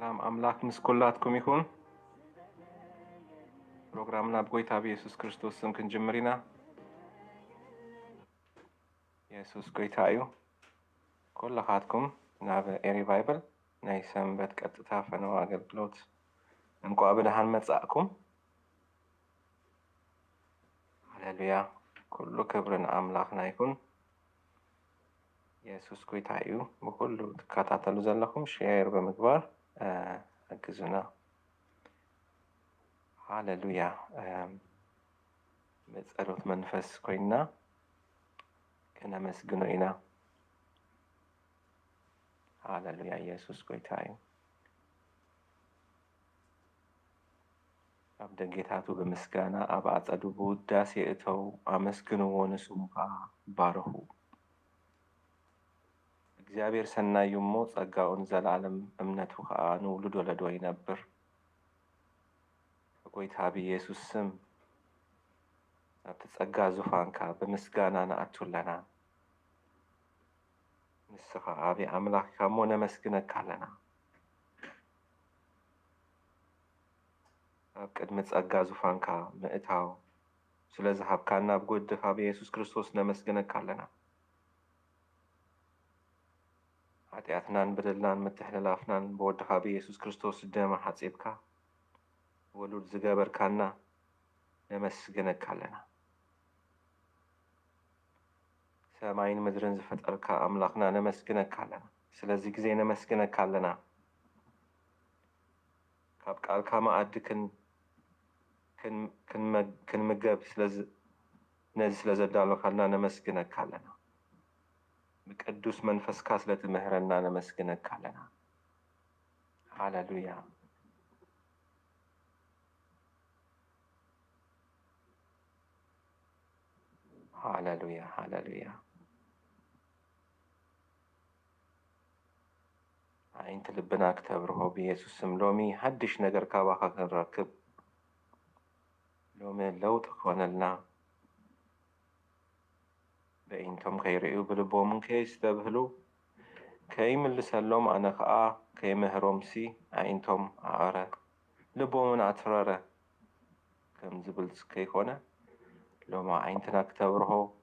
ሰላም አምላክ ምስኩላትኩም ይሁን። ፕሮግራምና በጎይታ በኢየሱስ ክርስቶስ ስም ክንጅምሪና ኢየሱስ ጎይታ እዩ። ኩላኻትኩም ናብ ኤሪባይብል ናይ ሰንበት ቀጥታ ፈነው ኣገልግሎት እንኳን ብደሃን መጻእኩም። ሃሌሉያ። ኩሉ ክብርን አምላክና ይሁን። ኢየሱስ ጎይታ እዩ። በኩሉ ተከታተሉ ዘለኹም ሼር በመግባር አግዙና። ሃሌሉያ። በጸሎት መንፈስ ኮይና ከነመስግኖ ኢና። ሃሌሉያ። ኢየሱስ ጎይታ እዩ። ኣብ ደጌታቱ በምስጋና ኣብ አጸዱ በውዳሴ እተው አመስግንዎ ንስሙ ባርኹ። እግዚአብሔር ሰናዩ እሞ ጸጋውን ዘላለም እምነቱ ከዓ ንውሉድ ወለዶ ይነብር። በጎይታ በኢየሱስ ስም ኣብቲ ጸጋ ዙፋንካ በምስጋና ንኣቱለና። ንስኻ ኣብ ኣምላኽካ እሞ ነመስግነካ ኣለና። ኣብ ቅድሚ ጸጋ ዙፋንካ ምእታው ስለዝሃብካና ብጎድኻ በኢየሱስ ክርስቶስ ነመስግነካ ኣለና። ኃጢአትናን በደልናን ምትሕልላፍናን በወድኻ በኢየሱስ ክርስቶስ ደም ሓጺብካ ወሉድ ዝገበርካና ነመስግነካ ኣለና። ሰማይን ምድርን ዝፈጠርካ ኣምላኽና ነመስግነካ ኣለና። ስለዚ ግዜ ነመስግነካ ኣለና። ካብ ቃልካ ማዕድ ክንምገብ ነዚ ስለዘዳለኻልና ነመስግነካ ኣለና። بقدوس منفس كاسلة مهرنا نمسكنك لنا. هاللويا. هاللويا هاللويا. عين تلبنا كتبره بيسوس ملومي حدش نجر كاباخا كنراكب لومي لو تخوان لنا بإنتم خيرئوا بلبوم كيستبهلوا كيم اللي سلم أنا خاء كيم هرمسي عينتم عارة لبوم عترارة كم زبلت كيخونة لو ما عينتنا كتبره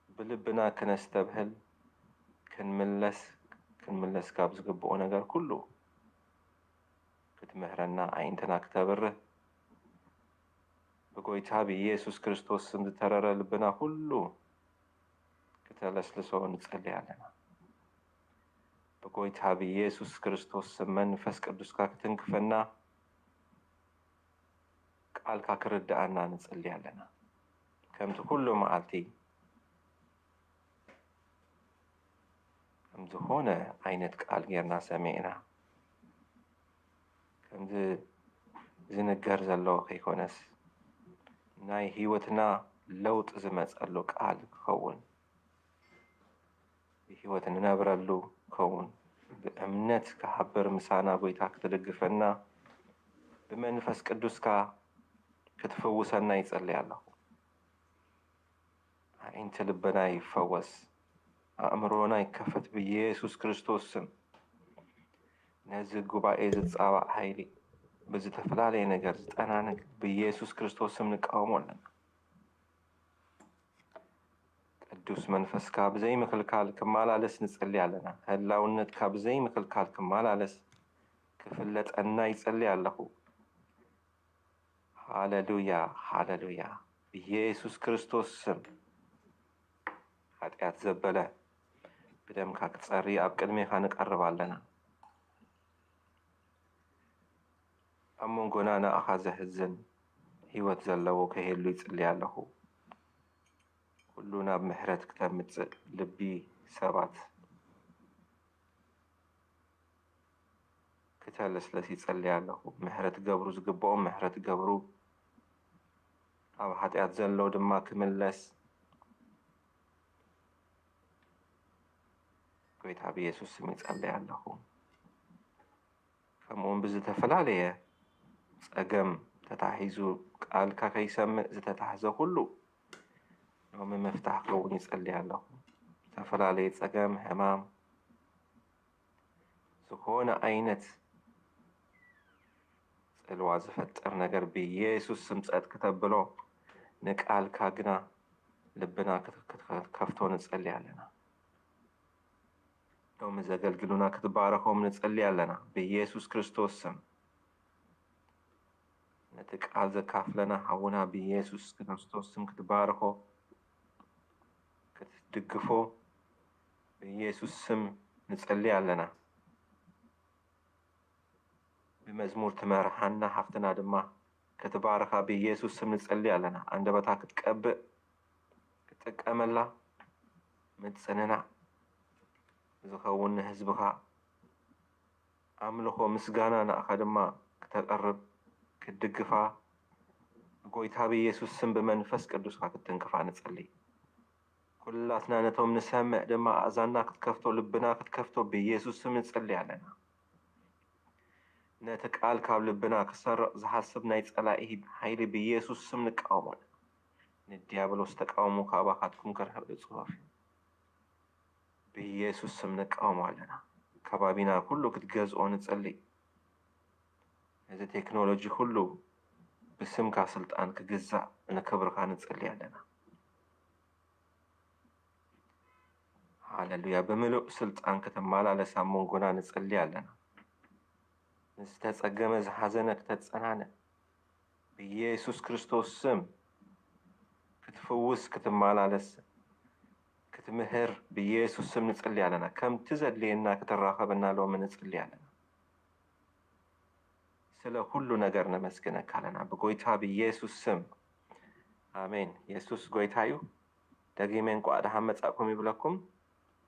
بلبنا كنستبهل كنملس كابز قبونا قال كله كتمهرنا عينتنا كتبره بقويتها بيسوس كريستوس سمد ترى لبنا كله كتلسلسو نتصلي علينا. بقويتها بيسوس كريستوس سمن فس قدوس كتنكفنا قال كرد أنا نتصلي علينا. كم كله معلتي كم هنا عينت قال غيرنا سمعنا كم زنجر زلو خيكونس ناي هيوتنا لوط زمت قالو قال كون هيوتنا نبرلو كون بأمنت كحبر مسانا بويتاك تدقفنا بمنفس قدوسك كتفوسنا يصلي الله انت لبنا يفوس أمرونا يكفت بيسوس كريستوس نزل قبائي زتصابع هايلي بزي تفلالي نجر زتأنانك بيسوس كريستوس نقاومون لنا قدوس منفس كاب زي مخلقال كمالالس نصلي علينا هلاونت كاب زي مخلقال كمالالس كفلت أنا يصلي عليه. هاللويا هاللويا بيسوس كريستوس سم ኃጢአት ዘበለ بدمك كتصري أب قدميك نقرب علينا أمون قنانا أخذ حزن هيوت زلو كهيلو يصلي عليه كلنا بمحرت كتاب متصل لبي سبات كتالس لسي يصلي عليه محرت قبرو زقبوم محرت قبرو أو ኃጢአት زلو دما كملس قويت عبي يسوس يصلي عليه كمون بزتفلاليه أجم تتحيزو قال كاكي سمع زتتحزو كله يوم مفتاح كون يصلي عليه تفلاليه أجم همام ዝኾነ ዓይነት ጽልዋ ዝፈጥር ነገር ብኢየሱስ ስም ጸጥ ከተብሎ ንቃልካ ግና ልብና ከፍቶ ንጸልይ ኣለና ሎሚ ዘገልግሉና ክትባረኾም ንጸልይ ኣለና ብኢየሱስ ክርስቶስ ስም ነቲ ቃል ዘካፍለና ሓውና ብኢየሱስ ክርስቶስ ስም ክትባረኾ ክትድግፎ ብኢየሱስ ስም ንጸልይ ኣለና بمزمور تمرحنا حفتنا دما كتبارخا بيسوع سم نصلي علينا عندما كتقبل كتقملا متصننا زخون حزبها املخو مسغانا ناخدما كتقرب كدغفا غويتا بيسوع سم بمنفس قدوس كتنكفا نصلي كلاتنا نتوم نسمع دما اذاننا كتكفتو لبنا كتكفتو بيسوع سم نصلي علينا نتقال كاب لبنا كسر زحسب نايت صلاحي حيل بيسوع سم نقاوم نديابلوس تقاومو كاباخاتكم كرهب صوف بيسوع سم نقاوم علينا كبابينا كله كتغزو نصلي هذا تكنولوجي كله بسم كسلطان كغزا نكبرخا نصلي علينا هاللويا بملؤ سلطان كتمالا لسامون غنا نصلي علينا نستጸገመ ዝሓዘነ ክትጸናነ بኢየሱስ ክርስቶስ ስም ክትፈውስ ክትማላለስ ክትምህር بኢየሱስ ስም ንጸልይ ኣለና ከምቲ ዘድልየና ክትራኸበና ሎሚ ንጸልይ ኣለና ስለ ሁሉ ነገር ነመስግነካ ኣለና በጎይታ بኢየሱስ ስም አሜን ኢየሱስ ጎይታ እዩ ደጊመን ቋዳ ሓመጻኩም ይብለኩም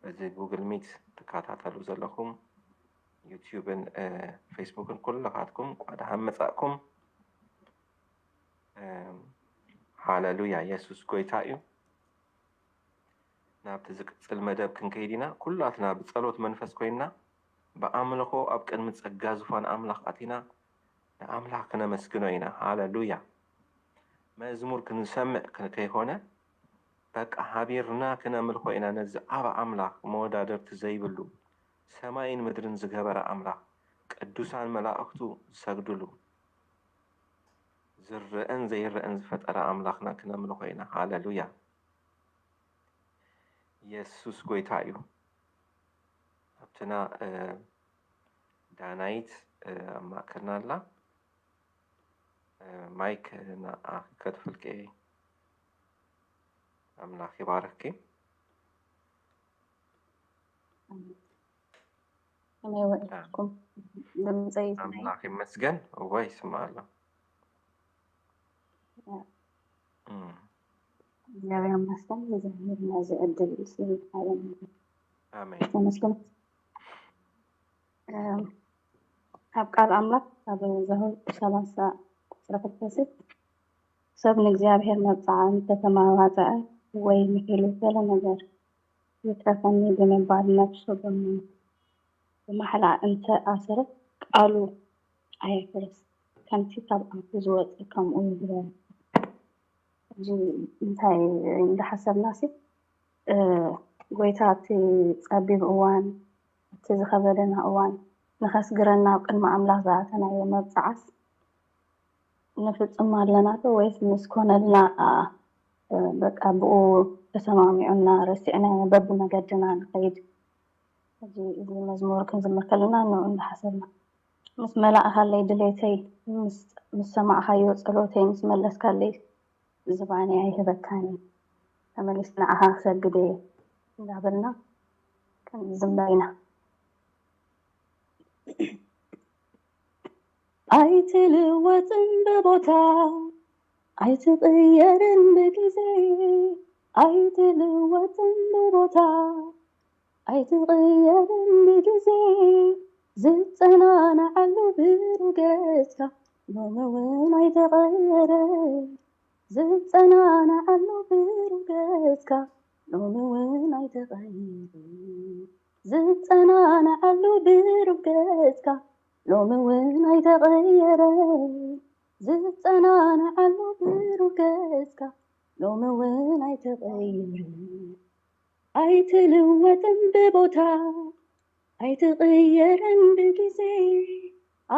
በዚህ ጉግል ሚት ተካታተሉ ዘለኹም ዩቲዩብን ፌስቡክን ኩልኻትኩም ቋዳ ሓመጻኩም ሃሌሉያ ኢየሱስ ጎይታ እዩ ናብቲ ዝቅጽል መደብ ክንከይዲና ኩላትና ብጸሎት መንፈስ ኮይና በአምልኾ ኣብ ቅድሚ ጸጋ ዝፋን ኣምላኽ ኣቲና ንኣምላኽ ክነመስግኖ ኢና ሃሌሉያ መዝሙር ክንሰምዕ ከይኾነ በቃ ሓቢርና ክነምልኾ ኢና ነዚ ዓብ ኣምላኽ መወዳደርቲ ዘይብሉ ሰማይን ምድርን ዝገበረ ኣምላኽ ቅዱሳን መላእኽቱ ዝሰግድሉ ዝርአን ዘይርአን ዝፈጠረ ኣምላኽና ክነምልኾ ኢና ሃሌሉያ ኢየሱስ ጎይታ እዩ ኣብትና ዳናይት ማእከልና ኣላ ማይክ ከትፍልቂ ኣምላኽ ይባርክኪ أنا وقتكم بمزيد ኣምላኽ ይመስገን ወይ ስማ ኣሎ እግዚአብሔር ይመስገን ለዚህ ማዘ እድል ስለታየን አሜን ተመስገን ኣብ ቃል ኣምላኽ ኣብ ዘሁል 30 ቁጥር ሰብ ንእግዚአብሔር መጽዓን ተተማዋፀዐ ወይ ምሕሉ ዘለ ነገር ይትረፈኒ ብምባል ነፍሱ በማሕላ እንተ ኣሰረ ቃሉ ኣይፍረስ ከምቲ ካብ ኣፉ ዝወፀ ከምኡ ይግበር እዚ እንታይ እንዳሓሰብናሲ ጎይታ እቲ ፀቢብ እዋን እቲ ዝኸበደና እዋን ንኸስግረና ኣብ ቅድሚ ኣምላኽ ዝኣተናዮ መብፃዓት ንፍፅም ኣለና ዶ ወይስ ምስ ኮነልና በቃ ብኡ ተሰማሚዑና ረሲዕና በብመገድና ንኸይድ እዚ መዝሙር ክንዝምር ከለና ንዑ እንዳሓሰብና ምስ መላእኻለይ ድሌተይ ምስ ሰማዕኻዮ ጸሎተይ ምስ መለስካለይ ዝባኒ ኣይህበካኒ ተመሊስ ንዓኻ ክሰግድ እየ እንዳበልና ክንዝምር ኢና ኣይትልወጥን በቦታ ኣይትቕየርን ብጊዜ ኣይትልወጥን በቦታ ኣይትቕየርን ብጊዜ ዝጸናንዓሉ ብርገጽካ ሎሚ እውን ኣይተቐየረ ዝጸናንዓሉ ብርገጽካ ሎሚ እውን ኣይተቐየረ ዝጸናንዓሉ ብርገጽካ ሎሚ እውን ኣይተቐየረ ዝጸናንዓሉ ብርገጽካ ሎሚ እውን ኣይተቐየረ ኣይትልወጥን ብቦታ ኣይትቕየርን ብጊዜ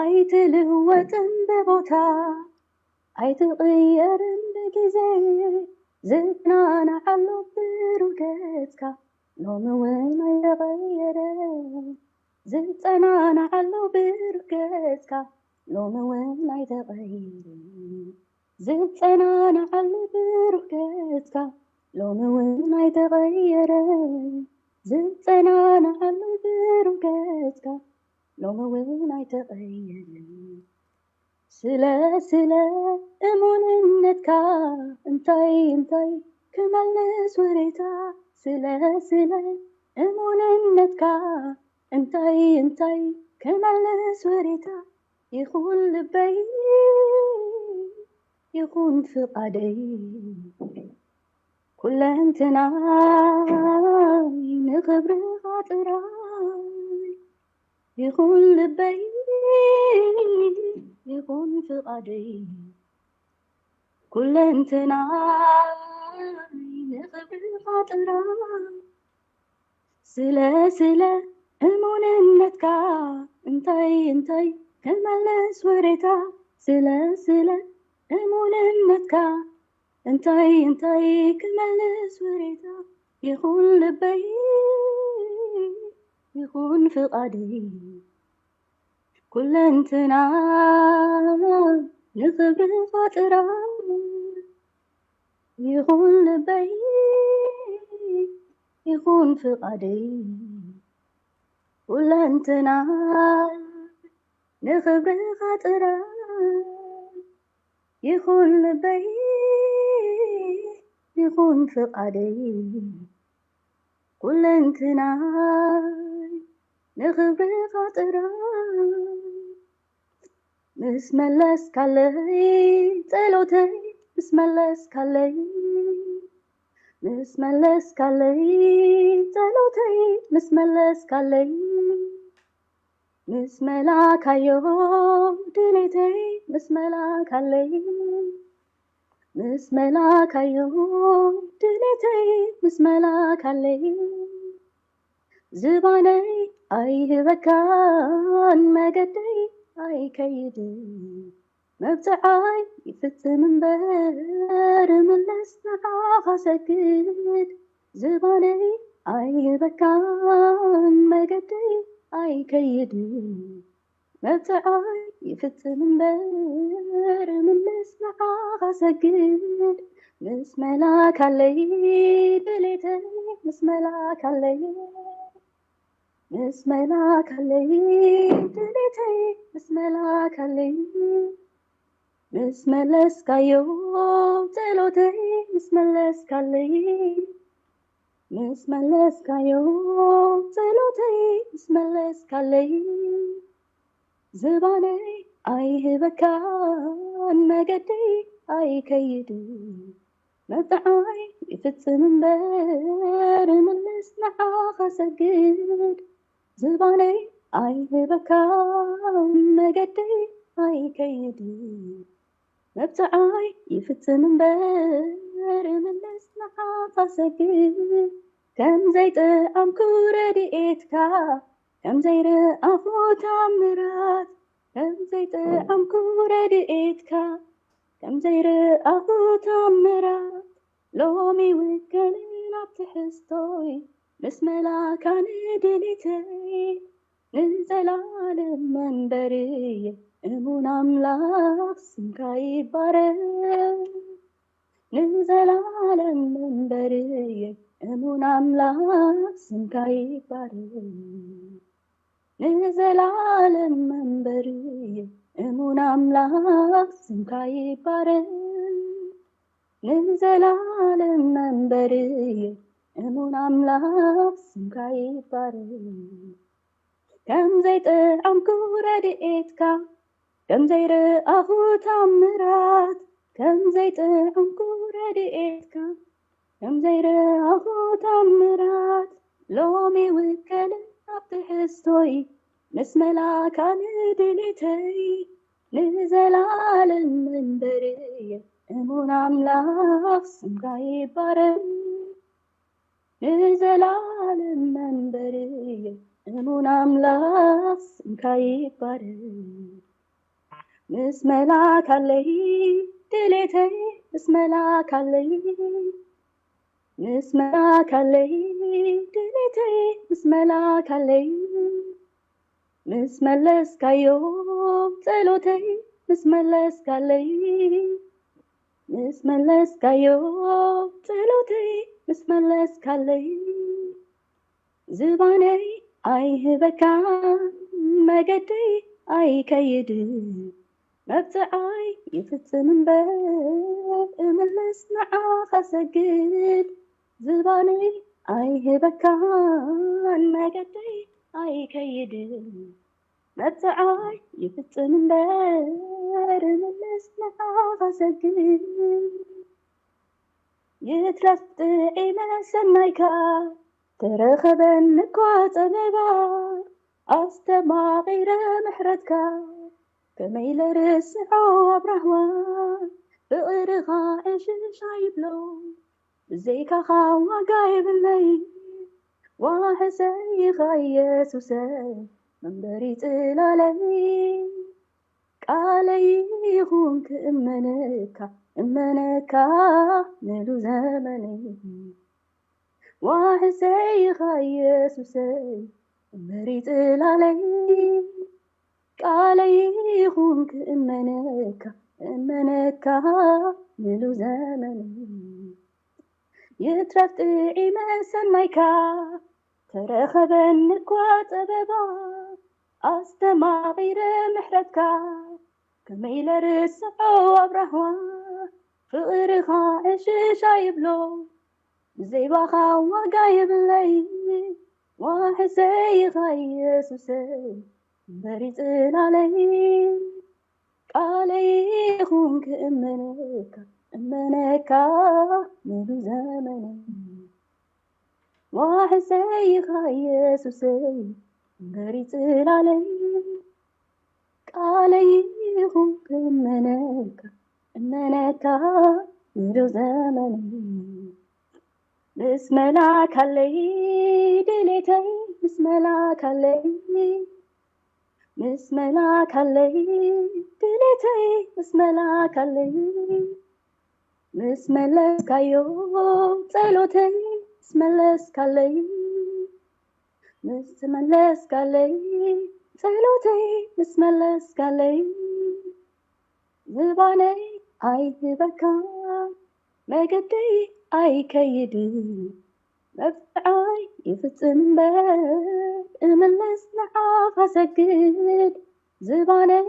ኣይትልወጥን ብቦታ ኣይትቕየርን ብጊዜ ዝጽናናዓሉ ብሩገትካ ሎሚ እውን ኣይተቐየረን ዝጸናናዓሉ ብሩገትካ ሎሚ እውን ኣይተቐየረን ዝጸናናዓሉ ብሩገትካ ሎሚ እውን ኣይተቐየረን ዝጸናናዓሉ ብሩገትካ ሎሚ እውን ኣይተቐየረን ስለ እሙንነትካ እንታይ ክመልስ ወሬታ ስለ እሙንነትካ እንታይ ክመልስ ወሬታ ይኹን ልበይ ይኹን ፍቓደይ ኩለንትናይ ንኽብርኻ ጥራይ ይኹን ልበይ ይኹን ፍቓደይ ኩለንትናይ ንኽብርኻ ጥራይ ስለ እሙንነትካ እንታይ ክመልስ ወሬታ ስለ እሙንነትካ እንታይ ክመልስ ወሬታ ይኹን ልበይ ይኹን ፍቓደይ ኩለንትናይ ንኽብርኻ ጥራይ ይኹን ልበይ ይኹን ፍቓደይ ኩለንትናይ ንኽብርኻ ጥራይ ይኹን ልበይ ይኹን ፍቓደይ ኩለንትናይ ንኽብርኻ ጥራይ ምስ መለስካለይ ጸሎተይ ምስ መለስካለይ ጸሎተይ ምስ መለስካለይ ምስ መላካዮ ድሌተይ ምስ መላካለይ ምስ መላካዮ ድሌተይ ምስ መላካለይ ዝባነይ ኣይህበካን መገደይ ኣይከይድን መብፅዓይ ይፍጽም እምበር ምለስ ንዓኻ ሰግድ ዝባነይ ኣይህበካን መገደይ ኣይከይድን መብፅዓይ ይፍጽም እምበር ምለስ ንዓኻ ሰግድ ምስ መላካለይ ድሌተይ ምስ መላካለይ ምስ መላካለይ ድሌተይ ምስ መላካለይ ምስ መለስካዮ ጸሎተይ ምስ መለስካለይ ምስ መለስካዮ ጸሎተይ ምስ መለስካለይ ዝባነይ ኣይህበካን መገደይ ኣይከይድን መብፅዓይ ይፍጽም እምበር ምለስ ንዓኻ ሰግድ ዝባነይ ኣይህበካን መገደይ ኣይከይድን መብፅዓይ ይፍጽም እምበር ምለስ ንዓኻ ሰግድ ከምዘይጠዓምኩ ረድኤትካ ከምዘይረኣኹ ተኣምራት ከምዘይጠዓምኩ ረድኤትካ ከምዘይረኣኹ ተኣምራት ሎሚ ውከልን ኣብ ትሕዝቶይ ምስ መላካ ንድሌተይ ንዘላለም መንበርየ እሙን ኣምላኽ ስምካ ይባረክ ንዘላለም መንበርየ እሙን ኣምላኽ ስምካ ይባረክ ንዘላለም መንበርየ እሙን ኣምላኽ ስምካ ይባረክ ንዘላለም መንበርየ እሙን ኣምላኽ ስምካ ይባረክ ከምዘይጠዓምኩ ረድኤትካ ከምዘይረኣኹ ተኣምራት ከምዘይጠዓምኩ ረድኤትካ ከምዘይረኣኹ ተኣምራት ሎሚ ውከልን ኣብ ትሕዝቶይ ምስ መላካ ንድሌተይ ንዘላለም መንበርየ እሙን ኣምላኽ ስምካ ይባረክ ንዘላለም መንበርየ እሙን ኣምላኽ ስምካ ይባረክ ምስ መላክ ኣለይ ድሌተይ ምስ መላክ ኣለይ ምስ መላክ ኣለይ ድሌተይ ምስ መላክ ኣለይ ምስ መለስካዮ ጸሎተይ ምስ መለስካለይ ምስ መለስካዮ ጸሎተይ ምስ መለስካለይ ዝባነይ ኣይህበካን መገደይ ኣይከይድ መብፅዓይ ይፍጽም እምበር እምለስ ንዓኻ ሰግድ ዝባነይ ኣይህበካን መገደይ ኣይከይድ መብፅዓይ ይፍጽም እምበር እምለስ ንዓኻ ሰግድ ይትረፍ ጥዒመ ሰናይካ ተረኸበኒ እኳ ፀበባ ኣስተማቒረ ምሕረትካ ከመይ ለርስዖ ኣብራህዋ ፍቕርኻ ዕሽሻ ይብሎ ብዘይካኻ ዋጋ የብለይ ዋሕሰይኻ ኢየሱሰይ መንበሪ ጽላለይ ቃለይ ይኹን ክእመነካ እመነካ ንሉ ዘመነይ ዋሕሰይኻ ኢየሱሰይ መንበሪ ጽላለይ ቃለይ ይኹን ክእመነካ እመነካ ንሉ ዘመነይ ይትረፍ ጥዒመ ሰናይካ ተረኸበኒ እኳ ፀበባ ኣስተማቒረ ምሕረትካ ከመይ ለርስዖ ኣብራህዋ ፍቕርኻ ዕሽሻ ይብሎ ብዘይባኻ ዋጋ የብለይ ዋሕሰይኻ ኢየሱሰይ መንበሪ ጽላለይ ቃለይ ይኹን ክእመነካ እመነካ ንሉ ዘመነይ ዋሕሰይኻ ኢየሱሰይ መንበሪ ጽላለይ ቃለይ ይኹን ክእመነካ እመነካ ንሉ ዘመነይ ምስ መላክ ኣለይ ድሌተይ ምስ መላክ ኣለይ ምስ መላክ ኣለይ ድሌተይ ምስ መላክ ኣለይ ምስ መለስካዮ ጸሎተይ ምስ መለስካለይ ምስ መለስካለይ ጸሎተይ ምስ መለስካለይ ዝባነይ ኣይህበካን መገደይ ኣይከይድ መብፅዓይ ይፍጽም እምበር እምለስ ንዓኻ ሰግድ ዝባነይ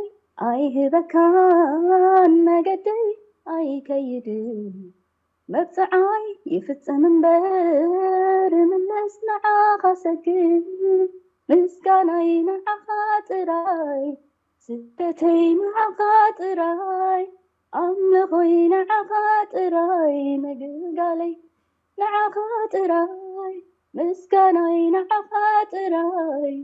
ኣይህበካን መገደይ ኣይከይድ መብፅዓይ ይፍጽም እምበር እምለስ ንዓኻ ሰግድ ምስጋናይ ንዓኻ ጥራይ ስደተይ ንዓኻ ጥራይ ኣምልኾይ ንዓኻ ጥራይ ምግልጋለይ ንዓኻ ጥራይ ምስጋናይ ንዓኻ ጥራይ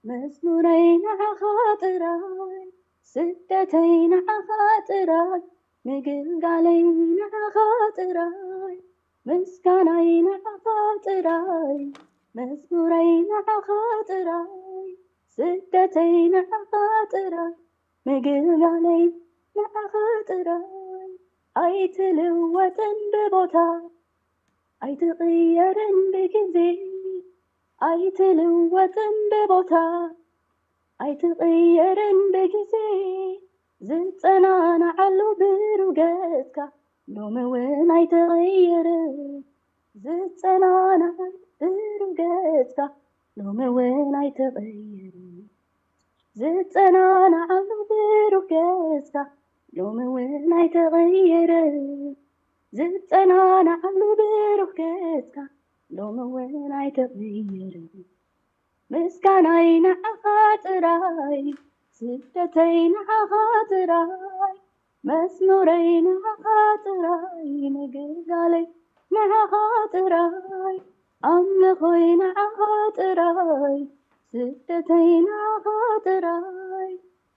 መዝሙረይ ንዓኻ ጥራይ ስደተይ ንዓኻ ጥራይ ምግልጋለይ ንዓኻ ጥራይ ምስጋናይ ንዓኻ ጥራይ መዝሙረይ ንዓኻ ጥራይ ስደተይ ንዓኻ ጥራይ ምግልጋለይ ንዓኻ ጥራይ ኣይትልወጥን ብቦታ ኣይትቕየርን ብግዜ ኣይትልወጥን ብቦታ ኣይትቕየርን ብግዜ ዝጸናንዓሉ ብሩገትካ ሎሚ እውን ኣይትቕየርን ዝጸናንዓሉ ብሩገትካ ሎሚ እውን ኣይትቕየርን ዝጸናንዓሉ ብሩገትካ ሎሚ እውን ኣይትቕየርን ዝጸናንዓሉ ብሩገትካ ሎሚ እውን ኣይትቕየርን ምስጋናይ ንዓኻ ጥራይ ስደተይ ንዓኻ ጥራይ መዝሙረይ ንዓኻ ጥራይ ምግልጋለይ ንዓኻ ጥራይ ኣምልኾይ ንዓኻ ጥራይ ስደተይ ንዓኻ ጥራይ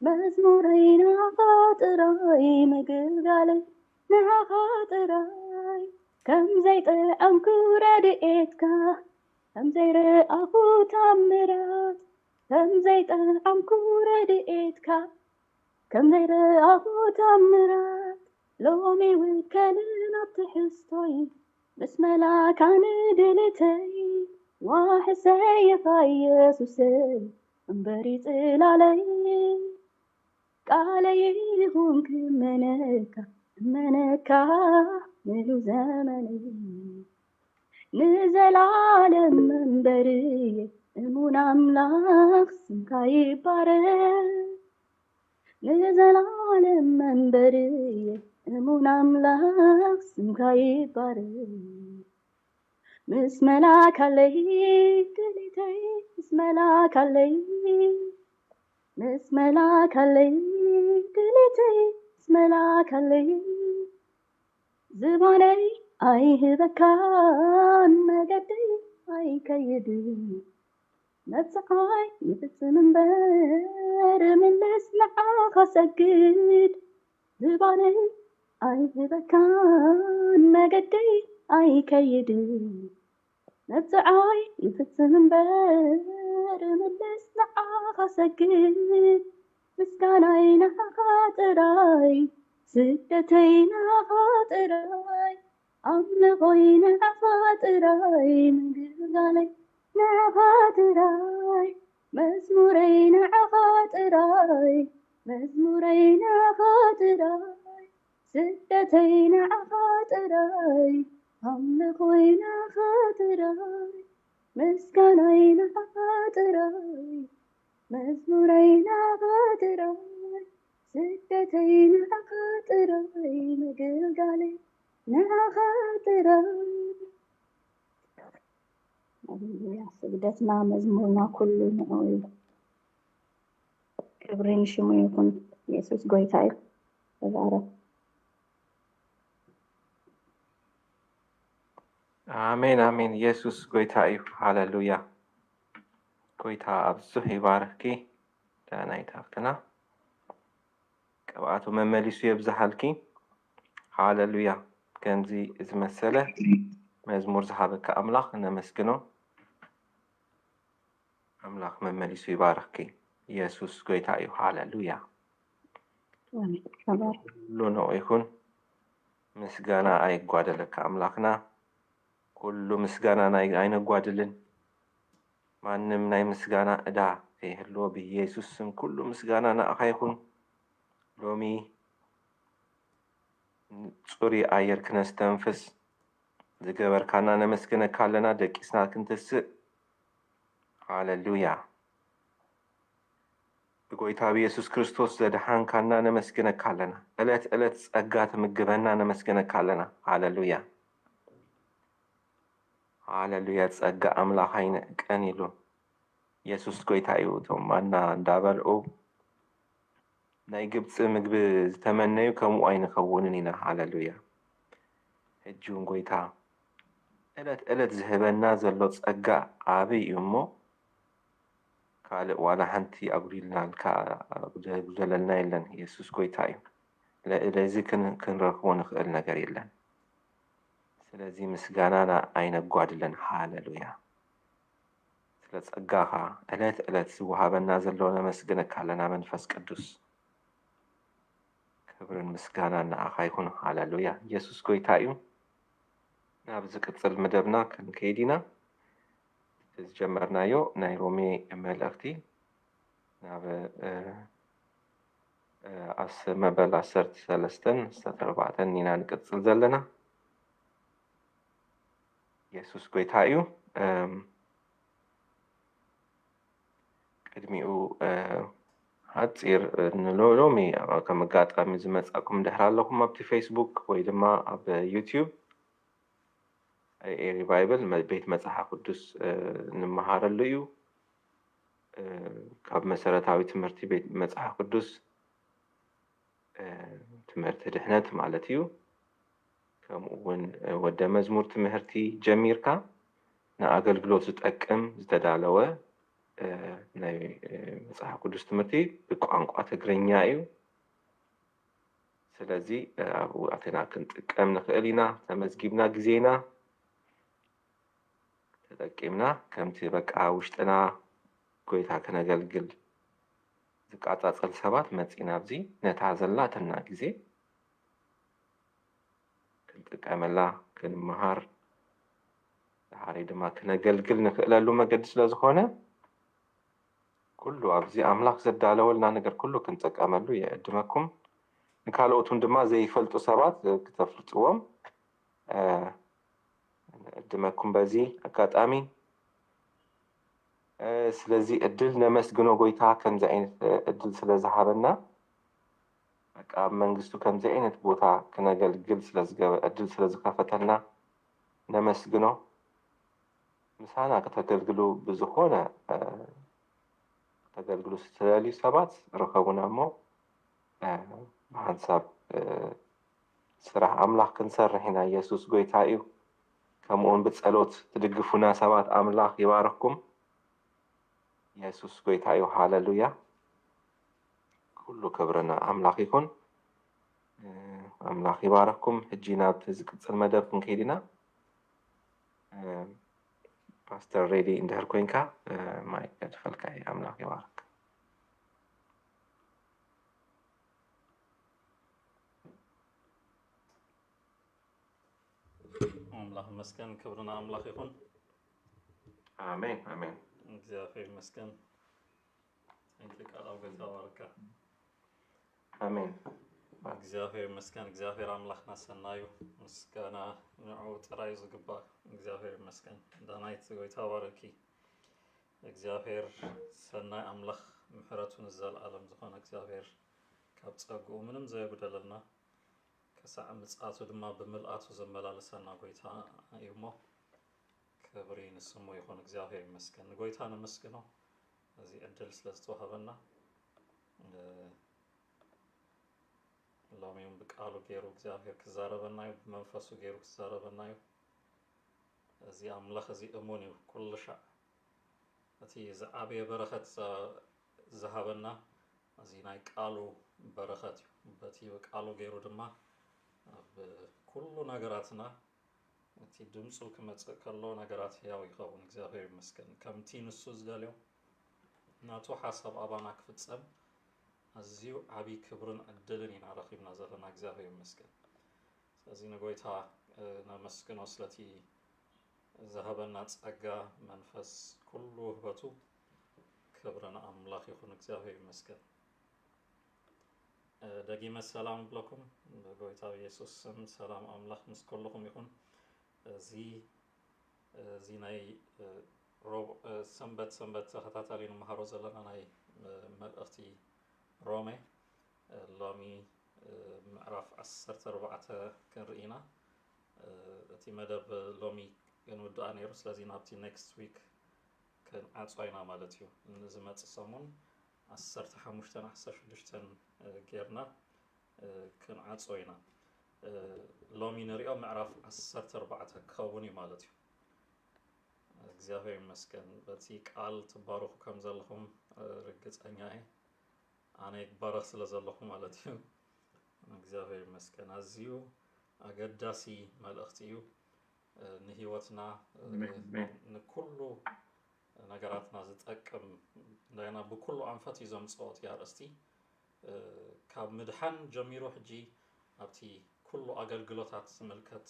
መዝሙረይ ንዓኻ ጥራይ ምግልጋለይ ንዓኻ ጥራይ ከምዘይጥዕምኩ ረድኤትካ ከምዘይረኣኹ ታምራት كم زيت عمكو ردئتك كم زيت أبو تمرات لومي وكلنا بتحستوي بسم الله كان دلتي واحد سيف يسوسي انبريت علي قال يهون منك ملو زمني نزل عالم منبري امون املاك سمكاي بارك نزل عالم منبري امون املاك سمكاي بارك مسملاك علي دلتي مسملاك علي مسملاك علي دلتي مسملاك علي زباني أيه ذكان مقدي أي كيدي نفسعي يفتن بار من نسمع خسقد زباني أيه ذكان مقدي أي كيدي نفسعي يفتن بار من نسمع خسقد مسكانينا خاطراي سدتينا خاطراي أمنغينا خاطراي مقالي خاطراي مزمورينا خاطراي مزمورينا خاطراي سدتينا خاطراي أمنغينا خاطراي مسكانينا خاطراي مزمورينا خاطراي سدتينا خاطراي مقالي خاطراي هللويا سجدتنا مزمورنا كله نقول كبرين شمو يكون يسوس قويتاي تبارك آمين آمين يسوس قويتاي هللويا قويتا أبزه يباركي دانا يتافتنا كبعاتو ممليسو يبزحالكي هللويا كنزي إذ مسألة مزمور زحابك أملاخ نمسكنو أملاخ ممليسو يباركي يسوس قويتاي هللويا آمين تبارك لونو يكون مسجانا أي قوادلك أملاخنا كل مسجانا أين قوادلن ما نمناي مسجانا أدا فيه اللو بيسوس كل مسجانا نأخيكون لومي صوري أير كنستنفس زجبر كنا نمسكنا كلنا دكيسنا كنتس هاللويا بقويتا بيسوس كريستوس زدحان كنا نمسكنا كلنا ألت أجات مجبنا نمسكنا كلنا هاللويا هاللويا تسأجا أملا حين كانيلو يسوس قويتا يوتهم أنا دابل ናይ ግብፅ ምግቢ ዝተመነዩ ከምኡ ኣይንኸውንን ኢና ሃሌሉያ ሕጂ እውን ጎይታ ዕለት ዝህበና ዘሎ ፀጋ ዓብይ እዩ እሞ ካልእ ዋላ ሓንቲ ኣጉደለልና የለን ኢየሱስ ጎይታ እዩ ለዚ ክንረክቦ ንኽእል ነገር የለን ስለዚ ምስጋናና ኣይነጓድለን ሃሌሉያ ስለ ፀጋኻ ዕለት ዝወሃበና ዘሎ ነመስግነካ ኣለና መንፈስ ቅዱስ ክብርን ምስጋናን ንዓኻ ይኹን ሃሌሉያ ኢየሱስ ጎይታ እዩ ናብ ዝቅፅል መደብና ክንከይድ ኢና ዝጀመርናዮ ናይ ሮሜ መልእኽቲ ናብ መበል 13 ኢና ንቅፅል ዘለና ኢየሱስ ጎይታ እዩ ቅድሚኡ ሓፂር ንሎሚ ከም ኣጋጣሚ ዝመፃኩም ድሕር ኣለኩም ኣብቲ ፌስቡክ ወይ ድማ ኣብ ዩቲዩብ ኤሪባይብል ቤት መፅሓፍ ቅዱስ ንመሃረሉ እዩ ካብ መሰረታዊ ትምህርቲ ቤት መፅሓፍ ቅዱስ ትምህርቲ ድሕነት ማለት እዩ ከምኡ እውን ወደ መዝሙር ትምህርቲ ጀሚርካ ንኣገልግሎት ዝጠቅም ዝተዳለወ ናይ መፅሓፍ ቅዱስ ትምህርቲ ብቋንቋ ትግርኛ እዩ ስለዚ ኣብኡ ኣቴና ክንጥቀም ንኽእል ኢና ተመዝጊብና ግዜና ተጠቂምና ከምቲ በቃ ውሽጥና ጎይታ ክነገልግል ዝቃጻጸል ሰባት መጺና ኣብዚ ነታ ዘላትና ግዜ ክንጥቀመላ ክንመሃር ድሓሪ ድማ ክነገልግል ንኽእለሉ መገዲ ስለ ዝኾነ ኩሉ ኣብዚ ኣምላኽ ዘዳለወልና ነገር ኩሉ ክንጥቀመሉ የዕድመኩም ንካልኦቱን ድማ ዘይፈልጡ ሰባት ክተፍልጥዎም ዕድመኩም በዚ ኣጋጣሚ ስለዚ እድል ነመስግኖ ጎይታ ከምዚ ዓይነት እድል ስለዝሃበና በቃ መንግስቱ ከምዚ ዓይነት ቦታ ክነገልግል እድል ስለዝከፈተልና ነመስግኖ ምሳና ከተገልግሉ ብዝኾነ ተገልግሉ ዝተደልዩ ሰባት ረኸቡና እሞ ብሓንሳብ ስራሕ ኣምላኽ ክንሰርሕ ኢና ኢየሱስ ጎይታ እዩ ከምኡውን ብጸሎት ትድግፉና ሰባት ኣምላኽ ይባርኽኩም ኢየሱስ ጎይታ እዩ ሃሌሉያ ኩሉ ክብርና ኣምላኽ ይኹን ኣምላኽ ይባርኽኩም ሕጂ ናብቲ ዝቅጽል መደብ ክንከይድ ኢና ፓስተር ሬዲ እንድሕር ኮንካ ማይክ ከድፈልካ ኣምላኽ ይባርክ አምላክ መስገን ክብርና አምላክ ይሁን አሜን አሜን እግዚአብሔር መስገን እንት ቃላው ገዛ ባረካ አሜን እግዚአብሔር መስገን እግዚአብሔር አምላክና ሰናዩ ምስጋና ንዑ ጥራይ ዝግባ እግዚአብሔር መስገን ዳናይት ጎይታ ባረኪ እግዚአብሔር ሰናይ አምላክ ምሕረቱን ዘላለም ዝኾነ እግዚአብሔር ካብ ጸጉኡ ምንም ዘይጉደለልና ከሳዕ ምጽአቱ ድማ ብምልአቱ ዘመላለሰና ጎይታ እዩሞ ክብሪ ንስሙ ይኹን እግዚአብሔር ይመስገን ጎይታ ነመስግኖ እዚ ዕድል ስለዝተዋሃበና ሎሚውን ብቃሉ ገይሩ እግዚአብሔር ክዛረበና እዩ ብመንፈሱ ገይሩ ክዛረበና እዩ እዚ ኣምላኽ እዚ እሙን እዩ ኩሉ ሻዕ እቲ ዝዓበየ በረኸት ዝሃበና እዚ ናይ ቃሉ በረኸት እዩ በቲ ብቃሉ ገይሩ ድማ ኩሉ ነገራትና እቲ ድምፁ ክመጽእ ከሎ ነገራት ያው ይኸውን እግዚአብሔር ይመስገን ከምቲ ንሱ ዝደልዮ ናቱ ሓሳብ ኣባና ክፍጸም ኣዝዩ ዓብይ ክብርን ዕድልን ኢና ረኺብና ዘለና እግዚአብሔር ይመስገን ስለዚ ንጎይታ ነመስግኖ ስለቲ ዝሃበና ጸጋ መንፈስ ኩሉ ህበቱ ክብርን ኣምላኽ ይኹን እግዚአብሔር ይመስገን ደጊመ ሰላም ብለኩም በጎይታ ኢየሱስ ስም ሰላም ኣምላኽ ምስ ኩልኩም ይኹን እዚ ናይ ሰንበት ተኸታታሊ ንመሃሮ ዘለና ናይ መልእኽቲ ሮሜ ሎሚ ምዕራፍ 14 ክንርኢና እቲ መደብ ሎሚ ክንውድኣ ነይሩ ስለዚ ናብቲ ኔክስት ዊክ ክንዓጽዋይና ማለት እዩ ንዝመጽእ ሰሙን 15-16 ጌርና ክንዓጽወይና ሎሚ ንሪኦ ምዕራፍ 14 ክኸውን እዩ ማለት እዩ እግዚአብሔር ይመስገን በቲ ቃል ትባረኹ ከም ዘለኹም ርግጸኛ እየ ኣነ ይባረኽ ስለ ዘለኹ ማለት እዩ እግዚአብሔር ይመስገን ኣዝዩ ኣገዳሲ መልእኽቲ እዩ ንህይወትና ንኩሉ ነገራትና ዝጠቅም እንደገና ብኩሉ ኣንፈት እዩ ዘምጽኦት ኣርእስቲ ካብ ምድሓን ጀሚሩ ሕጂ ኣብቲ ኩሉ ኣገልግሎታት ዝምልከት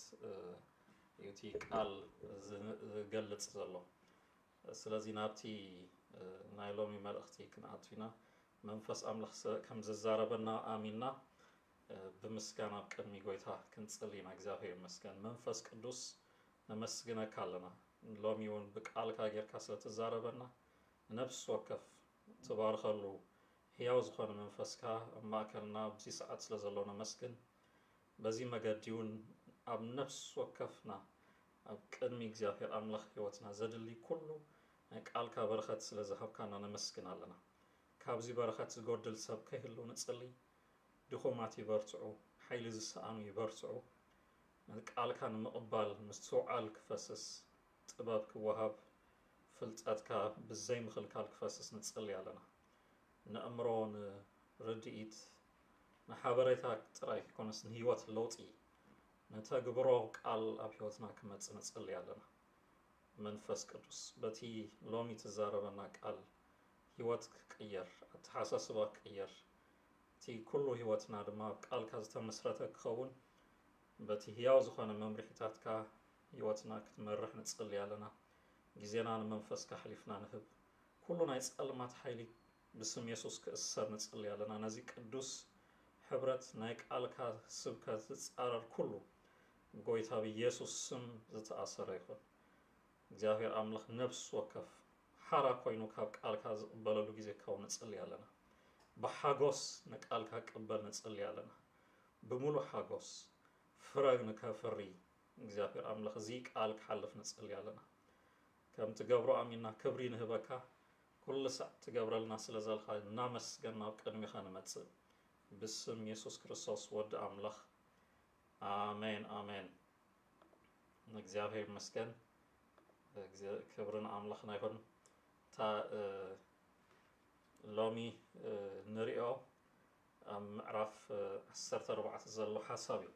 እቲ ቃል ዝገልጽ ዘሎ ስለዚ ናብቲ ናይ ሎሚ መልእኽቲ ክንኣትዊና መንፈስ ኣምላኽ ከም ዝዛረበና ኣሚንና ብምስጋና ኣብ ቅድሚ ጎይታ ክንጽልይና እግዚአብሔር ይመስገን መንፈስ ቅዱስ ነመስግነካ ኣለና ሎሚ እውን ብቃልካ ጌርካ ስለትዛረበና ነፍስ ወከፍ ትባርከሉ ሕያው ዝኾነ መንፈስካ ኣብ ማእከልና ኣብዚ ሰዓት ስለ ዘሎ ነመስግን በዚ መገዲ እውን ኣብ ነፍስ ወከፍና ኣብ ቅድሚ እግዚአብሔር ኣምላኽ ህይወትና ዘድሊ ኩሉ ናይ ቃልካ በረኸት ስለ ዝሃብካና ነመስግን ኣለና ካብዚ በረኸት ዝጎድል ሰብ ከይህሉ ንጽሊ ድኹማት ይበርትዑ ሓይሊ ዝሰኣኑ ይበርትዑ ቃልካ ንምቕባል ምስትውዓል ክፈስስ ጥበብ ክወሃብ ፍልጠትካ ብዘይ ምኽልካል ክፈስስ ንጽሊ ኣለና ንእምሮ ንርድኢት ንሓበሬታ ጥራይ ክኮንስ ንህይወት ለውጢ ነተግብሮ ቃል ኣብ ህይወትና ክመጽእ ንጽሊ ኣለና መንፈስ ቅዱስ በቲ ሎሚ ትዛረበና ቃል ህይወት ክቅየር ኣተሓሳስባ ክቅየር እቲ ኩሉ ህይወትና ድማ ቃልካ ዝተመስረተ ክኸውን በቲ ህያው ዝኾነ መምርሒታትካ ህይወትና ክትመርሕ ንጽልይ ኣለና ጊዜና ንመንፈስካ ሓሊፍና ንህብ ኩሉ ናይ ጸልማት ሓይሊ ብስም ኢየሱስ ክእሰር ንጽልይ ኣለና ነዚ ቅዱስ ሕብረት ናይ ቃልካ ስብከት ዝጻረር ኩሉ ጎይታ ብኢየሱስ ስም ዝተኣሰረ ይኹን እግዚአብሔር ኣምላኽ ነፍስ ወከፍ ሓራ ኮይኑ ካብ ቃልካ ዝቕበለሉ ጊዜ ክኸውን ንጽልይ ኣለና ብሓጎስ ንቃልካ ቅበል ንጽልይ ኣለና ብምሉእ ሓጎስ ፍረግ ንከፍሪ እግዚአብሔር ኣምላኽ እዚ ቃል ክሓልፍ ንጽልይ ኣለና ከም ትገብሮ ኣሚንና ክብሪ ንህበካ ኩሉ ሰዓት ትገብረልና ስለ ዘልካ እናመስገን ናብ ቅድሚኻ ንመጽእ ብስም ኢየሱስ ክርስቶስ ወዲ ኣምላኽ አሜን አሜን እግዚአብሔር ይመስገን ክብርን ኣምላኽና ይኹን تا لومي نريو معرف 14 زلو حسابي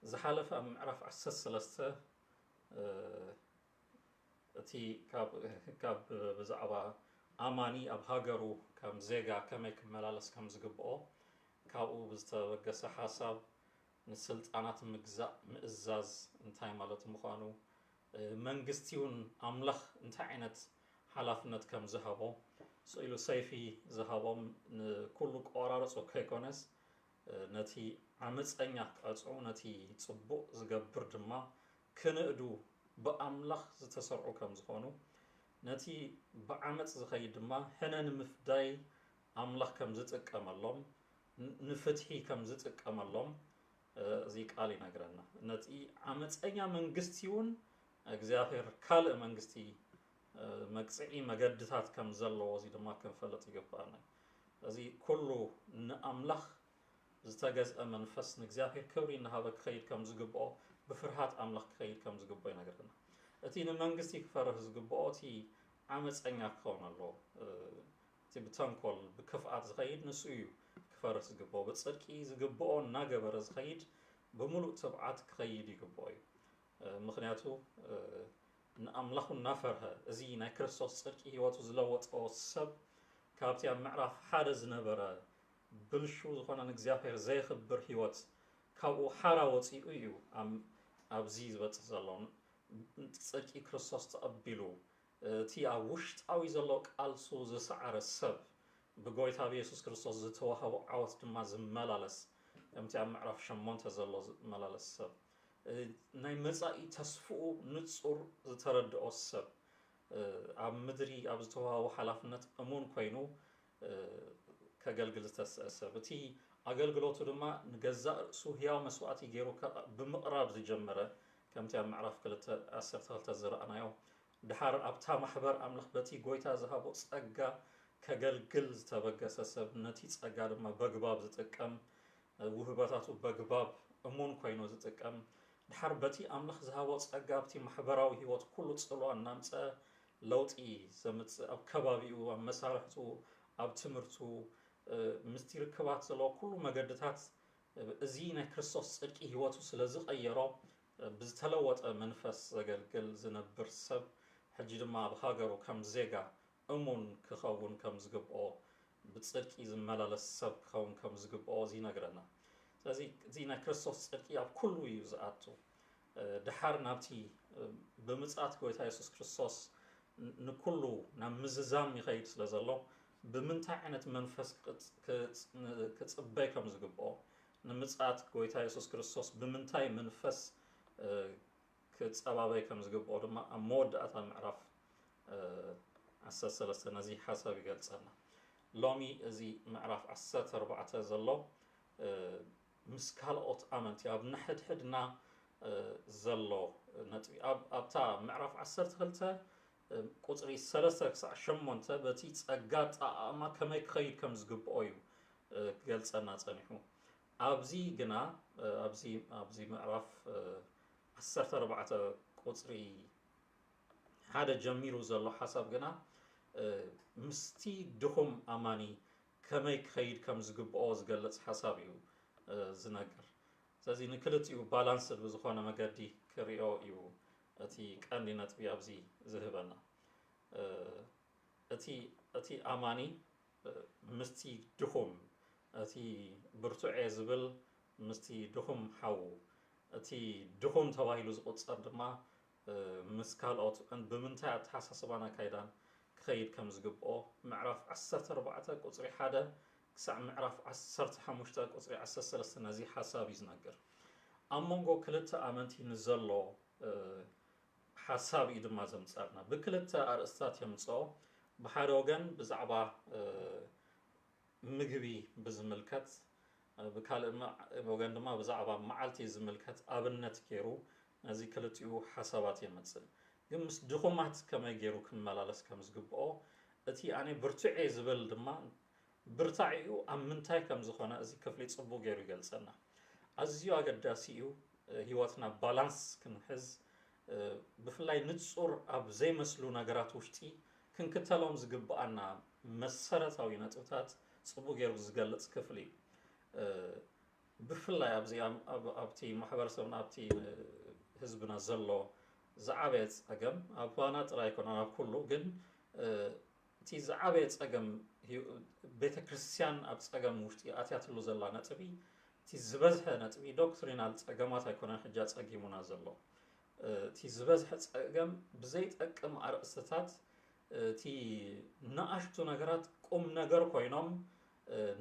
زحالف معرف 13 تي كاب بزعبا أماني أب هاجرو كم زيجا كم يكملالس كم زقبو كابو بزتوقس حساب نسلت أنا تمجزء مئزاز انتاي مالت مخانو منجستيون أملخ انتاينت حلافنت كم زهابو سئلو سيفي زهابو كل قرارص وكيكونس نتي عمص انياك قصو نتي صبو زغبر دما كنئدو بأملخ زتسرعو كم زخونو نتي بعمص زخيد دما حنن مفداي أملخ كم زتقملهم نفتحي كم زتقملهم زي قالي نغرنا نتي عمص انيا منغستيون እግዚአብሔር ካልእ መንግስቲ መቅጽዒ መገድታት ከም ዘለዎ እዚ ድማ ክንፈልጥ ይግባአና እዚ ኩሉ ንኣምላኽ ዝተገዝአ መንፈስ ንእግዚአብሔር ክብሪ እናሃበ ክኸይድ ከም ዝግብኦ ብፍርሃት ኣምላኽ ክኸይድ ከም ዝግብኦ ይነግረና እቲ ንመንግስቲ ክፈርህ ዝግብኦ እቲ ዓመፀኛ ክኸውን ኣለዎ እቲ ብተንኮል ብክፍኣት ዝኸይድ ንሱ እዩ ክፈርህ ዝግብኦ ብጽድቂ ዝግብኦ እናገበረ ዝኸይድ ብምሉእ ትብዓት ክኸይድ ይግብኦ እዩ ምክንያቱ ንኣምላኹ እናፈርሀ እዚ ናይ ክርስቶስ ጽድቂ ህይወቱ ዝለወጦ ሰብ ካብቲ ኣብ ምዕራፍ ሓደ ዝነበረ ብልሹ ዝኾነ ንእግዚአብሔር ዘይኽብር ህይወት ካብኡ ሓራ ወፂኡ እዩ ኣብዚ ዝበፅሕ ዘሎ ጽድቂ ክርስቶስ ተቐቢሉ እቲ ኣብ ውሽጣዊ ዘሎ ቃልሱ ዝሰዓረ ሰብ ብጎይታ ብኢየሱስ ክርስቶስ ዝተዋህቦ ዓወት ድማ ዝመላለስ ከምቲ ኣብ ምዕራፍ 8 ዘሎ ዝመላለስ ሰብ ናይ መጻኢ ተስፍኡ ንጹር ዝተረድኦ ሰብ ኣብ ምድሪ ኣብ ዝተዋህቦ ሓላፍነት እሙን ኮይኑ ከገልግል ዝተሰብ እቲ ኣገልግሎቱ ድማ ንገዛእ ርእሱ ህያው መስዋዕቲ ገይሩ ብምቕራብ ዝጀመረ ከምቲ ኣብ ምዕራፍ 12 ዝረኣናዮ ድሓር ኣብታ ማሕበር ኣምላኽ በቲ ጎይታ ዝሃቦ ጸጋ ከገልግል ዝተበገሰ ሰብ ነቲ ጸጋ ድማ በግባብ ዝጥቀም ውህበታቱ በግባብ እሙን ኮይኑ ዝጥቀም ድሓር በቲ ኣምላኽ ዝሃቦ ጸጋ ኣብቲ ማሕበራዊ ህይወት ኩሉ ጽልዋ እናምፀ ለውጢ ዘምጽእ ኣብ ከባቢኡ ኣብ መሳርሕቱ ኣብ ትምህርቱ ምስቲ ርክባት ዘለዎ ኩሉ መገድታት እዚ ናይ ክርስቶስ ጽድቂ ህይወቱ ስለ ዝቐየሮ ብዝተለወጠ መንፈስ ዘገልግል ዝነብር ሰብ ሕጂ ድማ ኣብ ሃገሩ ከም ዜጋ እሙን ክኸውን ከም ዝግብኦ ብጽድቂ ዝመላለስ ሰብ ክኸውን ከም ዝግብኦ እዚ ይነግረና ስለዚ እዚ ናይ ክርስቶስ ጽድቂ ኣብ ኩሉ እዩ ዝኣቱ ድሓር ናብቲ ብምጽኣት ጎይታ ኢየሱስ ክርስቶስ ንኩሉ ናብ ምዝዛም ይኸይድ ስለ ዘሎ ብምንታይ ዓይነት መንፈስ ክጽበይ ከም ዝግብኦ ንምጽኣት ጎይታ ኢየሱስ ክርስቶስ ብምንታይ መንፈስ ክጸባበይ ከም ዝግብኦ ድማ ኣብ መወዳእታ ምዕራፍ 13 ነዚ ሓሳብ ይገልጸና ሎሚ እዚ ምዕራፍ 14 ዘሎ ምስ ካልኦት ኣመንቲ ኣብ ንሕድሕድና ዘሎ ነጥቢ ኣብታ ምዕራፍ 12 ቁጽሪ 3 ክሳዕ 8 በቲ ጸጋ ጣዕማ ከመይ ክኸይድ ከም ዝግብኦ እዩ ክገልጸና ጸኒሑ ኣብዚ ግና ኣብዚ ምዕራፍ 14 ቁጽሪ ሓደ ጀሚሩ ዘሎ ሓሳብ ግና ምስቲ ድኹም ኣማኒ ከመይ ክኸይድ ከም ዝግብኦ ዝገልጽ ሓሳብ እዩ ዝነግር ስለዚ ንክልቲኡ ባላንስ ብዝኾነ መገዲ ክሪኦ እዩ እቲ ቀንዲ ነጥቢ ኣብዚ ዝህበና እቲ ኣማኒ ምስቲ ድኹም እቲ ብርቱዕ ዝብል ምስቲ ድኹም ሓው እቲ ድኹም ተባሂሉ ዝቁፀር ድማ ምስ ካልኦት ብምንታይ ኣተሓሳስባና ካይዳን ክኸይድ ከም ዝግብኦ ምዕራፍ 14 ቁፅሪ 1 ክሳብ ምዕራፍ 15 ቁፅሪ 13 ነዚ ሓሳብ ይዝነግር ኣብ መንጎ ክልተ ኣመንቲ ንዘሎ ሓሳብ እዩ ድማ ዘምፀርና ብክልተ ኣርእስታት የምፅኦ ብሓደ ወገን ብዛዕባ ምግቢ ብዝምልከት ብካልእ ወገን ድማ ብዛዕባ መዓልቲ ዝምልከት ኣብነት ገይሩ ነዚ ክልቲኡ ሓሳባት የመፅእ ግን ምስ ድኹማት ከመይ ገይሩ ክመላለስ ከም ዝግብኦ እቲ ኣነ ብርቱዕ ዝብል ድማ ብርታዕኡ ኣብ ምንታይ ከም ዝኾነ እዚ ክፍሊ ፅቡቅ ገይሩ ይገልፀና ኣዝዩ ኣገዳሲ እዩ ሂወትና ባላንስ ክንሕዝ ብፍላይ ንጹር ኣብ ዘይመስሉ ነገራት ውሽጢ ክንክተሎም ዝግብኣና መሰረታዊ ነጥብታት ፅቡቅ ገይሩ ዝገልጽ ክፍሊ ብፍላይ ኣብቲ ማሕበረሰብና ኣብቲ ህዝብና ዘሎ ዝዓበየ ፀገም ኣብ ባና ጥራይ ኮነ ኣብ ኩሉ ግን እቲ ዝዓበየ ፀገም ቤተክርስትያን ኣብ ፀገም ውሽጢ ኣትያትሉ ዘላ ነጥቢ እቲ ዝበዝሐ ነጥቢ ዶክትሪናል ፀገማት ኣይኮነን ሕጃ ፀጊሙና ዘሎ እቲ ዝበዝሐ ፀገም ብዘይጠቅም ኣርእስትታት እቲ ንኣሽቱ ነገራት ቁም ነገር ኮይኖም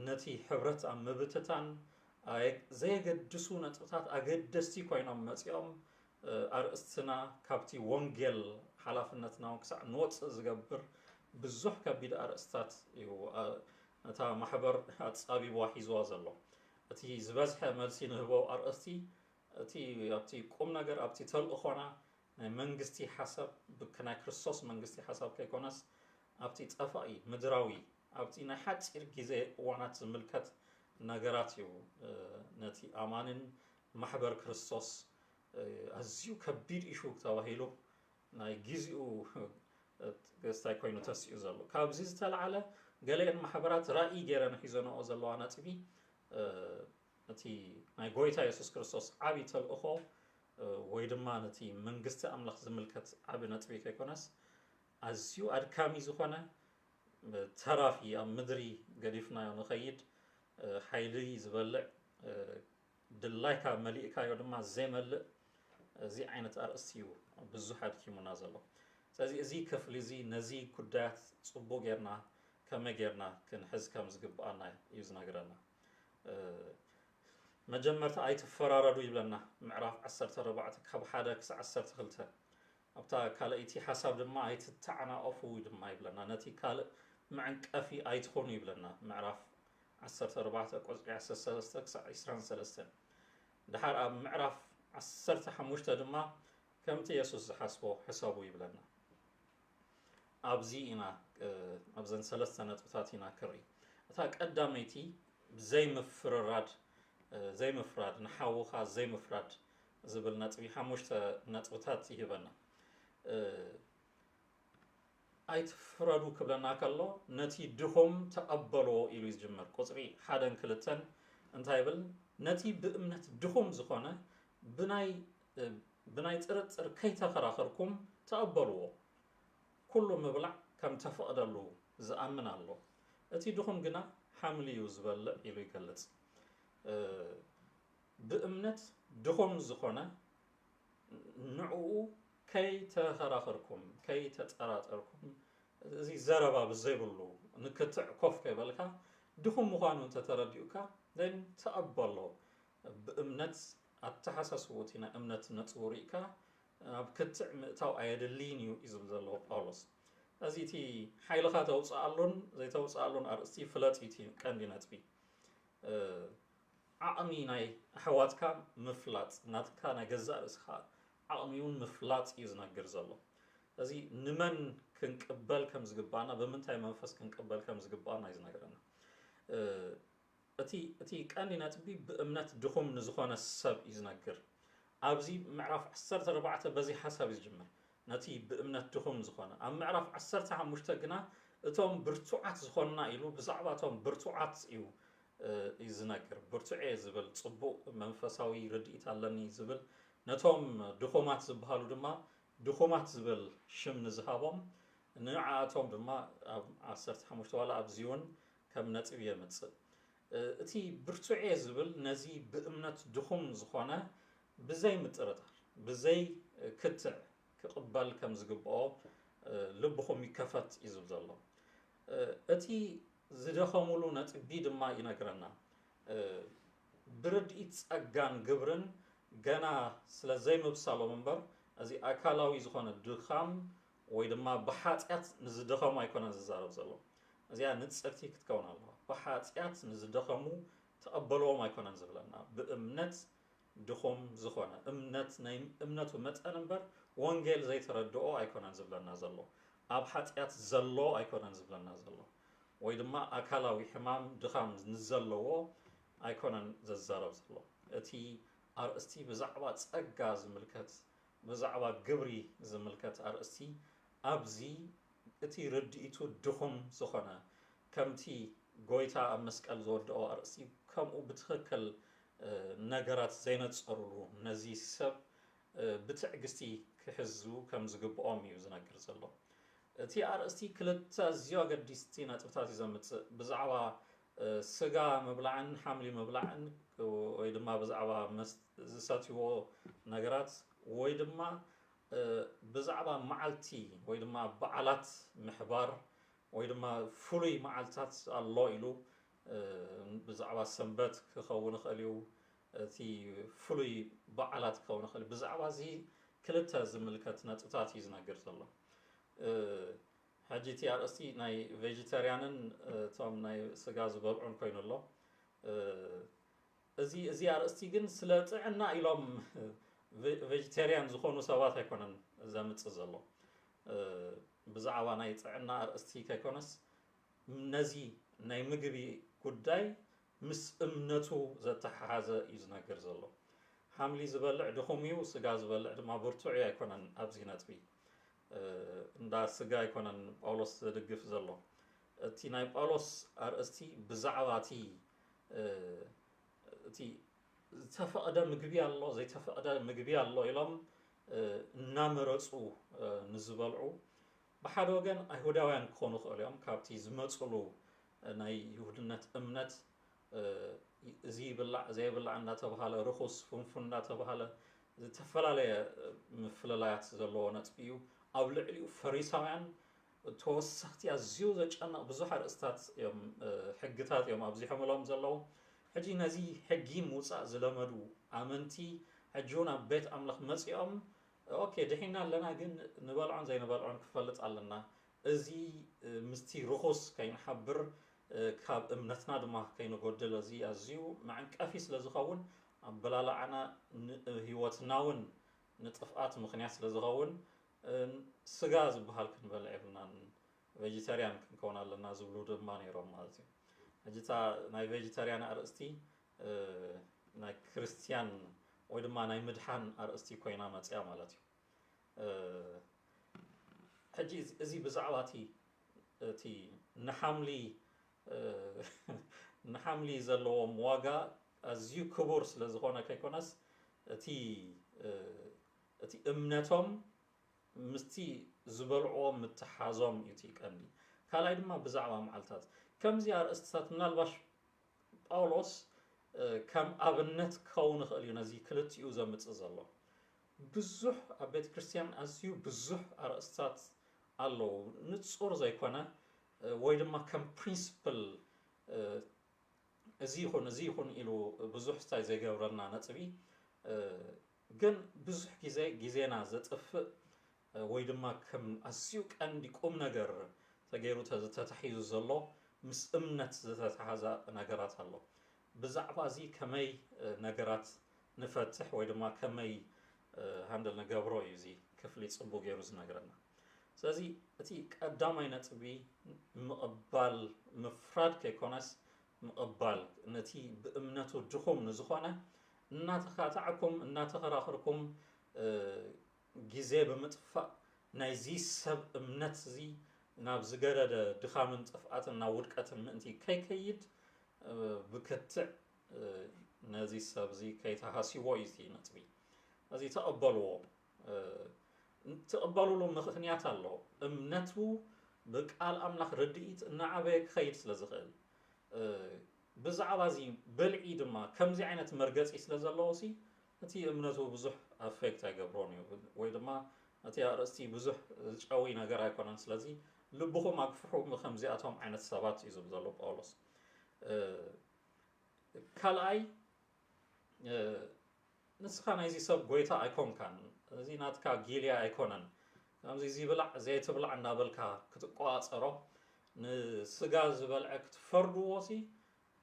ነቲ ሕብረት ኣብ ምብትታን ዘየገድሱ ነጥብታት ኣገደስቲ ኮይኖም መፂኦም ኣርእስትና ካብቲ ወንጌል ሓላፍነትና ክሳዕ ንወፅእ ዝገብር ብዙሕ ከቢድ ኣርእስታት እዩ እታ ማሕበር ኣፃቢብዋ ሒዝዋ ዘሎ እቲ ዝበዝሐ መልሲ ንህቦ ኣርእስቲ እቲ ኣብቲ ቁም ነገር ኣብቲ ተልእኾና ናይ መንግስቲ ሓሳብ ብናይ ክርስቶስ መንግስቲ ሓሳብ ከይኮነስ ኣብቲ ጠፋኢ ምድራዊ ኣብቲ ናይ ሓፂር ግዜ እዋናት ዝምልከት ነገራት እዩ ነቲ ኣማንን ማሕበር ክርስቶስ ኣዝዩ ከቢድ ኢሹ ተባሂሉ ናይ ግዚኡ ገስታይ ኮይኑ ተስኡ ዘሎ ካብዚ ዝተለዓለ ገሌን ማሕበራት ራእይ ገይረን ሒዘንኦ ዘለዋ ነጥቢ እቲ ናይ ጎይታ ኢየሱስ ክርስቶስ ዓብይ ተልእኾ ወይ ድማ ነቲ መንግስቲ ኣምላኽ ዝምልከት ዓብይ ነጥቢ ከይኮነስ ኣዝዩ ኣድካሚ ዝኾነ ተራፊ ኣብ ምድሪ ገዲፍናዮ ንኸይድ ሓይሊ ዝበልዕ ድላይካ መሊእካዮ ድማ ዘይመልእ እዚ ዓይነት ኣርእስቲ እዩ ብዙሕ ኣድኪሙና ዘሎ ስለዚ እዚ ክፍሊ እዚ ነዚ ጉዳያት ፅቡቅ ጌርና ከመይ ጌርና ክንሕዝ ከም ዝግብኣና እዩ ዝነግረና መጀመርታ ኣይትፈራረዱ ይብለና ምዕራፍ 14 ካብ 1 ክሳብ 12 ኣብታ ካልእቲ ሓሳብ ድማ ኣይትተዓናቀፉ ድማ ይብለና ነቲ ካልእ መዕንቀፊ ኣይትኾኑ ይብለና ምዕራፍ 14 ቁፅሪ 13 ክሳብ 23 ድሓር ኣብ ምዕራፍ 15 ድማ ከምቲ ኢየሱስ ዝሓስቦ ሕሰቡ ይብለና ኣብዚ ኢና ኣብዘን ሰለስተ ነጥብታት ኢና ክርኢ እታ ቀዳመይቲ ዘይምፍራድ ንሓውኻ ዘይምፍራድ ዝብል ነጥቢ 5 ነጥብታት ይህበና ኣይትፍረዱ ክብለና ከሎ ነቲ ድኹም ተቐበልዎ ኢሉ ይጅምር ቁፅሪ 1-2 እንታይ ይብል ነቲ ብእምነት ድኹም ዝኾነ ብናይ ጥርጥር ከይተኸራኸርኩም ተቐበልዎ ኩሉ ምብላዕ ከም ተፈቕደሉ ዝኣምን ኣሎ እቲ ድኹም ግና ሓምሊ እዩ ዝበልዕ ኢሉ ይገልጽ ብእምነት ድኹም ዝኾነ ንዕኡ ከይተኸራኸርኩም ከይተጠራጠርኩም እዚ ዘረባ ብዘይብሉ ንክትዕ ኮፍ ከይበልካ ድኹም ምዃኑ እንተተረዲኡካ then ተቐበሎ ብእምነት ኣተሓሳስቦት ናይ እምነት ነጥቡ ሪኢካ ኣብ ክትዕ ምእታው ኣየድልይን እዩ ዝብል ዘለዎ ጳውሎስ እዚ እቲ ሓይልኻ ተውፅኣሉን ዘይተውፅኣሉን ኣርእስቲ ፍለጥ እቲ ቀንዲ ነጥቢ ዓቕሚ ናይ ኣሕዋትካ ምፍላጥ ናትካ ናይ ገዛእ ርእስኻ ዓቕሚውን ምፍላጥ እዩ ዝነግር ዘሎ እዚ ንመን ክንቅበል ከም ዝግባአና ብምንታይ መንፈስ ክንቅበል ከም ዝግባአና እዩ ዝነግረና እቲ ቀንዲ ነጥቢ ብእምነት ድኹም ንዝኾነ ሰብ እዩ ዝነግር ኣብዚ ምዕራፍ 14 በዚ ሓሳብ ይጅምር ነቲ ብእምነት ድኹም ዝኾነ ኣብ ምዕራፍ 15 ግና እቶም ብርቱዓት ዝኾንና ኢሉ ብዛዕባ እቶም ብርቱዓት እዩ ዝነግር ብርቱዕ ዝብል ፅቡቅ መንፈሳዊ ርድኢት ኣለኒ ዝብል ነቶም ድኹማት ዝበሃሉ ድማ ድኹማት ዝብል ሽም ንዝሃቦም ንዓቶም ድማ ኣብ 15 ዋላ ኣብዚውን ከም ነጥብ የምጽእ እቲ ብርቱዕ ዝብል ነዚ ብእምነት ድኹም ዝኾነ ብዘይ ምጥርጣር ብዘይ ክትዕ ክቕበል ከም ዝግብኦ ልብኹም ይከፈት እዩ ዝብል ዘሎ እቲ ዝደኸሙሉ ነጥቢ ድማ ይነግረና ብርድኢት ጸጋን ግብርን ገና ስለ ዘይምብሳሎም እምበር እዚ ኣካላዊ ዝኾነ ድኻም ወይ ድማ ብሓጢኣት ንዝደኸሙ ኣይኮነን ዝዛረብ ዘሎ እዚኣ ንጽርቲ ክትከውን ኣለዋ ብሓጢኣት ንዝደኸሙ ተቐበልዎም ኣይኮነን ዝብለና ብእምነት ድኹም ዝኾነ እምነት ናይ እምነቱ መጠን እምበር ወንጌል ዘይተረድኦ ኣይኮነን ዝብለና ዘሎ ኣብ ሓጢኣት ዘሎ ኣይኮነን ዝብለና ዘሎ ወይ ድማ ኣካላዊ ሕማም ድኻም ንዘለዎ ኣይኮነን ዘዛረብ ዘሎ እቲ ኣርእስቲ ብዛዕባ ጸጋ ዝምልከት ብዛዕባ ግብሪ ዝምልከት ኣርእስቲ ኣብዚ እቲ ርድኢቱ ድኹም ዝኾነ ከምቲ ጎይታ ኣብ መስቀል ዝወድኦ ኣርእስቲ ከምኡ ብትኽክል ነገራት ዘይነጸሩሉ ነዚ ሰብ ብትዕግስቲ ክሕዙ ከም ዝግብኦም እዩ ዝነግር ዘሎ እቲ ኣርእስቲ ክልተ ኣዝዩ ኣገዲስቲ ነጥብታት እዩ ዘምጽእ ብዛዕባ ስጋ ምብላዕን ሓምሊ ምብላዕን ወይ ድማ ብዛዕባ ዝሰትይዎ ነገራት ወይ ድማ ብዛዕባ መዓልቲ ወይ ድማ በዓላት ምሕባር ወይ ድማ ፍሉይ መዓልትታት ኣሎ ኢሉ ብዛዕባ ሰንበት ክኸውን ይኽእል እዩ እቲ ፍሉይ በዓላት ክኸውን ይኽእል ብዛዕባ እዚ ክልተ ዝምልከት ነጥብታት እዩ ዝነግር ዘሎ ሕጂ እቲ ኣርእስቲ ናይ ቬጀተርያንን እቶም ናይ ስጋ ዝበልዑን ኮይኑ ኣሎ እዚ ኣርእስቲ ግን ስለ ጥዕና ኢሎም ቬጀተርያን ዝኾኑ ሰባት ኣይኮነን ዘምጽእ ዘሎ ብዛዕባ ናይ ጥዕና ኣርእስቲ ከይኮነስ ነዚ ናይ ምግቢ ጉዳይ ምስ እምነቱ ዘተሓሓዘ እዩ ዝነግር ዘሎ ሓምሊ ዝበልዕ ድኹም እዩ ስጋ ዝበልዕ ድማ ብርቱዕ ኣይኮነን ኣብዚ ነጥቢ እንዳ ስጋ ኣይኮነን ጳውሎስ ዘድግፍ ዘሎ እቲ ናይ ጳውሎስ ኣርእስቲ ብዛዕባ እቲ ዝተፈቐደ ምግቢ ኣሎ ዘይተፈቐደ ምግቢ ኣሎ ኢሎም እናመረፁ ንዝበልዑ ብሓደ ወገን ኣይሁዳውያን ክኾኑ ይኽእሉ እዮም ካብቲ ዝመፅሉ ናይ ይሁድነት እምነት እዚ ይብላዕ ዘይብላዕ እናተባሃለ ርኹስ ፍንፉን እናተባሃለ ዝተፈላለየ ምፍልላያት ዘለዎ ነጥቢ እዩ ኣብ ልዕሊኡ ፈሪሳውያን ተወሰኽቲ ኣዝዩ ዘጨነቕ ብዙሕ ኣርእስታት እዮም ሕግታት እዮም ኣብዚሖምሎም ዘለዉ ሕጂ ነዚ ሕጊ ምውፃእ ዝለመዱ ኣመንቲ ሕጂ እውን ኣብ ቤት ኣምላኽ መፂኦም ኦኬ ድሒና ኣለና ግን ንበልዖን ዘይንበልዖን ክፈልጥ ኣለና እዚ ምስቲ ርኹስ ከይንሓብር ካብ እምነትና ድማ ከይንጎድል እዚ ኣዝዩ መዕንቀፊ ስለ ዝኸውን ኣበላላዕና ህይወትና እውን ንጥፍኣት ምኽንያት ስለ ዝኸውን ስጋ ዝበሃል ክንበልዕ የብልናን ቬጀተርያን ክንከውን ኣለና ዝብሉ ድማ ነይሮም ማለት እዩ ሕጂ እታ ናይ ቬጀተርያን ኣርእስቲ ናይ ክርስቲያን ወይ ድማ ናይ ምድሓን ኣርእስቲ ኮይና መፅያ ማለት እዩ ሕጂ እዚ ብዛዕባ እቲ ንሓምሊ ዘለዎም ዋጋ ኣዝዩ ክቡር ስለ ዝኾነ ከይኮነስ እቲ እምነቶም ምስቲ ዝበልዕዎ ምትሓዞም እዩ እቲ ቀንዲ ካልኣይ ድማ ብዛዕባ መዓልትታት ከምዚ ኣርእስትታት ምናልባሽ ጳውሎስ ከም ኣብነት ክኸውን ይኽእል እዩ ነዚ ክልቲኡ ዘምጽእ ዘሎ ብዙሕ ኣብ ቤተ ክርስቲያን ኣዝዩ ብዙሕ ኣርእስትታት ኣለዉ ንጹር ዘይኮነ ወይ ድማ ከም ፕሪንስፕል እዚ ይኹን ኢሉ ብዙሕ ስታይ ዘይገብረና ነጥቢ ግን ብዙሕ ጊዜና ዘጥፍእ ወይ ድማ ከም ኣዝዩ ቀንዲ ቁም ነገር ተገይሩ ተታሒዙ ዘሎ ምስ እምነት ዝተተሓሓዘ ነገራት ኣሎ ብዛዕባ እዚ ከመይ ነገራት ንፈትሕ ወይ ድማ ከመይ ሃንደል ንገብሮ እዩ እዚ ክፍሊ ጽቡቕ ገይሩ ዝነግረና ስለዚ እቲ ቀዳማይ ነጥቢ ምቕባል ምፍራድ ከይኮነስ ምቕባል ነቲ ብእምነቱ ድኹም ንዝኾነ እናተኻታዕኩም እናተኸራኸርኩም ጊዜ ብምጥፋእ ናይዚ ሰብ እምነት እዚ ናብ ዝገረደ ድኻምን ጥፍኣትን ናብ ውድቀትን ምእንቲ ከይከይድ ብክትዕ ነዚ ሰብ እዚ ከይተሃሲዎ እዩ እቲ ነጥቢ እዚ ተቐበልዎ تقبلوا له مخنيات الله امنته بقال أملاخ رديت إن عبيك خير سلزغل بزعبازي بالعيد ما كم زي عينة مرقز إسلاز الله سي أتي امنته بزح أفكت أقبروني وإذا ما أتي أرستي بزح قوي نقر هيكونن سلازي لبخم أكفحو مخمزياتهم عينة سبات إذا بزلو بأولوس كالأي نسخان هزي سب قويتا أيكون كان زي ناتكا جيليا أيكونن زي بلع زي تبلع النابلكا كتقوات أرو نسقاز بلعك تفردو وسي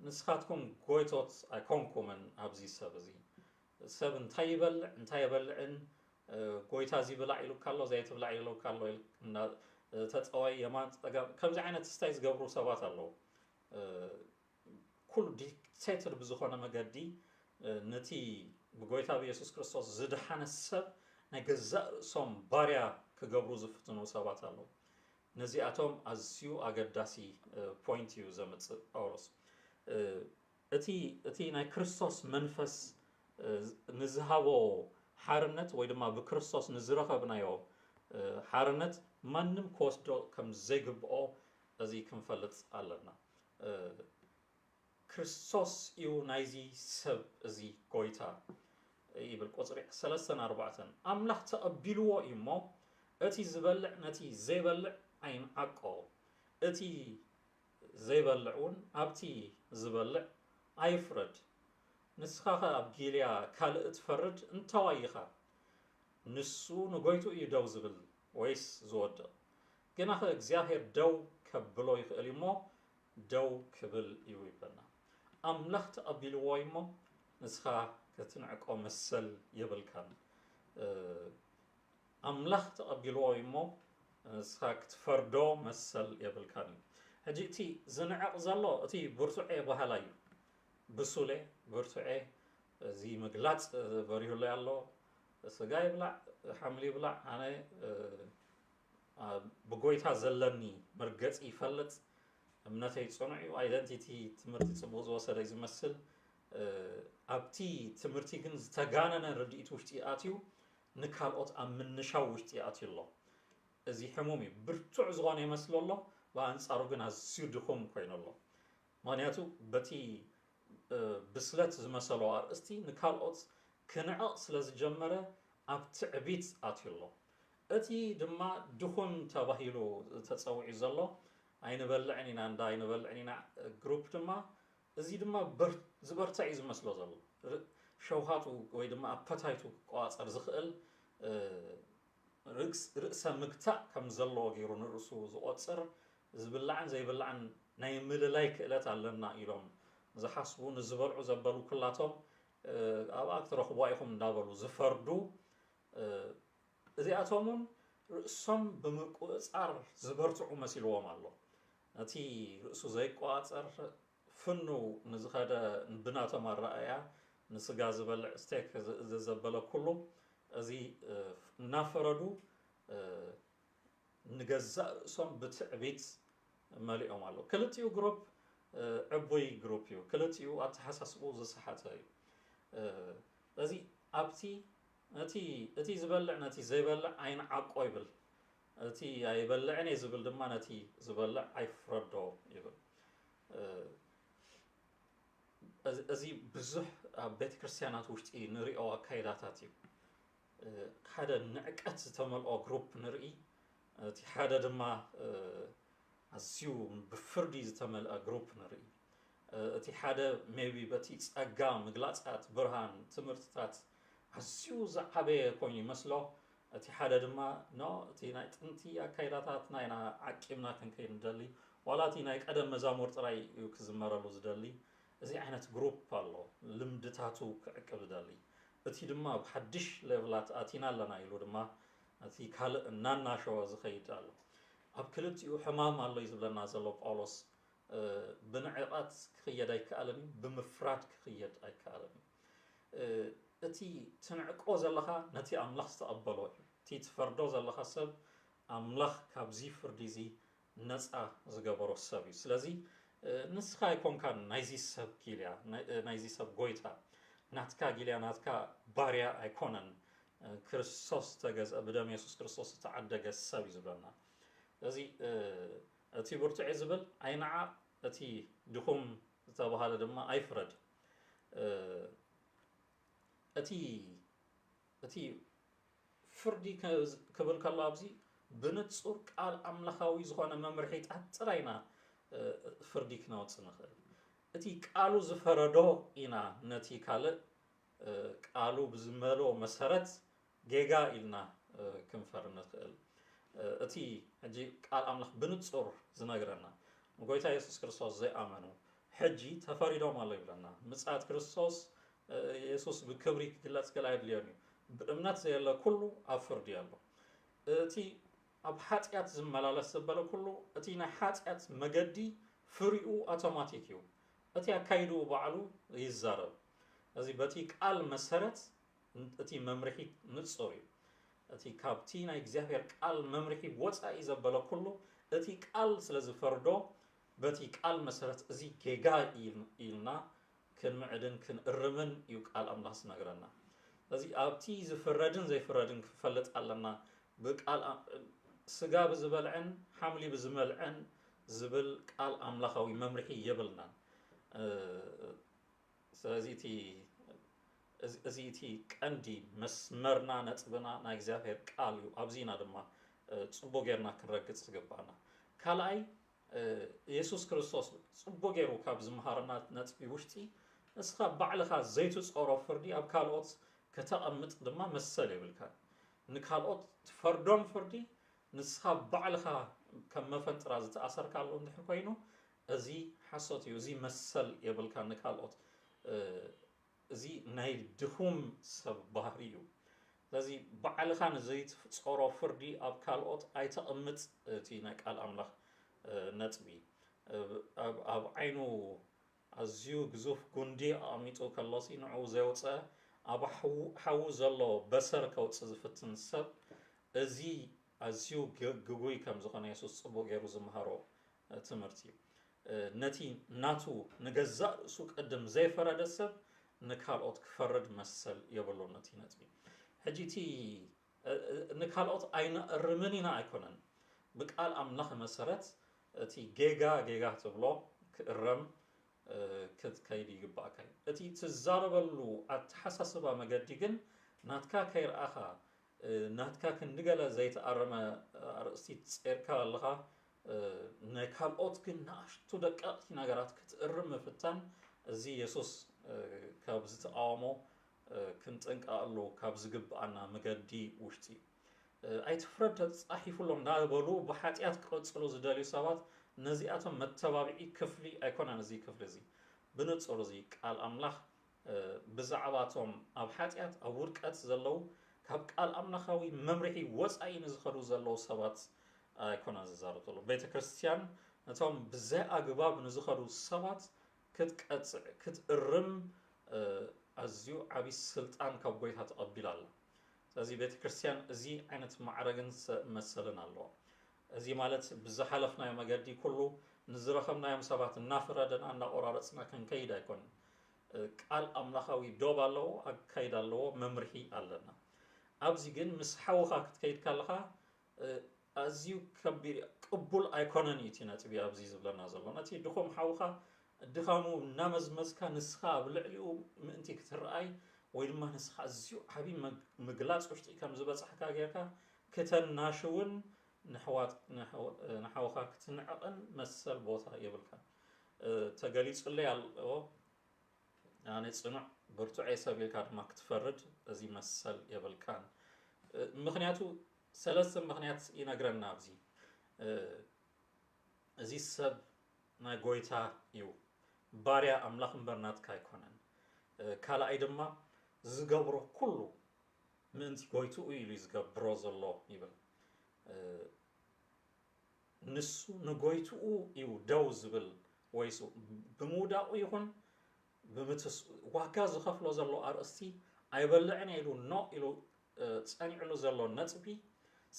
نسخاتكم قويتوت أيكونكم من أبزي سبزي سب انتاي يبلعن قويتا زي بلع يلو كالو زي تبلع يلو كالو تتقوي يمان كم زي عينة تستيز قبرو سبات اللو كل ديكتاتر بزخونا مقدي نتي بقويتا بيسوس كريستوس زدحان السب نجزاء صوم باريا كقبرو زفتنو سبات اللو نزياتهم أزيو أقداسي بوينتيو زمت أورس اتي ناي كريستوس منفس نزهابو حارنت ويدما بكريستوس نزرخبنايو حارنت منم كوستو كم زيقبقو ازي كنفلت علنا كريستوس يو نايزي سب ازي قويتا يبل قصري 3-4 أملاح تقبلوا إمو أتي زبلع نتي زيبلع عين عقو أتي زيبلعون أبتي زبلع أيفرد نسخاها أبجيليا كال اتفرد انتوايخا نسو نقويتو يدو زبل ويس زود جناخ اكزياهير دو كبلو يخلي مو دو كبل يويبنا أملاح تقبلوا إمو نسخا كتنعقو مسل يبل كان أملاح تقبلوا إمو نسخا كتفردو مسل يبل كان هجي تي زنعق زالو تي برتوعي بهالايو بسولي برتوعي زي مقلات بريو لي الله سقاي بلع حملي بلع أنا بقويتها زلني مرقت يفلت امنتي تصنعي وايدنتيتي تمرتي صبوز وصل يزي مسل أبتي تمرتي جنز تجاننا رديت وشتي آتيو نكالوت أمن نشاو وشتي آتي الله زي حمومي برتوع زغاني مسل الله وأنصارو جنا زيودهم كوين الله مانياتو بتي بسلت زمسلو أرستي نكالوت كنعق سلاز جمرة أبتعبيت آتي الله أتي دما دخون تباهيلو تتصوعي زالله أين بلعنينا عند أين بلعنينا جروب دما زي دما زبرتعي زمسلو زالله شوهاتو وي دما أبتايتو قواص أرزخل رأس مقتع كم زالله غيرو نرسو زقصر زبلعن زي بلعن ناي مللايك إلات علنا إيلهم زحسبو نزبلعو زبلو كلاتهم أباك ترخبوا أيهم دابلو زفردو እዚኣቶምን ርእሶም ብምቁፅፃር ዝበርትዑ መሲልዎም ኣሎ ነቲ ርእሱ ዘይቋፀር ፍኑ ንዝኸደ ብናቶም ኣረኣያ ንስጋ ዝበልዕ ስቴክ ዘዘበለ ኩሉ እዚ እናፈረዱ ንገዛእ ርእሶም ብትዕቢት መሊኦም ኣሎ ክልቲኡ ግሩፕ ዕቡይ ግሩፕ እዩ ክልቲኡ ኣተሓሳስቡ ዝሰሓተ እዩ እዚ ኣብቲ እቲ ዝበልዕ ነቲ ዘይበልዕ ዓይን ዓቆ ይብል እቲ ኣይበልዕን ዝብል ድማ ነቲ ዝበልዕ ኣይፍረዶ ይብል እዚ ብዙሕ ኣብ ቤተ ክርስቲያናት ውሽጢ ንሪኦ ኣካይዳታት እዩ ሓደ ንዕቀት ዝተመልኦ ግሩፕ ንርኢ እቲ ሓደ ድማ ኣዝዩ ብፍርዲ ዝተመልአ ግሩፕ ንርኢ እቲ ሓደ ሜቢ በቲ ፀጋ ምግላፃት ብርሃን ትምህርትታት ኣዝዩ ዝዓበየ ኮይኑ ይመስሎ እቲ ሓደ ድማ ኖ እቲ ናይ ጥንቲ ኣካይዳታት ናይና ዓቂምና ክንከይድ ንደሊ ዋላ እቲ ናይ ቀደም መዛሙር ጥራይ እዩ ክዝመረሉ ዝደሊ እዚ ዓይነት ግሩፕ ኣሎ ልምድታቱ ክዕቅብ ዝደሊ እቲ ድማ ብሓድሽ ሌቭላት ኣቲና ኣለና ኢሉ ድማ እቲ ካልእ እናናሸወ ዝኸይድ ኣሎ ኣብ ክልቲኡ ሕማም ኣሎ እዩ ዝብለና ዘሎ ጳውሎስ ብንዕቐት ክኽየድ ኣይከኣለን እዩ ብምፍራድ ክኽየድ ኣይከኣለን እዩ እቲ ትንዕቆ ዘለኻ ነቲ ኣምላኽ ዝተቐበሎ እዩ እቲ ትፈርዶ ዘለኻ ሰብ ኣምላኽ ካብዚ ፍርዲ እዚ ነፃ ዝገበሮ ሰብ እዩ ስለዚ ንስኻ ኣይኮንካን ናይዚ ሰብ ጊልያ ናይዚ ሰብ ጎይታ ናትካ ጊልያ ናትካ ባርያ ኣይኮነን ክርስቶስ ተገዛ ብደም ኢየሱስ ክርስቶስ ተዓደገ ሰብ ይዝብለና እዚ እቲ ብርቱዕ ዝብል ኣይናዓ እቲ ድኹም ዝተባሃለ ድማ ኣይፍረድ እቲ ፍርዲ ክብል ከሎ ኣብዚ ብንጹር ቃል ኣምላኻዊ ዝኾነ መምርሒታት ጥራይና ፍርዲ ክነውፅእ ንኽእል እቲ ቃሉ ዝፈረዶ ኢና ነቲ ካልእ ቃሉ ብዝመልኦ መሰረት ጌጋ ኢልና ክንፈር ንኽእል እቲ ሕጂ ቃል ኣምላኽ ብንጹር ዝነግረና ጎይታ ኢየሱስ ክርስቶስ ዘይኣመኑ ሕጂ ተፈሪዶም ኣሎ ይብለና ምጽኣት ክርስቶስ ኢየሱስ ብክብሪ ክግለጽ ገለ ኣይድልዮን እዩ ብእምነት ዘየለ ኩሉ ኣብ ፍርዲ ኣሎ እቲ ኣብ ሓጢኣት ዝመላለስ ዘበለ ኩሉ እቲ ናይ ሓጢኣት መገዲ ፍሪኡ ኣውቶማቲክ እዩ እቲ ኣካይዱ ባዕሉ ይዛረብ እዚ በቲ ቃል መሰረት እቲ መምርሒ ንጹር እዩ እቲ ካብቲ ናይ እግዚአብሔር ቃል መምርሒ ወፃኢ ዘበለ ኩሉ እቲ ቃል ስለ ዝፈርዶ በቲ ቃል መሰረት እዚ ጌጋ ኢልና ክንምዕድን ክንእርምን እዩ ቃል ኣምላኽ ዝነግረና እዚ ኣብቲ ዝፍረድን ዘይፍረድን ክፈልጥ ኣለና ብቃል ስጋ ብዝበልዐን ሓምሊ ብዝመልዐን ዝብል ቃል ኣምላኻዊ መምርሒ የብልና ስለዚ እቲ ቀንዲ መስመርና ነጥብና ናይ እግዚአብሔር ቃል እዩ ኣብዚና ድማ ጽቡቕ ጌርና ክንረግጽ ዝግባአና ካልኣይ ኢየሱስ ክርስቶስ ጽቡቕ ጌሩ ካብ ዝምሃረና ነጥቢ ውሽጢ ንስኻ ባዕልኻ ዘይትጾሮ ፍርዲ ኣብ ካልኦት ከተቐምጥ ድማ መሰል የብልካ ንካልኦት ትፈርዶም ፍርዲ ንስኻ ባዕልኻ ከም መፈንጥራ ዝተኣሰርካሉ እንድሕር ኮይኑ እዚ ሓሶት እዩ እዚ መሰል የብልካ ንካልኦት እዚ ናይ ድኹም ሰብ ባህሪ እዩ ስለዚ ባዕልኻ ንዘይትጾሮ ፍርዲ ኣብ ካልኦት ኣይተቐምጥ እቲ ናይ ቃል ኣምላኽ ነጥቢ ኣብ ዓይኑ ኣዝዩ ግዙፍ ጉንዲ ኣቐሚጡ ከሎሲ ንዕኡ ዘውፅአ ኣብ ሓዉ ዘሎ በሰር ከውፅእ ዝፍትን ሰብ እዚ ኣዝዩ ግጉይ ከም ዝኾነ ኢየሱስ ጽቡቕ ገይሩ ዝምሃሮ ትምህርቲ እዩ ነቲ ናቱ ንገዛእ ርእሱ ቅድም ዘይፈረደ ሰብ ንካልኦት ክፈርድ መሰል የብሉ ነቲ ነጥቢ ሕጂ እቲ ንካልኦት ኣይነእርምን ኢና ኣይኮነን ብቃል ኣምላኽ መሰረት እቲ ጌጋ ትብሎ ክእረም ክትከይድ ይግባእካ እቲ ትዛረበሉ ኣተሓሳስባ መገዲ ግን ናትካ ከይረኣኻ ናትካ ክንዲገለ ዘይተኣረመ ኣርእስቲ ጼርካ ኣለኻ ናይ ካልኦት ግን ንኣሽቱ ደቀቕቲ ነገራት ክትእርም ምፍታን እዚ ኢየሱስ ካብ ዝተቃወሞ ክንጥንቀቐሉ ካብ ዝግባአና መገዲ ውሽጢ ኣይትፍረድ ተጻሒፉሎም እንዳበሉ ብሓጢኣት ክቕጽሉ ዝደልዩ ሰባት ነዚኣቶም መተባብዒ ክፍሊ ኣይኮነን እዚ ክፍሊ እዚ ብንጹር እዚ ቃል ኣምላኽ ብዛዕባቶም ኣብ ሓጢኣት ኣብ ውድቀት ዘለው ካብ ቃል ኣምላኻዊ መምርሒ ወፃኢ ንዝኸዱ ዘለው ሰባት ኣይኮነን ዝዛረበሉ ቤተ ክርስቲያን ነቶም ብዘይ ኣግባብ ንዝኸዱ ሰባት ክትቀጽዕ ክትእርም ኣዝዩ ዓብዪ ስልጣን ካብ ጎይታ ተቐቢላ ኣላ ስለዚ ቤተ ክርስቲያን እዚ ዓይነት ማዕረግን መሰልን ኣለዎ እዚ ማለት ብዝሓለፍናዮ መገዲ ኩሉ ንዝረኸብናዮም ሰባት እናፍረድና እናቆራረፅና ክንከይድ ኣይኮንን ቃል ኣምላኻዊ ዶብ ኣለዎ ኣካይድ ኣለዎ መምርሒ ኣለና ኣብዚ ግን ምስ ሓውኻ ክትከይድ ከለኻ ኣዝዩ ከቢድ ቅቡል ኣይኮነን እቲ ነጥቢ ኣብዚ ዝብለና ዘሎ ነቲ ድኹም ሓውኻ ድኻሙ እናመዝመዝካ ንስኻ ኣብ ልዕሊኡ ምእንቲ ክትረኣይ ወይ ድማ ንስኻ ኣዝዩ ዓብዪ ምግላፅ ውሽጢ ከም ዝበፅሕካ ጌርካ ክተናሽውን ንሓውኻ ክትንዕቕን መሰል ቦታ የብልካ ተገሊጹለይ ኣለዎ ኣነ ጽኑዕ ብርቱዕ ሰብ ኢልካ ድማ ክትፈርድ እዚ መሰል የብልካን ምክንያቱ ሰለስተ ምክንያት ይነግረና ኣብዚ እዚ ሰብ ናይ ጎይታ እዩ ባርያ ኣምላኽ እምበር ናትካ ኣይኮነን ካልኣይ ድማ ዝገብሮ ኩሉ ምእንቲ ጎይትኡ ኢሉ ዝገብሮ ዘሎ ይብል ንሱ ንጎይትኡ እዩ ደው ዝብል ወይሱ ብምውዳቑ ይኹን ብምትስ ዋጋ ዝኸፍሎ ዘሎ ኣርእስቲ ኣይበልዕን ኢሉ ኖ ኢሉ ጸኒዕሉ ዘሎ ነጥቢ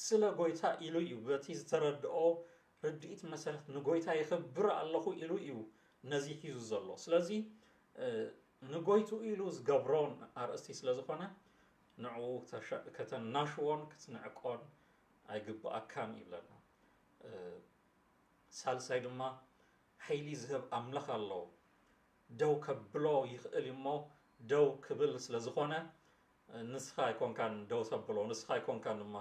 ስለ ጎይታ ኢሉ እዩ በቲ ዝተረድኦ ርድኢት መሰረት ንጎይታ ይኽብር ኣለኹ ኢሉ እዩ ነዚ ሒዙ ዘሎ ስለዚ ንጎይቱ ኢሉ ዝገብሮን ኣርእስቲ ስለ ዝኾነ ንዑ ከተናሽዎን ክትንዕቆን ኣይግባእካን ይብለና ሳልሳይ ድማ ሓይሊ ዝህብ ኣምላኽ ኣለዎ ደው ከብሎ ይኽእል እሞ ደው ክብል ስለ ዝኾነ ንስኻ ኣይኮንካን ደው ተብሎ ንስኻ ኣይኮንካን ድማ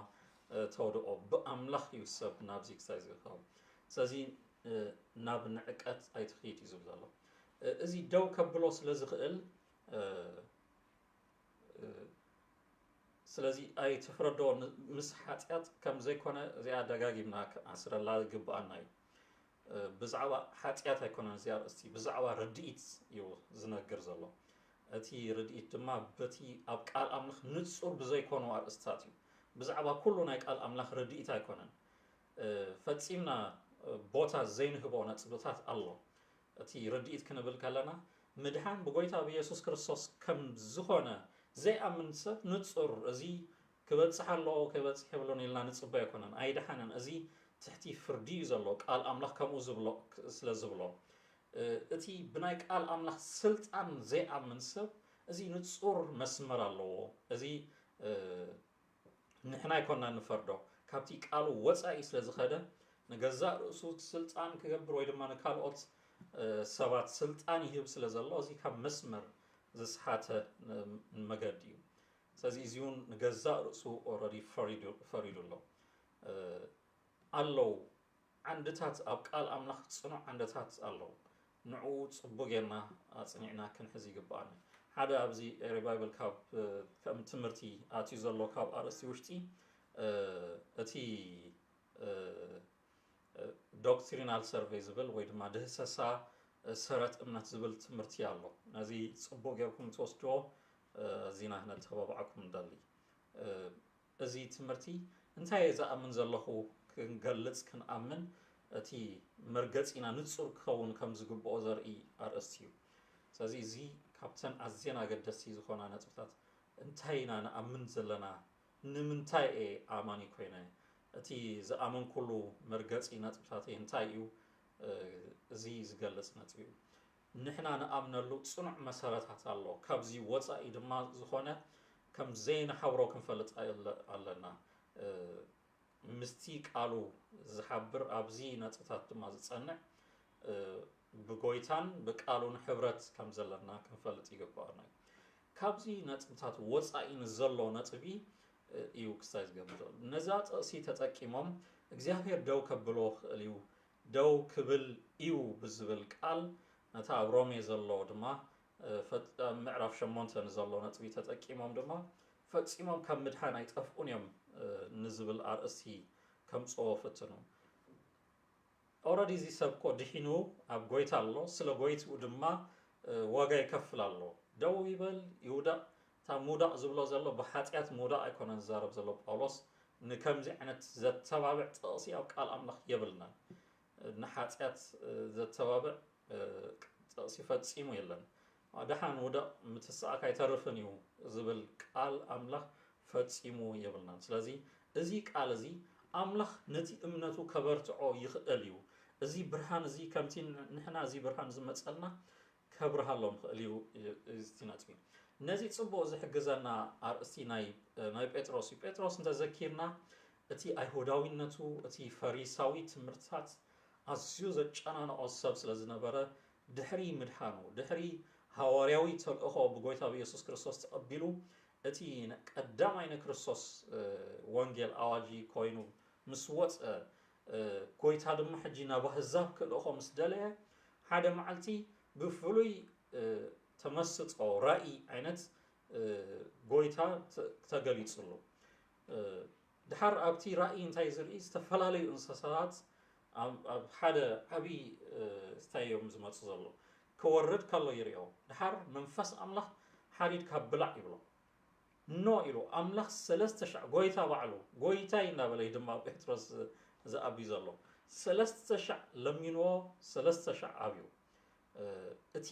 ተወድኦ ብኣምላኽ እዩ ሰብ ናብዚ ክሳይ ዝኸው ስለዚ ናብ ንዕቀት ኣይትኸይድ እዩ ዝብል ዘሎ እዚ ደው ከብሎ ስለ ዝኽእል ስለዚ ኣይትፍረዶ ምስ ሓጢኣት ከም ዘይኮነ እዚኣ ደጋጊምና ኣስረላ ግብኣና እዩ ብዛዕባ ሓጢኣት ኣይኮነን እዚኣ ርእስቲ ብዛዕባ ርድኢት እዩ ዝነግር ዘሎ እቲ ርድኢት ድማ በቲ ኣብ ቃል ኣምላኽ ንጹር ብዘይኮኑ ኣርእስታት እዩ ብዛዕባ ኩሉ ናይ ቃል ኣምላኽ ርድኢት ኣይኮነን ፈጺምና ቦታ ዘይንህቦ ነጥብታት ኣሎ እቲ ርድኢት ክንብል ከለና ምድሓን ብጎይታ ብኢየሱስ ክርስቶስ ከም ዝኾነ ዘይኣምን ሰብ ንጹር እዚ ክበፅሕ ኣለዎ ከይበፅሕ የብሎን ኢልና ንፅበ ኣይኮነን ኣይድሓንን እዚ ትሕቲ ፍርዲ እዩ ዘሎ ቃል ኣምላኽ ከምኡ ዝብሎ ስለ ዝብሎ እቲ ብናይ ቃል ኣምላኽ ስልጣን ዘይኣምን ሰብ እዚ ንጹር መስመር ኣለዎ እዚ ንሕና ኣይኮንና ንፈርዶ ካብቲ ቃሉ ወፃኢ ስለ ዝኸደ ንገዛእ ርእሱ ስልጣን ክገብር ወይ ድማ ንካልኦት ሰባት ስልጣን ይህብ ስለ ዘሎ እዚ ካብ መስመር ዝስሓተ መገዲ እዩ ስለዚ እዚ እውን ንገዛእ ርእሱ ኦልሬዲ ፈሪዱ ኣሎ ኣለው ዓንድታት ኣብ ቃል ኣምላኽ ፅኑዕ ዓንድታት ኣለው ንዑ ፅቡቅ ጌርና ኣፅኒዕና ክንሕዝ ይግባአና ሓደ ኣብዚ ኤሪባይብል ካብ ከም ትምህርቲ ኣትዩ ዘሎ ካብ ኣርእስቲ ውሽጢ እቲ ዶክትሪናል ሰርቬይ ዝብል ወይ ድማ ድህሰሳ ሰረት እምነት ዝብል ትምህርቲ ኣሎ ነዚ ፅቡቅ ጌርኩም ትወስድዎ እዚና ነተባብዓኩም ንደሊ እዚ ትምህርቲ እንታይ ዝኣምን ዘለኹ ክንገልጽ ክንኣምን እቲ መርገፂና ንጹር ክኸውን ከም ዝግብኦ ዘርኢ ኣርእስቲ እዩ ስለዚ እዚ ካብተን ኣዝየን ኣገደስቲ ዝኾና ነጥብታት እንታይ ኢና ንኣምን ዘለና ንምንታይ ኣማኒ ኮይነ እቲ ዝኣምን ኩሉ መርገፂ ነጥብታት እንታይ እዩ እዚ ዝገልጽ ነጥብ እዩ ንሕና ንኣምነሉ ፅኑዕ መሰረታት ኣሎ ካብዚ ወፃኢ ድማ ዝኾነ ከም ዘይንሓብሮ ክንፈልጥ ኣለና ምስቲ ቃሉ ዝሓብር ኣብዚ ነጥብታት ድማ ዝጸንዕ ብጎይታን ብቃሉን ሕብረት ከም ዘለና ክንፈልጥ ይግባአና ካብዚ ነጥብታት ወፃኢ ንዘሎ ነጥቢ እዩ ክሳይ ዝገብር ነዛ ጥቕሲ ተጠቂሞም እግዚአብሔር ደው ከብሎ ክእል እዩ ደው ክብል እዩ ብዝብል ቃል ነታ ኣብ ሮሜ ዘሎ ድማ ምዕራፍ 8 ንዘሎ ነጥቢ ተጠቂሞም ድማ ፈጺሞም ካብ ምድሓን ኣይጠፍኡን እዮም ንዝብል ኣርእስቲ ከምፅኦ ፍትኑ ኦልሬዲ እዚ ሰብ እኮ ድሒኑ ኣብ ጎይታ ኣሎ ስለ ጎይትኡ ድማ ዋጋ ይከፍል ኣሎ ደው ይበል ይውዳእ እታ ሙዳቕ ዝብሎ ዘሎ ብሓጢኣት ሙዳቕ ኣይኮነን ዝዛረብ ዘሎ ጳውሎስ ንከምዚ ዓይነት ዘተባብዕ ጥቕሲ ኣብ ቃል ኣምላኽ የብልና ንሓጢኣት ዘተባብዕ ጥቕሲ ፈጺሙ የለን ድሓን ውዳቕ ምትስኣካ ኣይተርፍን እዩ ዝብል ቃል ኣምላኽ ፈጺሙ የብልና ስለዚ እዚ ቃል እዚ ኣምላኽ ነቲ እምነቱ ከበርትዖ ይኽእል እዩ እዚ ብርሃን እዚ ከምቲ ንሕና እዚ ብርሃን ዝመፀልና ከብርሃሎም ክእል እዩ እዚ ነጥቢ ነዚ ጽቡቕ ዝሕግዘና ኣርእስቲ ናይ ጴጥሮስ እዩ ጴጥሮስ እንተዘኪርና እቲ ኣይሁዳዊነቱ እቲ ፈሪሳዊ ትምህርትታት ኣዝዩ ዘጨናንቆ ሰብ ስለ ዝነበረ ድሕሪ ምድሓኑ ድሕሪ ሃዋርያዊ ተልእኾ ብጎይታ ብኢየሱስ ክርስቶስ ተቐቢሉ እቲ ቀዳማይ ንክርስቶስ ወንጌል ኣዋጂ ኮይኑ ምስ ወፀ ጎይታ ድማ ሕጂ ናብ ኣሕዛብ ክልእኾ ምስ ደለየ ሓደ መዓልቲ ብፍሉይ ተመስጦ ራእይ ዓይነት ጎይታ ተገሊጹሉ ድሓር ኣብቲ ራእይ እንታይ ዝርኢ ዝተፈላለዩ እንስሳታት ኣብ ሓደ ዓብይ ስታዮም ዝመፁ ዘሎ ክወርድ ከሎ ይርኦ ድሓር መንፈስ ኣምላኽ ሓዲድካ ብላዕ ይብሎ ኖ ኢሉ ኣምላኽ 3,000 ጎይታ ባዕሉ ጎይታይ እናበለ ድማ ጴጥሮስ ዝኣብዩ ዘሎ 3,000 ለሚንዎ 3,000 ኣብዩ እቲ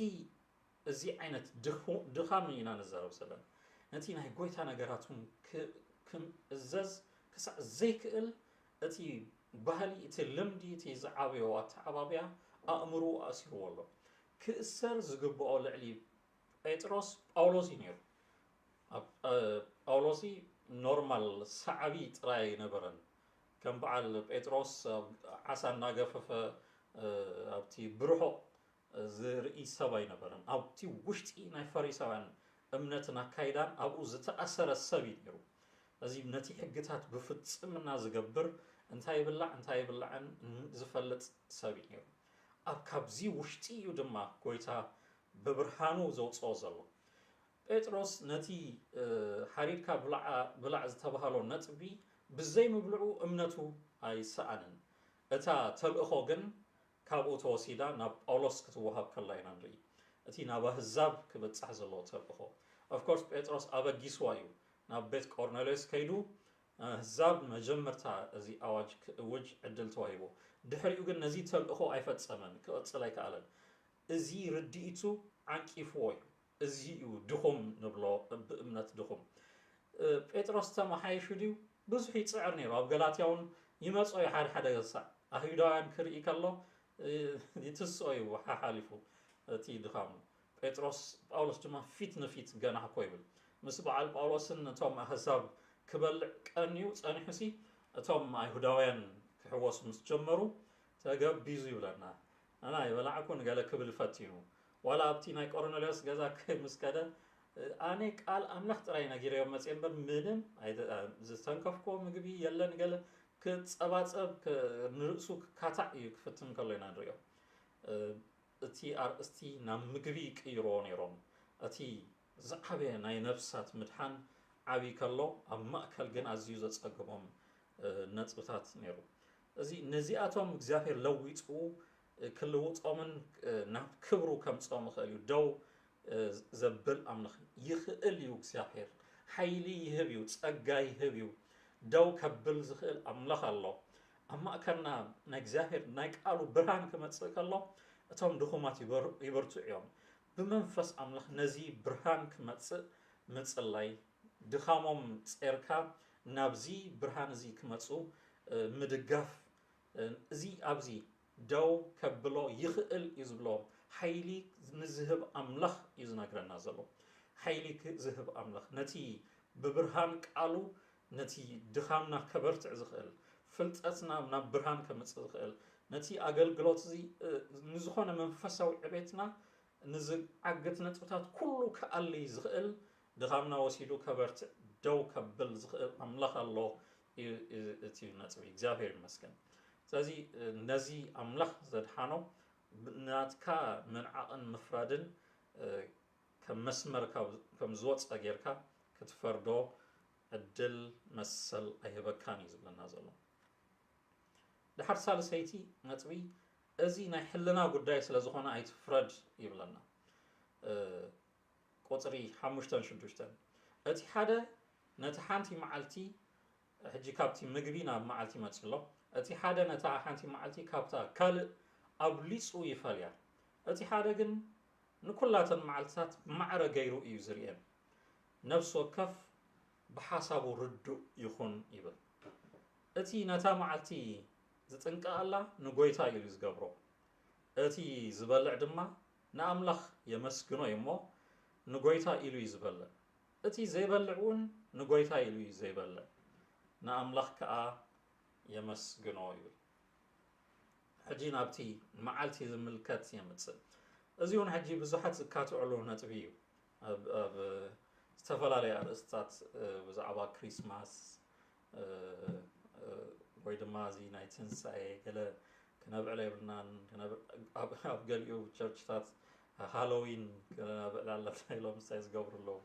እዚ ዓይነት ድኻም ኢና ንዛረብ ዘለና ነቲ ናይ ጎይታ ነገራቱን ክምእዘዝ ክሳዕ ዘይክእል እቲ ባህሊ እቲ ልምዲ እቲ ዝዓበዮ ኣተዓባብያ ኣእምሩ ኣሲርዎ ኣሎ ክእሰር ዝግብኦ ልዕሊ ጴጥሮስ ጳውሎስ እዩ ነይሩ ጳውሎሲ ኖርማል ሰዓቢ ጥራይ ነበረን ከም በዓል ጴጥሮስ ዓሳ እናገፈፈ ኣብቲ ብርሆ ዝርኢ ሰብ ኣይነበረን ኣብቲ ውሽጢ ናይ ፈሪሳውያን እምነትን ኣካይዳን ኣብኡ ዝተኣሰረ ሰብ እዩ ነይሩ እዚ ነቲ ሕግታት ብፍጽምና ዝገብር እንታይ ይብላዕን ዝፈልጥ ሰብ እዩ ነይሩ ኣብ ካብዚ ውሽጢ እዩ ድማ ጎይታ ብብርሃኑ ዘውፅኦ ዘሎ ጴጥሮስ ነቲ ሓሪድካ ብላዕ ዝተባሃሎ ነጥቢ ብዘይ ምብልዑ እምነቱ ኣይሰኣንን እታ ተልእኾ ግን ካብኡ ተወሲዳ ናብ ጳውሎስ ክትወሃብ ከላ ኢና ንርኢ እቲ ናብ ኣህዛብ ክበፅሕ ዘለዎ ተልእኾ ኦፍኮርስ ጴጥሮስ ኣበጊስዋ እዩ ናብ ቤት ቆርኔሌዎስ ከይዱ ኣህዛብ መጀመርታ እዚ ኣዋጅ ክእውጅ ዕድል ተዋሂቦ ድሕሪኡ ግን ነዚ ተልእኾ ኣይፈፀመን ክቕፅል ኣይከኣለን እዚ ርድኢቱ ዓንቂፍዎ እዩ እዚ እዩ ድኹም ንብሎ ብእምነት ድኹም ጴጥሮስ ተመሓይሹ ድዩ ብዙሕ ይፅዕር ነይሩ ኣብ ገላትያ እውን ይመፅኦ እዩ ሓደ ገሳዕ ኣይሁዳውያን ክርኢ ከሎ ይትስኦ እዩ ሓሓሊፉ እቲ ድኻሙ ጳውሎስ ድማ ፊት ንፊት ገናሕኮ ይብል ምስ በዓል ጳውሎስን እቶም ኣህዛብ ክበልዕ ቀንዩ ፀኒሑሲ እቶም ኣይሁዳውያን ክሕወሱ ምስ ጀመሩ ተገቢዙ ይብለና ኣና ይበላዕኩን ገለ ክብል ፈቲኑ ዋላ ኣብቲ ናይ ቆርኔሌዎስ ገዛ ከምስከደ ኣነ ቃል ኣምላኽ ጥራይ ነጊረዮም መፅእ እምበር ምንም ዝተንከፍኮ ምግቢ የለን ገለ ክፀባፀብ ንርእሱ ክካታዕ እዩ ክፍትን ከሎ ኢና ንሪኦ እቲ ኣርእስቲ ናብ ምግቢ ቅይርዎ ነይሮም እቲ ዝዓበየ ናይ ነፍሳት ምድሓን ዓብይ ከሎ ኣብ ማእከል ግን ኣዝዩ ዘፀግሞም ነጥብታት ነይሩ እዚ ነዚኣቶም እግዚኣብሔር ለዊጡ ክልውጦምን ናብ ክብሩ ከምፆም ይኽእል እዩ ደው ዘብል ኣምላኽ ይኽእል እዩ እግዚኣብሔር ሓይሊ ይህብ እዩ ፀጋ ይህብ እዩ ደው ከብል ዝኽእል ኣምላኽ ኣሎ ኣብ ማእከልና ናይ እግዚኣብሔር ናይ ቃሉ ብርሃን ክመፅእ ከሎ እቶም ድኹማት ይበርትዑ እዮም ብመንፈስ ኣምላኽ ነዚ ብርሃን ክመፅእ ምፅላይ ድኻሞም ፄርካ ናብዚ ብርሃን እዚ ክመፁ ምድጋፍ እዚ ኣብዚ ደው ከብሎ ይኽእል እዩ ዝብሎ ሓይሊ ንዝህብ ኣምላኽ እዩ ዝነግረና ዘሎ ሓይሊ ዝህብ ኣምላኽ ነቲ ብብርሃን ቃሉ ነቲ ድኻምና ከበርትዕ ዝኽእል ፍልጠትና ናብ ብርሃን ከምፅእ ዝኽእል ነቲ ኣገልግሎት እዚ ንዝኾነ መንፈሳዊ ዕቤትና ንዝዓግት ነጥብታት ኩሉ ክኣልይ ዝኽእል ድኻምና ወሲዱ ከበርትዕ ደው ከብል ዝኽእል ኣምላኽ ኣሎ እቲ ነጥቢ እግዚኣብሔር ይመስገን ስለዚ ነዚ ኣምላኽ ዘድሓኖ ናትካ መንዓቕን ምፍራድን ከም መስመር ከም ዝወፀ ጌርካ ክትፈርዶ ዕድል መሰል ኣይህበካን እዩ ዝብለና ዘሎ ድሓር ሳልሰይቲ ነጥቢ እዚ ናይ ሕልና ጉዳይ ስለ ዝኾነ ኣይትፍረድ ይብለና ቁፅሪ 5-6 እቲ ሓደ ነቲ ሓንቲ መዓልቲ ሕጂ ካብቲ ምግቢ ናብ መዓልቲ መፅእ ኣሎ እቲ ሓደ ነታ ሓንቲ መዓልቲ ካብታ ካልእ ኣብሊፁ ይፈልያ እቲ ሓደ ግን ንኩላተን መዓልትታት ማዕረ ገይሩ እዩ ዝርአን ነፍሲ ወከፍ ብሓሳቡ ርዱእ ይኹን ይብል እቲ ነታ መዓልቲ ዝጥንቀቐላ ንጎይታ እዩ ዝገብሮ እቲ ዝበልዕ ድማ ንኣምላኽ የመስግኖ እሞ ንጎይታ ኢሉ እዩ ዝበልዕ እቲ ዘይበልዕ እውን ንጎይታ ኢሉ እዩ ዘይበልዕ ንኣምላኽ ከዓ የመስግኖ ይብል ሕጂ ናብቲ መዓልቲ ዝምልከት የምፅእ እዚ እውን ሕጂ ብዙሓት ዝካትዕሉ ነጥቢ እዩ ኣብ ዝተፈላለዩ ኣርእስታት ብዛዕባ ክሪስማስ ወይ ድማ እዚ ናይ ትንሳኤ ገለ ክነብዕለ የብልናን ኣብ ገሊኡ ቸርችታት ሃሎዊን ክነብዕላ ኣለና ኢሎም ምሳይ ዝገብሩ ኣለዉ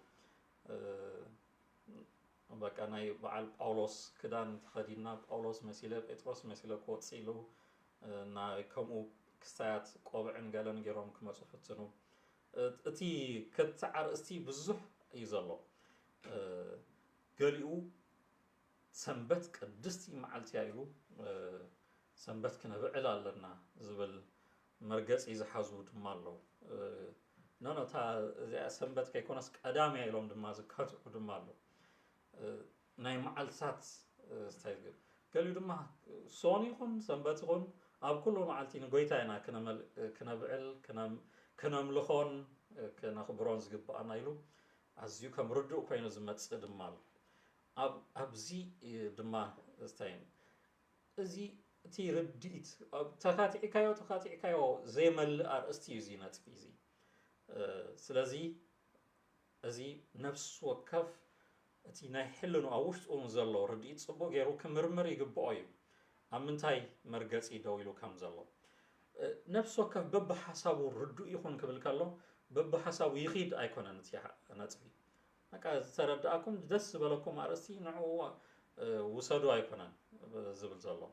በቃ ናይ በዓል ጳውሎስ ክዳን ተኸዲና ጳውሎስ መሲለ ጴጥሮስ መሲለ ክወፅእ ኢሉ ናይ ከምኡ ክሳያት ቆብዕን ገለን ገይሮም ክመፁ ፍትኑ እቲ ክልተ ኣርእስቲ ብዙሕ እዩ ዘሎ ገሊኡ ሰንበት ቅድስቲ መዓልቲ ኢሉ ሰንበት ክነብዕል ኣለና ዝብል መርገፂ ዝሓዙ ድማ ኣለዉ ነታ እዚኣ ሰንበት ከይኮነስ ቀዳምያ ኢሎም ድማ ዝካትዑ ድማ ኣለዉ ናይ መዓልትታት ገሊኡ ድማ ሶን ይኹን ሰንበት ይኹን ኣብ ኩሉ መዓልቲ ንጎይታ ኢና ክነብዕል ክነምልኾን ክነኽብሮን ዝግባኣና ኢሉ ኣዝዩ ከም ርዱእ ኮይኑ ዝመፅእ ድማ ኣሎ أبزي دما استين أزي تي رديت تخاتي كايو زي ما الأرستي زينات فيزي سلازي أزي نفس وكف أتي نايحلنو أوشت أنزلو رديت صبو غيرو كمرمر يقبعيو أمنتاي مرقصي دويلو كمزلو نفس وكف بب حسابو ردو يخون قبل كالو بب حسابو يخيد أيكونا نتبي هكا تردأكم دس بلكم أرستي نعو وصدو أيكونا زبل زلو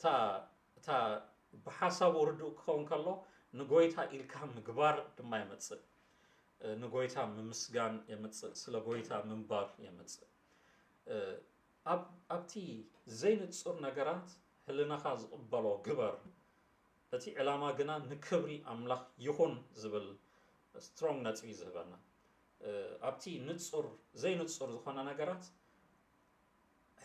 تا بحسابو ردو كون كالو نغويتا إلكا مقبار دما يمتص نغويتا ممسغان يمتص سلا غويتا منبار يمتص أبتي زين تصور نغرات هلناخا زقبلو غبر أتي علاما غنا نكبري أملاخ يخون زبل سترونغ نتبي زبرنا أبتي نتصور زين نتصور زخونا نغرات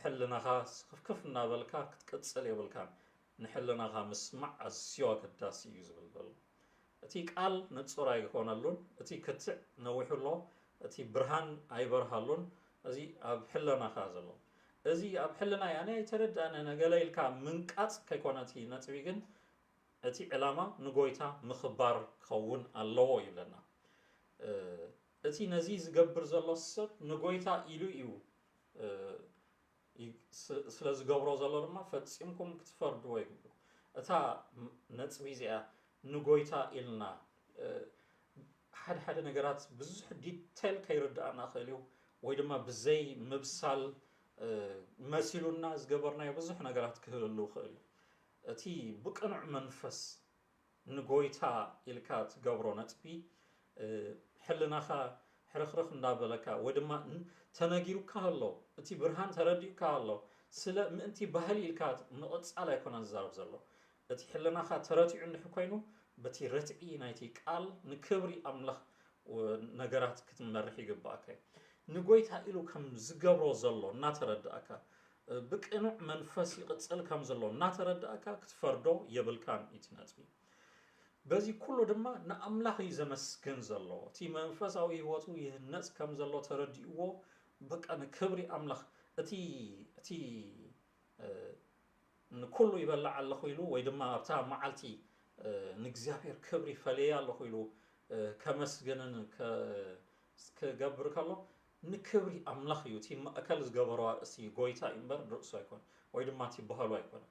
حلناخا كف نابلكا كتقصل يبلكا نحلناخا مسمع أسيو كداسي يزبل بل أتي قال نتصور أيخونالون أتي كتع نوحلو أتي برهان أي برهالون أزي أب حلناخا زلو أزي أب حلنا يعني يترد أنا نقليلكا منقات كيكوناتي نتبيغن أتي علامة نقويتا مخبار خون الله يبلنا أتي نزيز قبر زلو السب نقويتا إلو إيو سلاز قبرو زلو لما فتسيمكم كتفردوا يقبلو أتا نتبيزيا نقويتا إلنا حد نقرات بزح ديتيل كيرد أنا خليو ويدما بزي مبسال مسيلو الناس قبرنا يبزح نقرات كهلو خليو أتي بقنع منفس نقويتا إلكات قبرو نتبي حلناخا حرخرخ نابلكا ودما تناجيرو كهلو أتي برهان ترديو كهلو سلا منتي بهالي إلكات نقص على يكون الزارب زلو أتي حلناخا تراتي عند حكوينو بتي رتعي نايتي قال نكبري أملخ ونقرات كتمرحي قباكي نقويتا إلو كم زقبرو زلو ناتردأكا بقنع منفسي قتل كم زلو ناتردأكا كتفردو يبلكان إتناتبي بزي كله دما نأملاخ يزمسكن زلو تي منفس أو يهوتو يهنس كم زلو تردئو بقى نكبري أملاخ أتي نكله يبلع الله خيلو ويدما أبتاع معالتي نجزابير كبري فليا الله خيلو كمسجنن كجبر كله نكبري أملاخ يوتي ما أكل زجبروا سي جويتا إمبر درسوا يكون ويدما تي بحلو يكون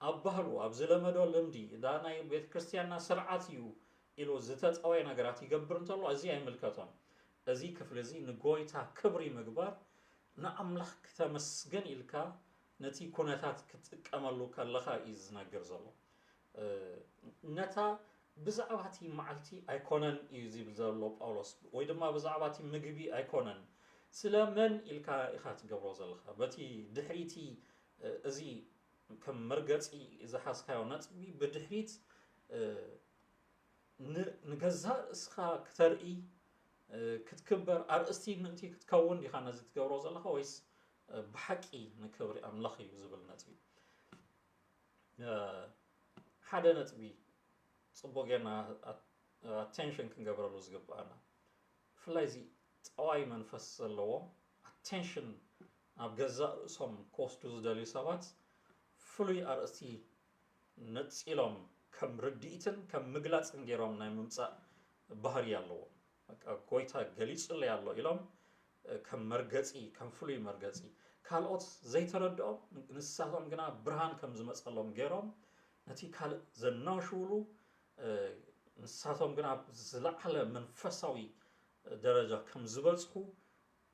أبهلو أبزل مدو لمدي دانا بيت كريستيانا سرعاتيو إلو زتت أوي نقراتي جبرن تلو أزي أي ملكتون أزي كفلزي نجويتا كبري مقبار نأملاخ كتمسجن إلكا نتي كونتات كتكملو كاللخا إز نقر زلو نتا بزعباتي معلتي أيكونن يزي بزلو باولوس ويدما بزعباتي مقبي أيكونن سلا من إلكا إخات قبرو زلخا باتي دحريتي أزي كم مرقتي إذا حاسكايو نتبي بدحريت نقزار إسخا كترئي كتكبر أرأستي ننتي كتكون دي خانا زيت قبرو زلخا ويس بحكي نكبري أملخي وزبل نتبي حدا نتبي صبوغينا attention كنقبرلو زقبانا فلايزي تقواي منفس اللو attention أبقزاء رأسهم كوستو زدالي سابات فلوي أرأستي نتسئلهم كم رديتن كم مقلات انجيرهم ناي ممتاع بحري اللو قويتا قليس اللي اللو إلهم كم مرقتي كم فلوي مرقتي كالوت زي تردو نساهم قنا برهان كم زمت اللهم جيرهم نتي كال زناشولو نساتهم قنا زلعلا منفسوي درجة كم زبلسخو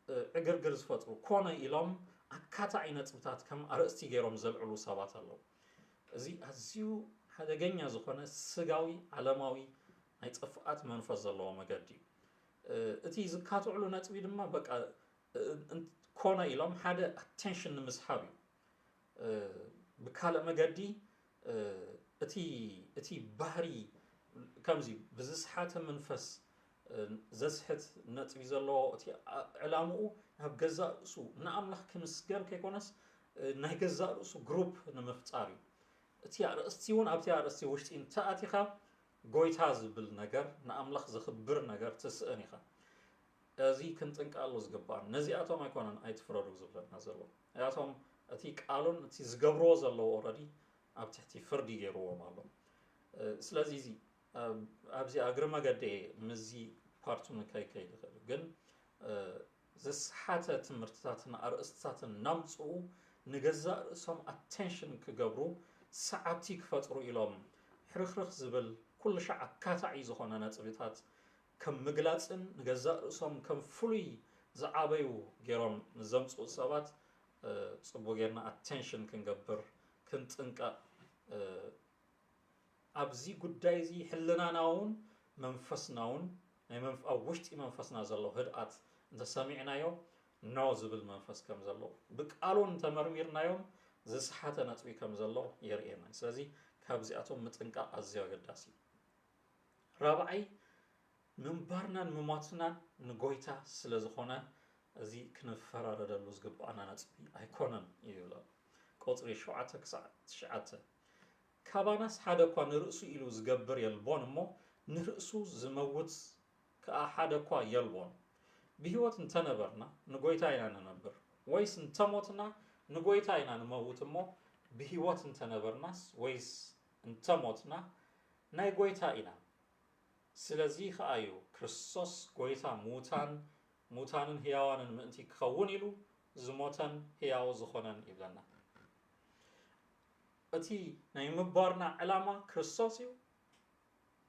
اقرقر زفترو كونا إلهم أكاتا عينت بتاعت كم أرأستي جيرهم زلعلو سابات اللو زي أزيو هذا جنيا زخونا سجاوي علماوي هيتفقات منفس الله مقدي أتي زكاتو علو نتبي دما بقى كونا إلهم هذا attention مسحابي بكالة مقدي أتي بحري كمزي بزسحات منفس زسحت نتبي زلو أتي علامو هب جزاء سو نعملخ كمسجر كيكونس نه جزاء سو جروب نمفتاري أتي أرستيون أبتي أرستي وشت إن تأتيخا قويت هذا بالنجار نعملخ زخبر نجار تسأنيخا أزي كنت إنقالو زقبان نزي أتوم يكونن أي تفرادو زبلنا زلو أتوم أتي قالون أتي زقبرو زلو أورادي أب تحتي فردي جيرو مالو سلازي زي أبزي أقرما قدي مزي بارتون كاي دخل جن زس حتى تمرتاتنا أرستاتنا نمصو نجزا سام attention كجبرو ساعتي كفترو إلهم حرخ زبل كل شيء كاتعي زخنا نتبيتات كم مجلسن نجزا سام كم فلي زعابيو جرام نزمصو سبات صبو جرنا attention كنجبر كنت إنك أبزي قداي زي حلنا ناون منفسناون يعني وشتي منفسنا زلو هدأت انت سامعنا يوم نوز بالمنفس كم زلو بقالون تمرميرنا يوم زسحاته نطبي كم زلو يرئينا سلازي كابزي اتوم متنقا ازيو قداسي رابعي منبارنا مماتنا نغويتا سلازخونه ازي كنفرار دلو زغبانا نطبي ايكونن يبلا قطري شوعته كساعه شعته كاباناس حدا كو نرؤسو إلو زغبر يلبون مو نرؤسو زموت كأحدا كو يلبون بهوت انتنبرنا نغويتا إنا ننبر ويس انتموتنا نغويتا إنا نموت مو بهوت انتنبرناس ويس انتموتنا ناي غويتا إنا سلازي خايو كريستوس غويتا موتانن هياوانن مأنتي كخون إلو زموتن هياو زخونن إبلنا أتي نيمبارنا علامة كريستوسيو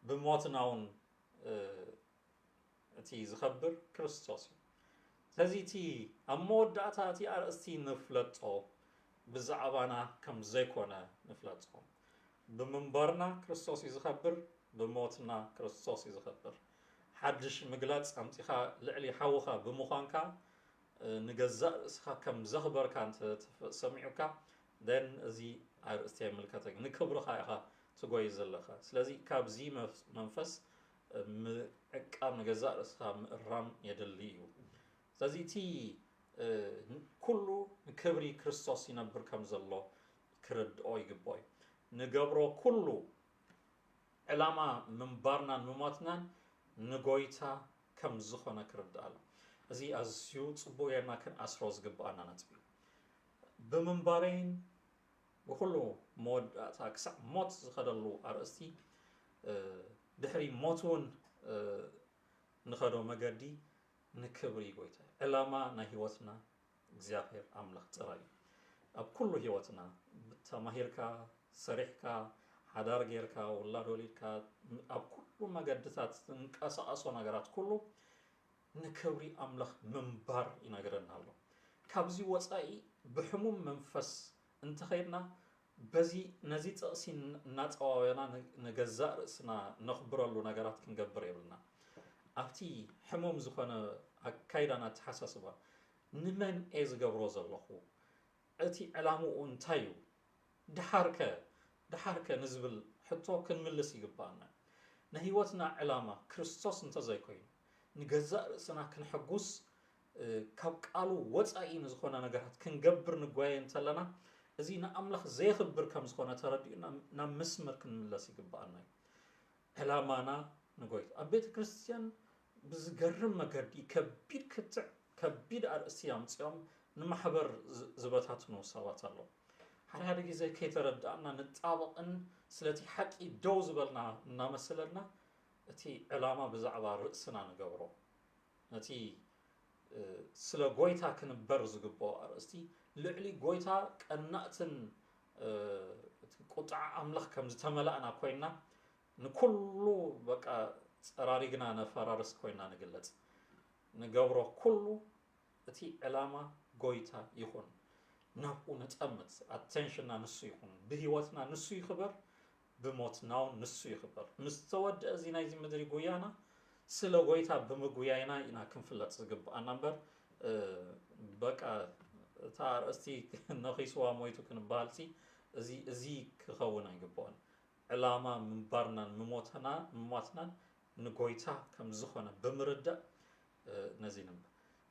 بموتناون أتي زخبر كريستوسيو تزي تي أمود داتا تي أرستي نفلتو بزعبانا كم زيكونا نفلتو بمنبارنا كريستوسي زخبر بموتنا كريستوسي زخبر حدش مقلات أمتيخا لعلي حوخا بمخانكا نجزاء سخا كم زخبر كانت سمعوكا دن أزي أرستي ملكتك نكبر خايخا تقوي زلخا سلازي كابزي منفس مأكام نجزاء سخا مقرام يدليو سلازي تي كله نكبري كريستوس ينبر كم زلو كرد أوي قبوي نقبرو كله علامة منبارنا نموتنا نقويتا كم زخونا كرد آلا أزي أزيو تصبو يرنا كن أسروز قبانا نتبي بمنبارين وكله مود تاكسع موت زخدلو أرستي دحري موتون نخدو مقدي نكبري قويتا علامة نهيوتنا እግዚአብሔር አምላክ ጥራይ ኣብ ኩሉ ህይወትና ተማሂርካ ሰሪሕካ ሓዳር ጌርካ ወላድ ወሊድካ ኣብ ኩሉ መገድታት እንቀሳቀሶ ነገራት ኩሉ ንክብሪ ኣምላኽ ምንባር ይነግረና ኣሎ ካብዚ ወፃኢ ብሕሙም መንፈስ እንተኸይድና በዚ ነዚ ጥቕሲ እናፀዋወና ንገዛእ ርእስና ነኽብረሉ ነገራት ክንገብር የብልና ኣብቲ ሕሙም ዝኾነ ኣካይዳና ተሓሳስባ نمن إيز جبروز الله أتي علامو أنتايو دحارك نزبل حتى كن ملسي جبانا نهيوتنا علامة كريستوس انتزاي كوين نجزاء سنا كن حجوس كابقالو وصاي نزخونا نغرات كن جبر نغواي انتلنا ازينا املخ زي خبر كم زخونا تردينا نمسمر كن ملسي جبانا علامانا نغويت ابيت كريستيان بزغرم مغردي كبير كتع كبير أرسيام تيوم نمحبر زبطات نوصلات الله هذا جزء كي تردأنا نتعبق إن سلتي حكي دوز بالنا نامسلنا تي علامة بزعبة رأسنا نجبره نتي سلا جويتا كن برز جبوا أرستي لعلي جويتا كنأتن قطع أملخ كم زتملأنا كوينا نكله بقى راريجنا نفرارس كوينا نقلت نجبره كله أتي علامة جويتا يخون نبقو نتأمت attention نسو يخون بهيوتنا نسو يخبر بموتنا نسو يخبر مستود أزينا يزي مدري جويانا سلا جويتا بمجويانا إنا كنفلت زقب أنبر بقى تار أستي نخيسوا مويتو كنبالتي زي كخونا يجبون علامة من برنا مموتنا نجويتا كم زخنا بمردة نزينم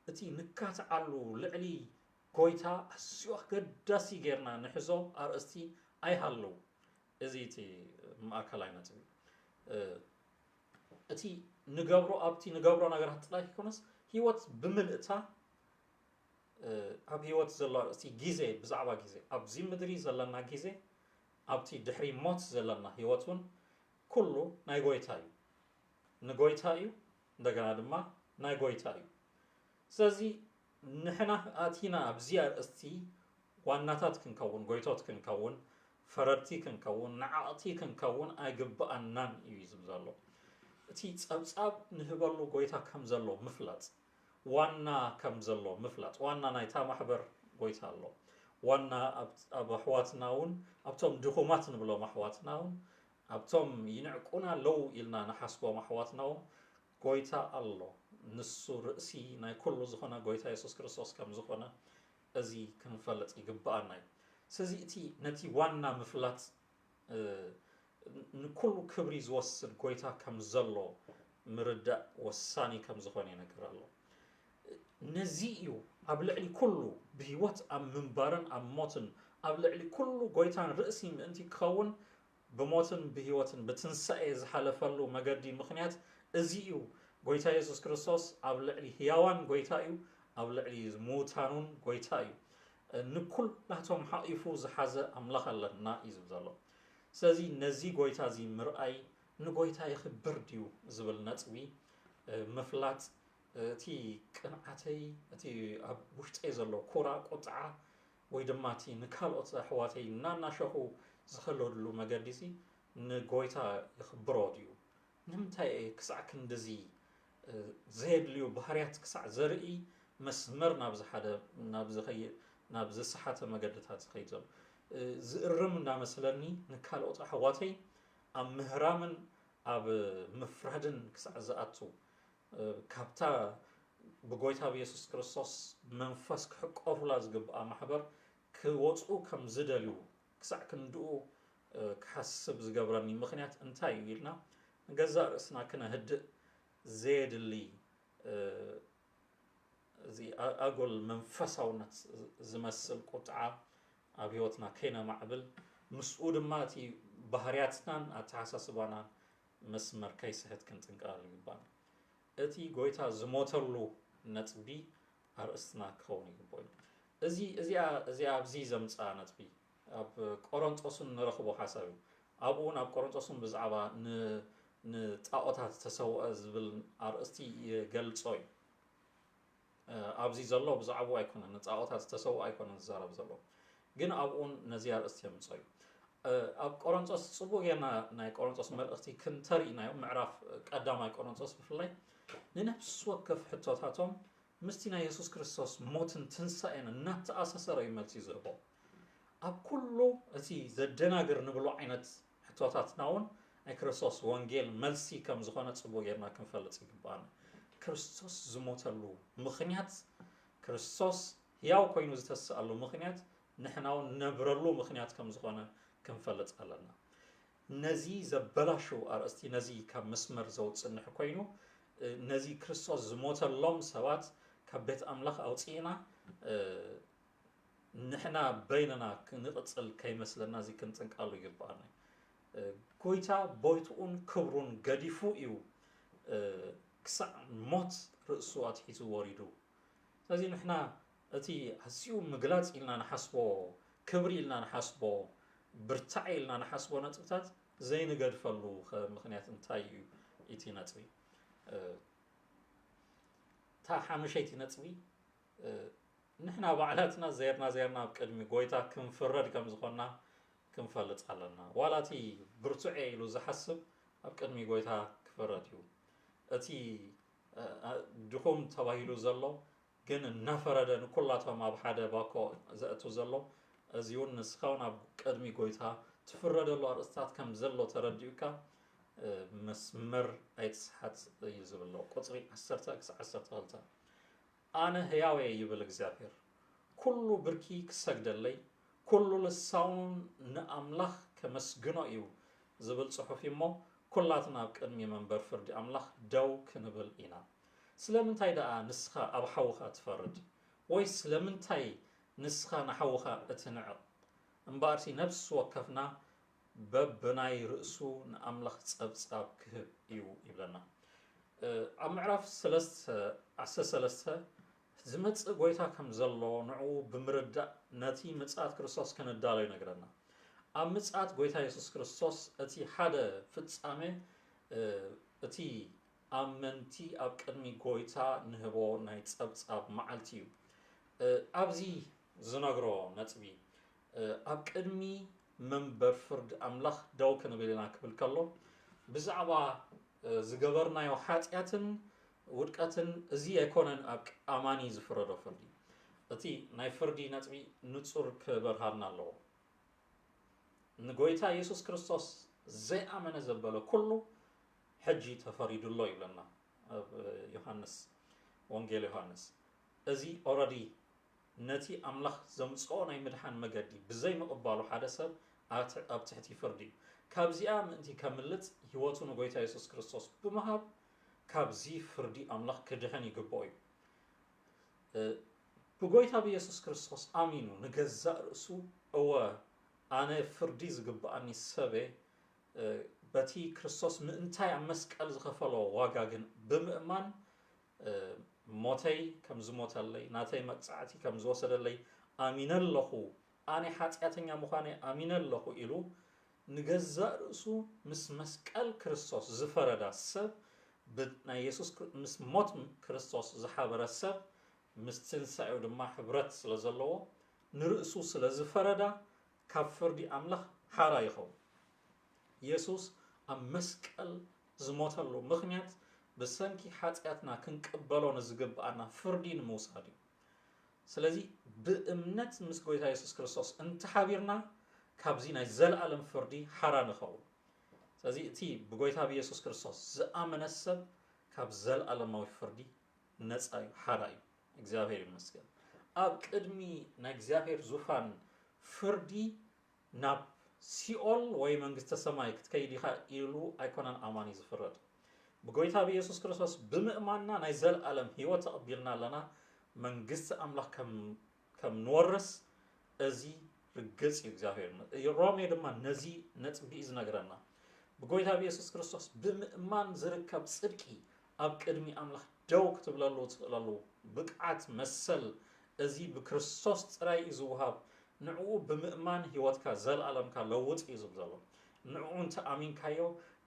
أتي نكات علو لعلي كويتا أسيوح قداسي غيرنا نحزو أرستي أي هالو إزيتي مأكلاينا تبي أتي نقابرو أبتي نقابرو نقر حتلاقي كونس هيوت بملئتا أب هيوت زلا أستي جيزة بزعبا جيزة أب زي مدري زلنا جيزة أبتي دحري موت زلنا هيوتون كله نايغويتايو نغويتايو دغنا دما نايغويتايو سازي نحنا آتينا أبزيار أستي واناتات كنكون غويتات كنكون فررتي كنكون نعاقتي كنكون أيقبأنان يزب زالو تي تصاب نهبلو غويتا كم زالو مفلات وانا كم زالو مفلات وانا نايتا محبر غويتا اللو وانا أب أحواتناون أبتم دخومات نبلو محواتناون أبتم ينعقونا لو إلنا نحسبو محواتناون غويتا اللو نسو رأسي ناي كل زخونا غويتا يسوس كريستوس كم زخونا أزي كنفلت يقبأناي سازي إتي نتي وانا مفلات نكل كبري زوسد غويتا كم زلو مرداء وساني كم زخوني نقرالو نزيئيو أبلعلي كله بهوات أم منبارن أم موتن أبلعلي كله غويتان رأسي أنتي كون بموتن بهواتن بتنسأي زحالفلو مقردي مخنيات أزيئيو غويتا يسوس كريستوس أبلعلي هياوان غويتايو أبلعلي موتانون غويتايو نكل لاتهم حقيفو زحازة أملاخ لنا إزبزالو سازي نزي غويتا زي مرأي نغويتا يخبر ديو زبل نتوي مفلات تي قنعتي تي وشتي زلو كورا قطعة ويدماتي نكالوت أحواتي نانا شخو زخلودلو مقدسي نغويتا يخبرو ديو نمتاي كسع كندزي زيد ليو بحريات كسع زرئي مسمر نابز حدا نابز صحة مقدتات خيزل زئرم نامسلني نكالوت أحواتي أم مهرامن أب مفردن كسع زأتو كابتا بغويتا بيسوس كريستوس منفس كحق أفلا زقبقى محبر كوطو كم زدلو كسع كندو كحسب زقبراني مخنيات انتاي يلنا نقزار اسنا كنا هد زيد اللي زي أقول منفساونت زمسل قطعة أبيوتنا كينا معبل مسؤول ماتي بحرياتنا أتحساسبانا مسمر كيسهت كنت نقال يبان أتي غويتا زموترلو نتبي أرأسنا كوني يبوي أزي أبزي زمتسا نتبي أب قرنطوسن نرخبو حسابي أبون أب قرنطوسن بزعبا نتاقوتات تسوء زبل أرأستي يقلصوي أبزي زلو بزعبو أيكونا نتاقوتات تسوء أيكونا نزارب زلو جن أبون نزيار أستيمتسوي أب قرنطوس صبو ينا ناي قرنطوس ملأختي كنتري نايو معرف قداماي قرنطوس بفلي ننفس وكف حتوتاتهم مستينا يسوس كريستوس موتن تنسائنا نات أساسر يملتي زربو أب كله أتي زدناقر نبلو عينت حتوتاتناون أي كريستوس وانجيل ملسي كم زخونة صبو يرنا كنفلت يقبانا كريستوس زموتلو مخنيات كريستوس ياو كوينو زتسألو مخنيات نحناو نبرلو مخنيات كم زخونة كنفلت ألنا نزي زبلاشو أرأستي نزي كم مسمر زوت سنح كوينو نزي كريستوس زموتلوم سوات كبيت أملاخ أوتينا نحنا بيننا كنقصل كي مثلنا زي كنتنك قالو يبقانا كويتا بويتون كبرون قديفو إيو كسع موت رأسوات حيثو واريدو سازي نحنا أتي هسيو مقلات إلنا نحسبو كبري إلنا نحسبو برتعي إلنا نحسبو نتبتات زي نقد فلو مخنيات انتايو إيتي نتوي تا حامشيتي نتوي نحنا بعلاتنا زيرنا بقدمي قويتا كنفرد كم زخونا كنفلت علنا ولاتي برتعي إلو زحسب بقدمي قويتا كفرديو أتي دخوم تواهيلو زلو جن نفردن كلاتهم أب حدا باكو زأتو زلو أزيون نسخون أب قدمي قويتا تفرد الله أرستات كم زلو ترديوكا مسمر أيتسحت يزب الله قطري عسرتا غلطا أنا هياوي يبل እግዚአብሔር كل بركي كسجد لي كل لساون نأملخ كمسجنو إيو زبل صحفي مو كلاتنا بقدمي منبر فرد أملخ دو كنبل إنا سلمنتاي دا نسخة أب حوخة تفرد وي سلمنتاي نسخة نحوخة اتنعل انبارتي نفس وكفنا ببناي رأسو نأملخ تصاب كهب إيو إبلنا ኣብ ምዕራፍ 3 ዝመጽእ ጎይታ ከም ዘሎ ንዑ ብምርዳእ ነቲ ምጽኣት ክርስቶስ ከነዳሎ ይነግረና ኣብ ምጽኣት ጎይታ ኢየሱስ ክርስቶስ እቲ ሓደ ፍጻሜ እቲ ኣመንቲ ኣብ ቅድሚ ጎይታ ንህቦ ናይ ጸብጻብ መዓልቲ እዩ ኣብዚ ዝነግሮ ነጥቢ ኣብ ቅድሚ መንበር ፍርዲ ኣምላኽ ደው ክንብል ኢና ክብል ከሎ ብዛዕባ ዝገበርናዮ ሓጢኣትን ውድቀትን እዚ ኣይኮነን ኣብ ኣማኒ ዝፍረዶ ፍርዲ እቲ ናይ ፍርዲ ነጥቢ ንጹር ክበርሃልና ኣለዎ ንጎይታ ኢየሱስ ክርስቶስ ዘይኣመነ ዘበለ ኩሉ ሕጂ ተፈሪዱሎ ይብለና ኣብ ዮሐንስ ወንጌል ዮሐንስ እዚ ኦልሬዲ ነቲ ኣምላኽ ዘምጽኦ ናይ ምድሓን መገዲ ብዘይ ምቕባሉ ሓደ ሰብ ኣብ ትሕቲ ፍርዲ ካብዚኣ ምእንቲ ከምልጥ ህይወቱ ንጎይታ ኢየሱስ ክርስቶስ ብምሃብ ካብዚ ፍርዲ ኣምላኽ ክድሕን ይግብኦ እዩ ብጎይታ ብኢየሱስ ክርስቶስ ኣሚኑ ንገዛእ ርእሱ እወ ኣነ ፍርዲ ዝግብኣኒ ሰበ በቲ ክርስቶስ ምእንታይ ኣብ መስቀል ዝኸፈሎ ዋጋ ግን ብምእማን ሞተይ ከም ዝሞተለይ ናተይ መቅጻዕቲ ከም ዝወሰደለይ ኣሚነለኹ ኣነ ሓጢኣተኛ ምዃነ ኣሚነለኹ ኢሉ ንገዛእ ርእሱ ምስ መስቀል ክርስቶስ ዝፈረዳ ሰብ ናይ ኢየሱስ ምስ ሞት ክርስቶስ ዝሓበረ ሰብ ምስ ትንሳኤው ድማ ሕብረት ስለ ዘለዎ ንርእሱ ስለ ዝፈረዳ ካብ ፍርዲ ኣምላኽ ሓራ ይኸውን ኢየሱስ ኣብ መስቀል ዝሞተሉ ምኽንያት ብሰንኪ ሓጢኣትና ክንቅበሎ ንዝግብኣና ፍርዲ ንምውሳድ እዩ ስለዚ ብእምነት ምስ ጎይታ ኢየሱስ ክርስቶስ እንተሓቢርና ካብዚ ናይ ዘለኣለም ፍርዲ ሓራ ንኸውን ስለዚ እቲ ብጎይታ ብኢየሱስ ክርስቶስ ዝኣመነ ሰብ ካብ ዘለኣለማዊ ፍርዲ ነፃ እዩ ሓራ እዩ እግዚአብሔር ይመስገን ኣብ ቅድሚ ናይ እግዚአብሔር ዙፋን ፍርዲ ናብ ሲኦል ወይ መንግስተ ሰማይ ክትከይድ ኢኻ ኢሉ ኣይኮነን ኣማኒ ዝፍረድ ብጎይታ ብኢየሱስ ክርስቶስ ብምእማንና ናይ ዘለኣለም ህይወት ተቐቢልና ኣለና መንግስቲ ኣምላኽ ከም ንወርስ እዚ ርግጽ እዩ እግዚአብሔር ሮሜ ድማ ነዚ ነጥቢ ዝነግረና ብጎይታ ብኢየሱስ ክርስቶስ ብምእማን ዝርከብ ጽድቂ ኣብ ቅድሚ ኣምላኽ ደው ክትብለሉ ትኽእለሉ ብቅዓት መሰል እዚ ብክርስቶስ ጥራይ እዩ ዝውሃብ ንዕኡ ብምእማን ህይወትካ ዘለኣለምካ ለውጥ እዩ ዝብል ዘሎ ንዕኡ እንተኣሚንካዮ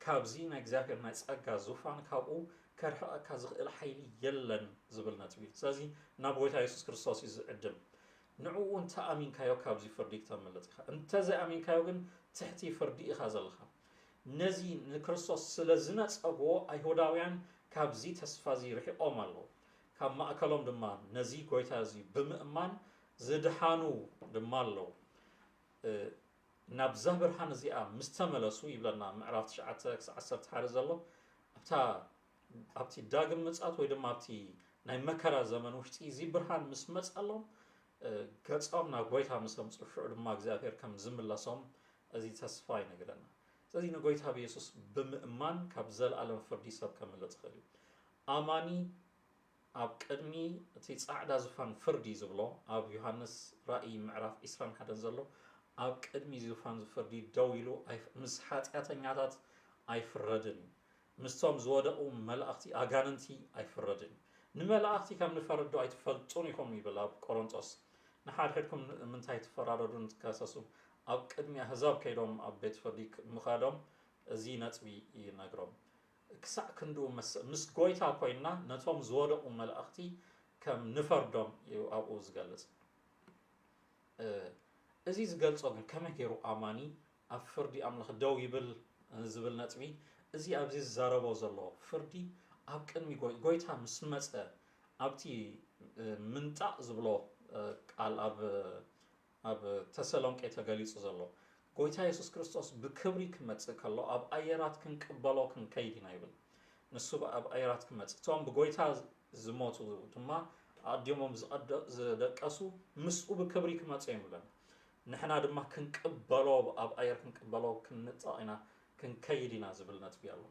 ካብዚ ናይ እግዚአብሔር ናይ ጸጋ ዙፋን ካብኡ ከርሕቐካ ዝኽእል ሓይሊ የለን ዝብል ነጥቢ ስለዚ ናብ ጎይታ ኢየሱስ ክርስቶስ እዩ ዝዕድም ንዕኡ እንተኣሚንካዮ ካብዚ ፍርዲ ክተምልጥ ኢኻ እንተዘይኣሚንካዮ ግን ትሕቲ ፍርዲ ኢኻ ዘለኻ ነዚ ንክርስቶስ ስለ ዝነጸግዎ ኣይሁዳውያን ካብዚ ተስፋ እዚ ርሒቖም ኣለዉ ካብ ማእከሎም ድማ ነዚ ጎይታ እዚ ብምእማን ዝድሓኑ ድማ ኣለዉ ናብዛ ብርሃን እዚኣ ምስ ተመለሱ ይብለና ምዕራፍ 9-11 ዘሎ ኣብቲ ዳግም ምጽኣት ወይ ድማ ኣብቲ ናይ መከራ ዘመን ውሽጢ እዚ ብርሃን ምስ መጸሎም ገጾም ናብ ጎይታ ምስ ኣምጽኡ ሽዑ ድማ እግዚአብሔር ከም ዝምለሶም እዚ ተስፋ ይነግረና ስለዚ ንጎይታ ብኢየሱስ ብምእማን ካብ ዘለኣለም ፍርዲ ሰብ ከምልጥ ይኽእል እዩ ኣማኒ ኣብ ቅድሚ እቲ ጻዕዳ ዙፋን ፍርዲ ዝብሎ ኣብ ዮሐንስ ራእይ ምዕራፍ 21 ዘሎ ኣብ ቅድሚ ዙፋን ፍርዲ ደው ኢሉ ምስ ሓጢኣተኛታት ኣይፍረድን ምስቶም ዝወደቑ መላእኽቲ ኣጋንንቲ ኣይፍረድን ንመላእኽቲ ከም ንፈርዶ ኣይትፈልጡን ኢኹም ይብል ኣብ ቆሮንጦስ ንሓድሕድኩም ምንታይ ትፈራረዱ እንትከሰሱ ኣብ ቅድሚ ኣህዛብ ከይዶም ኣብ ቤት ፍርዲ ምኻዶም እዚ ነጥቢ ይነግሮም ክሳዕ ክንዱ ምስ ጎይታ ኮይና ነቶም ዝወደቑ መላእኽቲ ከም ንፈርዶም እዩ ኣብኡ ዝገልጽ እዚ ዝገልጾ ግን ከመይ ገይሩ ኣማኒ ኣብ ፍርዲ ኣምላኽ ደው ይብል ዝብል ነጥቢ እዚ ኣብዚ ዝዛረቦ ዘሎ ፍርዲ ኣብ ቅድሚ ጎይታ ምስ መጸ ኣብቲ ምንጣቕ ዝብሎ ቃል ኣብ ተሰሎንቄ ተገሊጹ ዘሎ ጎይታ ኢየሱስ ክርስቶስ ብክብሪ ክመጽእ ከሎ ኣብ ኣየራት ክንቅበሎ ክንከይድ ኢና ይብል ንሱ ኣብ ኣየራት ክመጽእ እቶም ብጎይታ ዝሞቱ ድማ ኣዲሞም ዝደቀሱ ምስኡ ብክብሪ ክመጽእ ይብለን ንሕና ድማ ክንቅበሎ ኣብ ኣየር ክንቅበሎ ክንንጠቕ ኢና ክንከይድ ኢና ዝብል ነጥቢ ኣሎ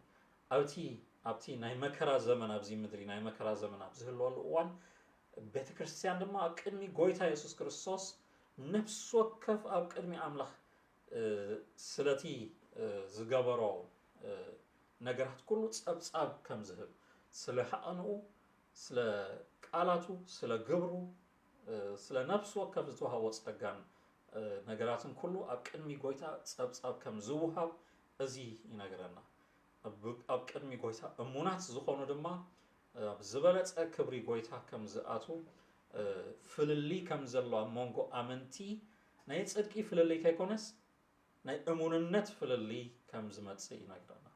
ኣብቲ ናይ መከራ ዘመን ኣብዚ ምድሪ ናይ መከራ ዘመን ኣብ ዝህልወሉ እዋን ቤተ ክርስቲያን ድማ ኣብ ቅድሚ ጎይታ ኢየሱስ ክርስቶስ ነፍሲ ወከፍ ኣብ ቅድሚ ኣምላኽ ስለቲ ዝገበሮ ነገራት ኩሉ ጸብጻብ ከም ዝህብ ስለ ሓኣንኡ ስለ ቃላቱ ስለ ግብሩ ስለ ነፍሱ ወከፍ ዝተዋሃቦ ጸጋን ነገራትን ኩሉ ኣብ ቅድሚ ጎይታ ጸብጻብ ከም ዝውሃብ እዚ ይነግረና ኣብ ቅድሚ ጎይታ እሙናት ዝኾኑ ድማ ኣብ ዝበለጸ ክብሪ ጎይታ ከም ዝኣቱ ፍልሊ ከም ዘሎ ኣብ መንጎ ኣመንቲ ናይ ጽድቂ ፍልሊ ከይኮነስ ናይ እሙንነት ፍልሊ ከም ዝመጽእ ይነግረና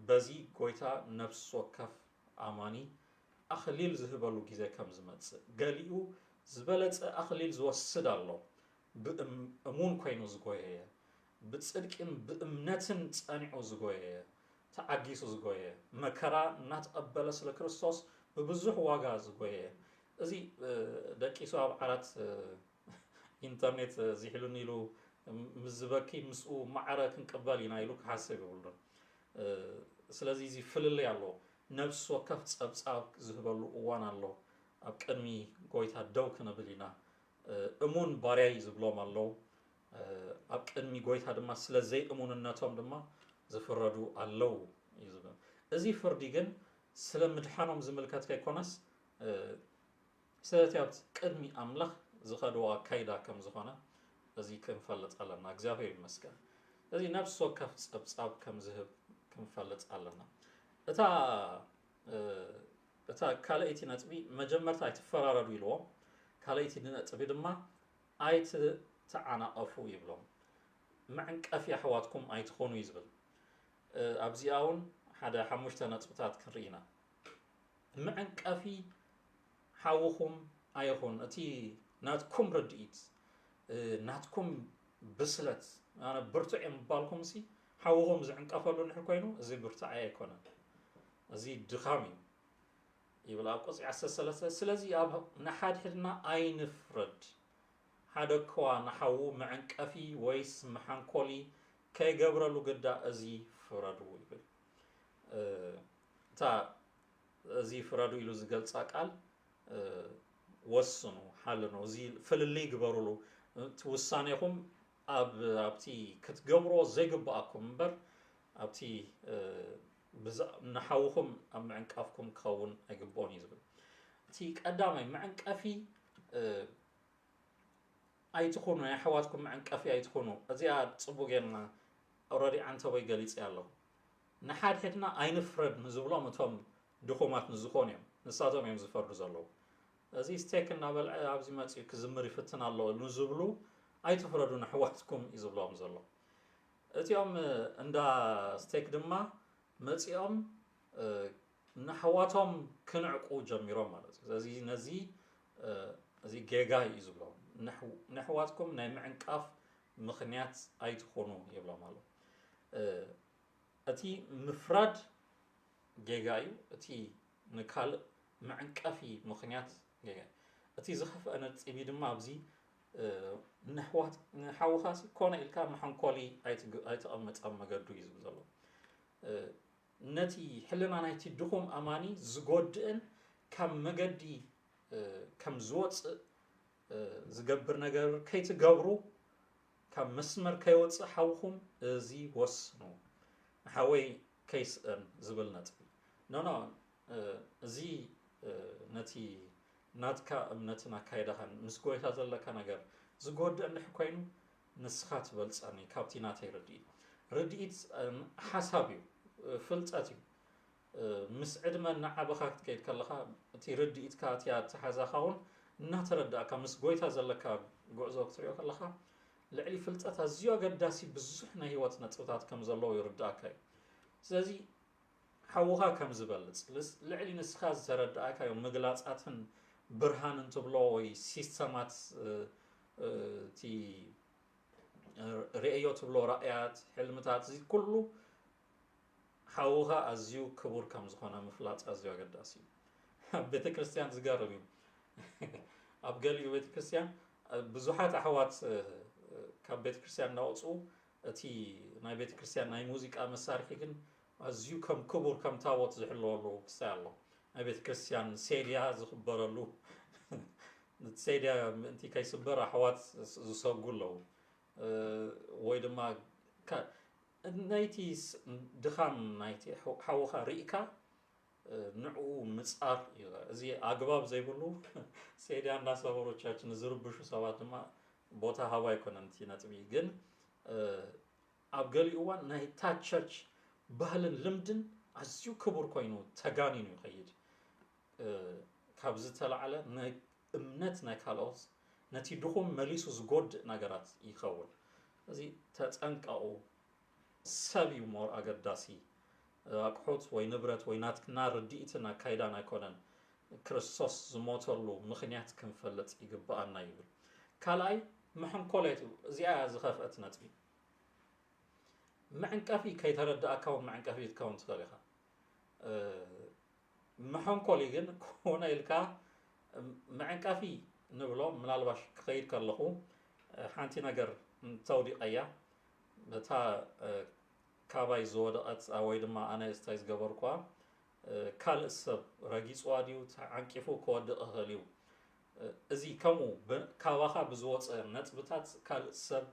በዚ ጎይታ ነፍስ ወከፍ ኣማኒ ኣኽሊል ዝህበሉ ግዜ ከም ዝመጽእ ገሊኡ ዝበለጸ ኣኽሊል ዝወስድ ኣሎ ብእሙን ኮይኑ ዝጎየየ ብጽድቅን ብእምነትን ጸኒዑ ዝጎየየ ተዓጊሱ ዝጎየየ መከራ እናተቐበለ ስለ ክርስቶስ ብብዙሕ ዋጋ ዝጎየየ እዚ ደቂሱ ኣብ ዓራት ኢንተርኔት ዝሕሉን ኢሉ ምዝበኪ ምስኡ ማዕረ ክንቅበል ኢና ኢሉ ክሓስብ ይብሉን ስለዚ እዚ ፍልል ኣሎ ነፍስ ወከፍ ጸብጻብ ዝህበሉ እዋን ኣሎ ኣብ ቅድሚ ጎይታ ደው ክንብል ኢና እሙን ባርያይ ዝብሎም ኣለው ኣብ ቅድሚ ጎይታ ድማ ስለዘይ እሙንነቶም ድማ ዝፍረዱ ኣለው እዩ ዝብል እዚ ፍርዲ ግን ስለ ምድሓኖም ዝምልከት ከይኮነስ ስለቲ ኣብቲ ቅድሚ ኣምላኽ ዝኸድዎ ኣካይዳ ከም ዝኾነ እዚ ክንፈልጥ ኣለና እግዚኣብሔር ይመስገን እዚ ነፍሲ ወከፍ ጸብጻብ ከም ዝህብ ክንፈልጥ ኣለና እታ ካልአይቲ ነጥቢ መጀመርታ ኣይትፈራረዱ ኢልዎም ካልአይቲ ነጥቢ ድማ ኣይትተዓናቐፉ ይብሎም መዕንቀፊ ኣሕዋትኩም ኣይትኾኑ እዩ ዝብል ኣብዚኣ እውን ሓደ 5 ነጥብታት ክንርኢ ኢና መዕንቀፊ ሓውኹም ኣይኹን እቲ ናትኩም ርድኢት ናትኩም ብስለት ኣነ ብርቱዕ የምባልኩም ሲ ሓውኹም ዝዕንቀፈሉ ንድሕር ኮይኑ እዚ ብርቱዕ ኣይኮነን እዚ ድኻም እዩ ይብል ኣብ ቁጽሪ 13 ስለዚ ኣብ ንሓድሕድና ኣይንፍረድ ሓደ እኳ ንሓዉ መዕንቀፊ ወይስ መሓንኮሊ ከይገብረሉ ግዳእ እዚ ፍረዱ ይብል እታ እዚ ፍረዱ ኢሉ ዝገልጻ ቃል ወስኑ ሓልኑ እዚ ፍልልይ ግበሩሉ እቲ ውሳኔኹም ኣብቲ ክትገብሮ ዘይግባኣኩም እምበር ኣብቲ ንሓውኹም ኣብ መዕንቃፍኩም ክኸውን ኣይግብኦን እዩ ዝብል እቲ ቀዳማይ መዕንቀፊ ኣይትኾኑ ናይ ኣሕዋትኩም መዕንቀፊ ኣይትኾኑ እዚኣ ጽቡቕ ጌርና ኦልሬዲ ዓንተበይ ገሊጽ ኣለኹ ንሓድሕድና ኣይንፍረድ ንዝብሎም እቶም ድኹማት ንዝኾኑ እዮም ንሳቶም እዮም ዝፈርዱ ዘለዉ እዚ ስቴክ እናበልዐ ኣብዚ መፂኡ ክዝምር ይፍትን ኣሎ ንዝብሉ ኣይትፍረዱ ንኣሕዋትኩም እዩ ዝብሎም ዘሎ እቲኦም እንዳ ስቴክ ድማ መፂኦም ንኣሕዋቶም ክንዕቁ ጀሚሮም ማለት እዩ ስለዚ ነዚ እዚ ጌጋ እዩ ዝብሎም ንኣሕዋትኩም ናይ ምዕንቃፍ ምኽንያት ኣይትኾኑ ይብሎም ኣሎ እቲ ምፍራድ ጌጋ እዩ እቲ ንካልእ መዕንቀፊ ምኽንያት ጌጋ እቲ ዝኸፍአ ነጥቢ ድማ ኣብዚ ንሓውኻሲ ኮነ ኢልካ መሓንኮሊ ኣይተቐመጠ መገዱ እዩ ዝብል ዘሎ ነቲ ሕልና ናይቲ ድኹም ኣማኒ ዝጎድእን ካብ መገዲ ከም ዝወፅእ ዝገብር ነገር ከይትገብሩ ካብ መስመር ከይወፅእ ሓውኹም እዚ ወስኑ ሓወይ ከይስእን ዝብል ነጥቢ ኖ እዚ ነቲ ናትካ እምነትን ኣካይዳኻን ምስ ጎይታ ዘለካ ነገር ዝጎድእ እንድሕር ኮይኑ ንስኻ ትበልፀኒ ካብቲ ናተይ ርድኢት ሓሳብ እዩ ፍልጠት እዩ ምስ ዕድመ እናዓበኻ ክትከይድ ከለኻ እቲ ርድኢትካ እቲያ እትሓዛኻ እውን እናተረዳእካ ምስ ጎይታ ዘለካ ጉዕዞ ክትሪኦ ከለኻ ልዕሊ ፍልጠት ኣዝዩ ኣገዳሲ ብዙሕ ናይ ህይወት ነጥብታት ከም ዘለዎ ይርዳእካ እዩ ስለዚ ሓውኻ ከም ዝበልፅ ልዕሊ ንስኻ ዝተረዳእካዮ ምግላፃትን ብርሃን እንትብሎ ወይ ሲስተማት እቲ ርእዮ ትብሎ ራእያት ሕልምታት እዚ ኩሉ ሓውኻ ኣዝዩ ክቡር ከም ዝኾነ ምፍላጥ ኣዝዩ ኣገዳሲ እዩ ኣብ ቤተ ክርስቲያን ዝገርም እዩ ኣብ ገሊኡ ቤተ ክርስቲያን ብዙሓት ኣሕዋት ካብ ቤተ ክርስቲያን እናወፅኡ እቲ ናይ ቤተ ክርስቲያን ናይ ሙዚቃ መሳርሒ ግን ኣዝዩ ከም ክቡር ከም ታቦት ዝሕልወሉ ክስታይ ኣሎ ናይ ቤተ ክርስቲያን ሴድያ ዝኽበረሉ ሴድያ ምእንቲ ከይስበር ኣሕዋት ዝሰጉ ኣለዉ ወይ ድማ ናይቲ ድኻም ናይቲ ሓውኻ ርኢካ ንዑ ምጻር እዚ አግባብ ዘይብሉ ሴዲያን ዳሰበሮቻችን ዝርብሹ ሰባት ድማ ቦታ ሃባ ይኮነን እቲ ነጥቢ ግን ኣብ ገሊኡዋን ናይ ታቸርች ባህልን ልምድን ኣዝዩ ክቡር ኮይኑ ተጋኒኑ ይኸይድ ካብ ዝተለዓለ ናይ እምነት ናይ ካልኦት ነቲ ድኹም መሊሱ ዝጎድእ ነገራት ይኸውን እዚ ተጸንቀቑ ሰብ እዩ ሞር ኣገዳሲ ኣቅሖት ወይ ንብረት ወይ ናትና ርድኢትና ካይዳን ኣይኮነን ክርስቶስ ዝሞተሉ ምኽንያት ክንፈልጥ ይግባአና ይብል ካልኣይ መሐንኮለቱ እዚኣ ዝኸፍአት ነጥቢ መዕንቀፊ ከይተረዳእካ መዕንቀፊ ትከውን ትኽእል ኢኻ መሐንኮሊ ግን ኮነ ኢልካ መዕንቀፊ ንብሎ ምናልባሽ ክኸይድ ከለኹ ሓንቲ ነገር ተውዲቐያ በታ ካባይ ዝወደቐት ወይ ድማ ኣነ ስታይ ዝገበርኳ ካልእ ሰብ ረጊፅዋ ድዩ ተዓንቂፉ ክወድቕ ይኽእል እዩ እዚ ከምኡ ካባኻ ብዝወፀ ነጥብታት ካልእ ሰብ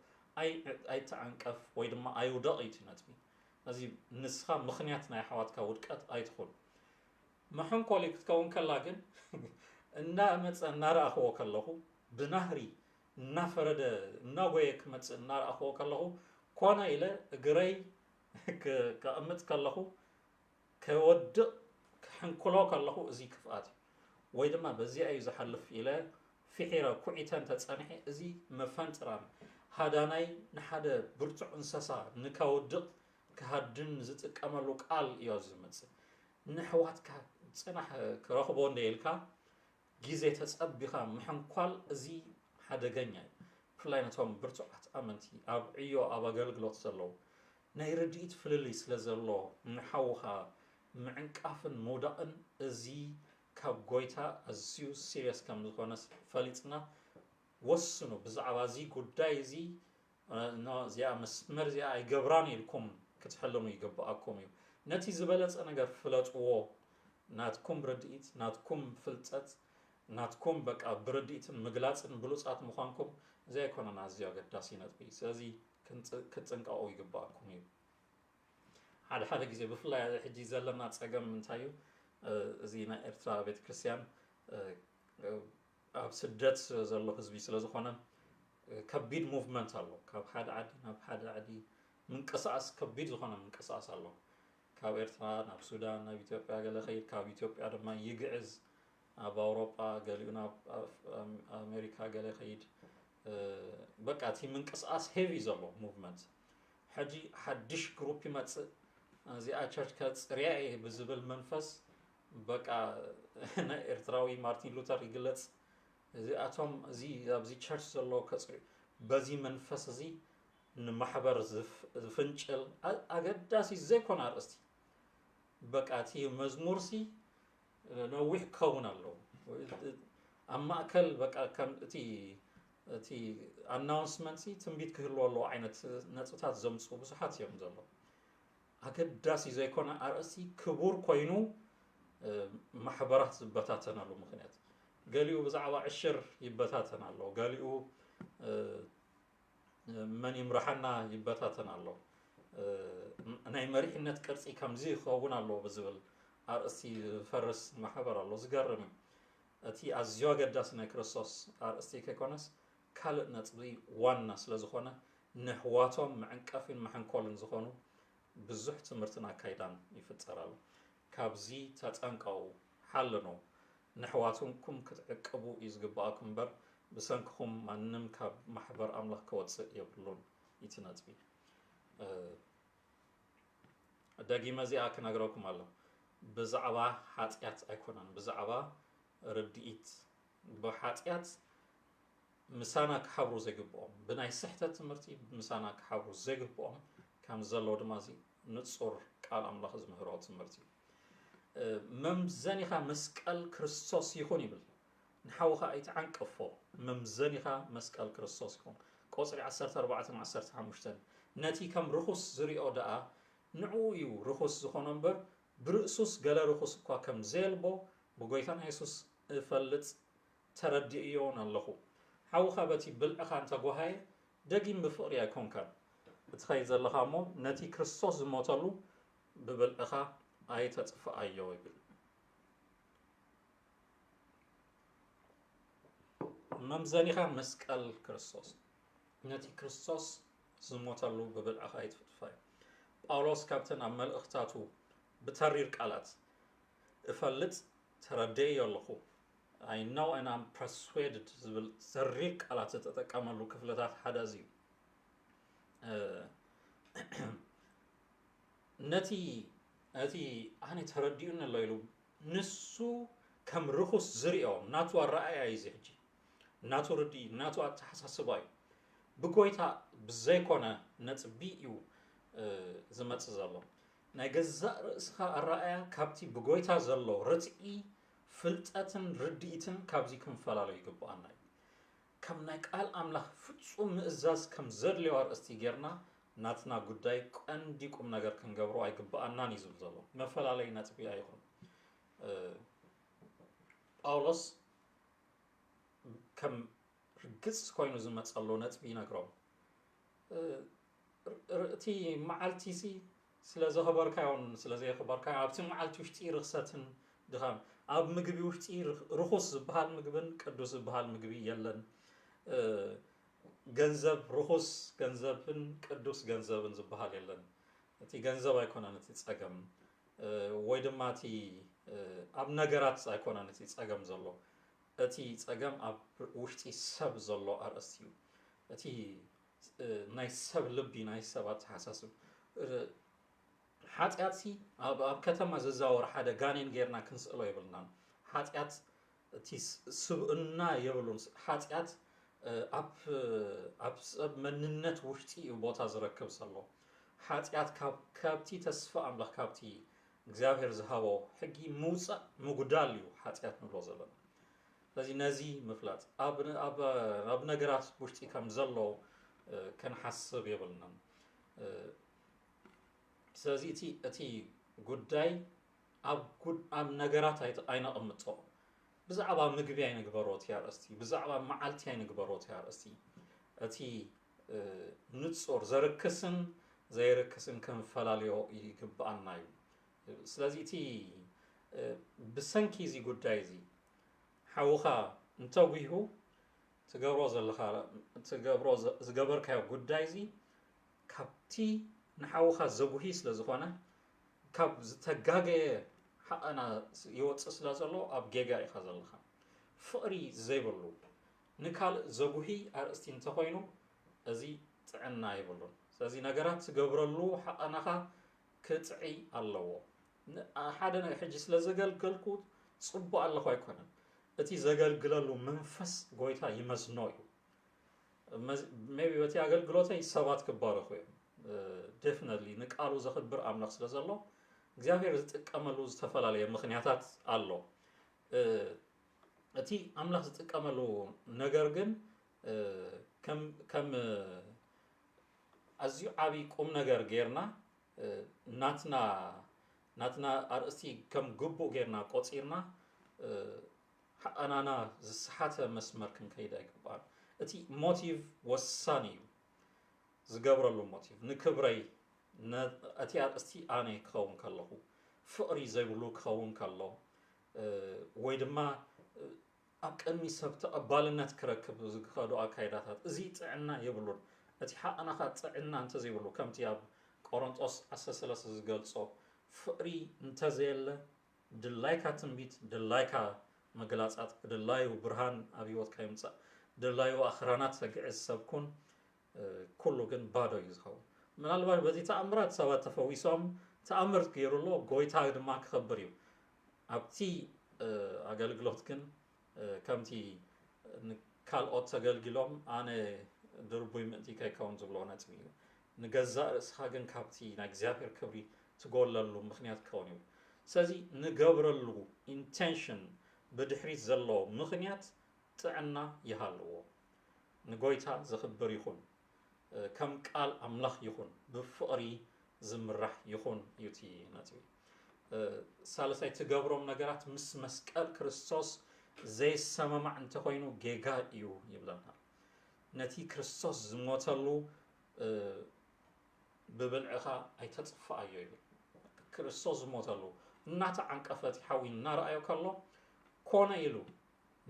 ኣይተዓንቀፍ ወይ ድማ ኣይውደቕ እዩ ነጥቢ እዚ ንስኻ ምኽንያት ናይ ሓዋትካ ውድቀት ኣይትኹን መሐንኮሊ ክትከውን ከላ ግን እናመፀ እናረኣኽቦ ከለኹ ብናህሪ እናፈረደ እናጎየ ክመፅእ እናረኣኽቦ ከለኹ ኮነ ኢለ እግረይ كأمت كله كودق كحنكلو كله زي كفات ويدما بزي أي زحلف إلى فحيرة كويتان تتصنحي زي مفانترام هذا ناي نحدا برتع انساسا نكودق كهدن زت كملوك آل يازمت نحوات كتصنح كراخبون ديلكا جيزي تتصبخا محنكوال زي حدا جنيا فلاينتهم برتع أمنتي أب عيو أب أገልግሎት سلو ናይ ርድኢት ፍልልይ ስለ ዘሎ ንሓውኻ ምዕንቃፍን መውዳቕን እዚ ካብ ጎይታ ኣዝዩ ሲሪየስ ከም ዝኾነ ፈሊጥና ወስኑ ብዛዕባ እዚ ጉዳይ እዚ እዚኣ መስመር እዚኣ ኣይገብራን ኢልኩም ክትሕልሙ ይግባኣኩም እዩ ነቲ ዝበለፀ ነገር ፍለጥዎ ናትኩም ርድኢት ናትኩም ፍልጠት ናትኩም በቃ ብርድኢትን ምግላፅን ብሉፃት ምዃንኩም እዚ ኣይኮነን ኣዝዩ ኣገዳሲ ነጥቢ ስለዚ كتنقعو يقبعكم يو هذا حدا جزء بفلا حجي زلنا تساقم من تايو زينا إرترا بيت كريستيان أبسدت زلو حزبي سلازخوانا كبير موفمنت الله كاب حدا عادي ناب حدا عادي من قصاص كبير زخوانا من قصاص الله كاب إرترا ناب سودان ناب إثيوبيا قال خير كاب إثيوبيا دما يقعز ناب أوروبا قالوا ناب أمريكا قال خير بقى تي من قصاص هيفي زلو موفمنت حجي حدش جروب يمص زي اتشارج كصرياي بزبل منفس بقى انا ارتراوي مارتين لوثر يغلص زي اتوم زي ابزي تشارج زلو كصري بزي منفس زي نمحبر زفنچل اگداسي زي كونار استي بقى تي مزمورسي نوح كونالو اما اكل بقى كم تي announcement سي تنبيت كهلو الله عينت نصوتات زمصو بصحات يوم زلو اكداسي زي كونا ارسي كبور كوينو محبرات زبتاتنا له مخنيات قاليو بزعوا عشر يبتاتنا له قاليو من يمرحنا يبتاتنا له انا مريحنت قرصي كمزي خونا له بزبل ارسي فرس محبر الله زغرم اتي ازيو قداسنا كريستوس ارسي كيكونس ካልእ ነጥቢ ዋና ስለ ዝኾነ ንሕዋቶም መዕንቀፍን መሐንኮልን ዝኾኑ ብዙሕ ትምህርትን ኣካይዳን ይፍጠራሉ ካብዚ ተጠንቀቑ ሓልኑ ንሕዋትኩም ክትዕቅቡ እዩ ዝግባኣኩም እምበር ብሰንክኹም ማንም ካብ ማሕበር ኣምላኽ ክወፅእ የብሉን እቲ ነጥቢ ደጊመ እዚኣ ክነግረኩም ኣለሁ ብዛዕባ ሓጢኣት ኣይኮነን ብዛዕባ ርድኢት ብሓጢኣት مسانا كحبرو زيقبهم بناي سحتة تمرتي مسانا كحبرو زيقبهم كام زلو دمازي نتصور قال أملاخ زمهرات تمرتي ممزانيخا مسكال كريستوس يخون يبل نحاوخا ايت عنكفو ممزانيخا مسكال كريستوس يخون قوصري 14 ناتي كم رخص زريو داء نعويو رخص زخون انبر برأسوس قال رخص كوا كم زيلبو بقويتان يسوس فلت تردئيون اللخو حاو خابتي بالأخان تقوهاي دقيم بفقري يكون كان بتخيز اللخامو نتي كريستوس موتالو ببالأخا آي تتفع أيوه يبل ممزانيخا مسكال كريستوس نتي كريستوس زموتالو ببلعخ ايتفتفاي باولوس كابتن عمل اختاتو بترير قالات افلت تردي يلخو I know and I'm persuaded زبل ترير قالات تتقاملو كفلتات حدازيو نتي أنا ترديون الليلو نسو كم رخص زريو ناتو الرأي عايزيجي ناتو ردي ناتو أتحساسباي بقويتا بزيكونا نتبيئو زمت زلو نجزاء رأسها الرأي كابتي بقويتا زلو رتئي فلتاتن رديتن كابزي كم فلالو يقبو عناي كم نقال أملاح فتسو مئزاز كم زرليو أرأستي جيرنا ناتنا قداي قندي قم نجر كنجبرو أيقبو عناني زلزلو مفلالي نتبي أيخون باولوس كم رجس كوينو زمت صلو نتبي نقرو رأتي معالتيسي سلازا خبركاون سلازا خبركاون عبتي معالتي وشتي رخصاتن دخام عب مقبي وشتي رخص بهال مقبن قدوس بهال مقبي يلن ገንዘብ ርኹስ ገንዘብን ቅዱስ ገንዘብን ዝበሃል የለን እቲ ገንዘብ ኣይኮነን እቲ ጸገም ወይ ድማ እቲ ኣብ ነገራት ኣይኮነን እቲ ጸገም ዘሎ እቲ ጸገም ኣብ ውሽጢ ሰብ ዘሎ ኣርእስቲ እዩ እቲ ናይ ሰብ ልቢ ናይ ሰብ ኣተሓሳስብ ሓጢኣት ኣብ ከተማ ዝዛወር ሓደ ጋኔን ጌርና ክንስእሎ ይብልናን ሓጢኣት እቲ ስብእና የብሉን ሓጢኣት ኣብ ሰብ መንነት ውሽጢ ቦታ ዝረክብ ዘሎ ሓጢኣት ካብቲ ተስፋ ኣምላኽ ካብቲ እግዚአብሔር ዝሃቦ ሕጊ ምውፃእ ምጉዳል እዩ ሓጢኣት ንብሎ ዘለና ስለዚ ነዚ ምፍላጥ ኣብ ነገራት ውሽጢ ከም ዘሎ ክንሓስብ የብልናን ስለዚ እቲ ጉዳይ ኣብ ነገራት ኣይነቕምጦ ብዛዕባ ምግቢ ኣይንግበሮት ያርእስቲ ብዛዕባ መዓልቲ ኣይንግበሮት ያርእስቲ እቲ ንጹር ዘርክስን ዘይርክስን ክንፈላለዮ ይግባአና እዩ ስለዚ እቲ ብሰንኪ እዚ ጉዳይ እዚ ሓውኻ እንተጉይሁ ትገብሮ ዝገበርካዮ ጉዳይ እዚ ካብቲ ንሓውኻ ዘጉሂ ስለ ዝኾነ ካብ ዝተጋገየ ሓቐና ይወፅእ ስለ ዘሎ ኣብ ጌጋ ኢኻ ዘለኻ ፍቕሪ ዘይብሉ ንካልእ ዘጉሂ ኣርእስቲ እንተኾይኑ እዚ ጥዕና ይብሉን ስለዚ ነገራት ትገብረሉ ሓቐናኻ ክጥዒ ኣለዎ ሓደ ነገር ሕጂ ስለ ዘገልገልኩ ጽቡቕ ኣለኹ ኣይኮነን እቲ ዘገልግለሉ መንፈስ ጎይታ ይመዝኖ እዩ ሜቢ በቲ ኣገልግሎተይ ሰባት ክባረኹ እዮም ዴፍነትሊ ንቃሉ ዘኽብር ኣምላኽ ስለ ዘሎ እግዚአብሔር ዝጥቀመሉ ዝተፈላለየ ምኽንያታት ኣሎ እቲ ኣምላኽ ዝጥቀመሉ ነገር ግን ከም ኣዝዩ ዓብይ ቁም ነገር ጌርና ናትና ኣርእስቲ ከም ግቡእ ጌርና ቆፂርና ሓቐናና ዝስሓተ መስመር ክንከይድ ኣይግባእን እቲ ሞቲቭ ወሳኒ እዩ ዝገብረሉ ሞቲቭ ንክብረይ እቲ ኣርእስቲ ኣነ ክኸውን ከለኹ ፍቕሪ ዘይብሉ ክኸውን ከሎ ወይ ድማ ኣብ ቅድሚ ሰብ ተቐባልነት ክረክብ ዝኸዱ ኣካይዳታት እዚ ጥዕና የብሉን እቲ ሓቐናኻ ጥዕና እንተዘይብሉ ከምቲ ኣብ ቆሮንጦስ 13 ዝገልጾ ፍቕሪ እንተዘየለ ድላይካ ትንቢት ድላይካ መግላጻት ድላዩ ብርሃን ኣብ ሂወትካ ይምጻእ ድላዩ ኣኽራናት ሰግዕዝ ሰብኩን ኩሉ ግን ባዶ እዩ ዝኸውን ምናልባት በዚ ተኣምራት ሰባት ተፈዊሶም ተኣምር ገይሩሎ ጎይታ ድማ ክኸብር እዩ ኣብቲ ኣገልግሎት ግን ከምቲ ካልኦት ተገልግሎም ኣነ ድርቡይ ምእንቲ ከይከውን ዝብሎ ነጥቢ እዩ ንገዛእ ርእስኻ ግን ካብቲ ናይ እግዚኣብሔር ክብሪ ትጎለሉ ምኽንያት ክኸውን እዩ ስለዚ ንገብረሉ ኢንቴንሽን ብድሕሪት ዘሎ ምኽንያት ጥዕና ይሃልዎ ንጎይታ ዝኽብር ይኹን ከም ቃል ኣምላኽ ይኹን ብፍቕሪ ዝምራሕ ይኹን እዩቲ ነጥቢ ሳልሳይ ትገብሮም ነገራት ምስ መስቀል ክርስቶስ ዘይሰማማዕ እንተኾይኑ ጌጋ እዩ ይብለና ነቲ ክርስቶስ ዝሞተሉ ብብልዕኻ ኣይተፅፋእዮ ይብል ክርስቶስ ዝሞተሉ እናተዓንቀፈት ሓዊ እናረኣዮ ከሎ ኮነ ኢሉ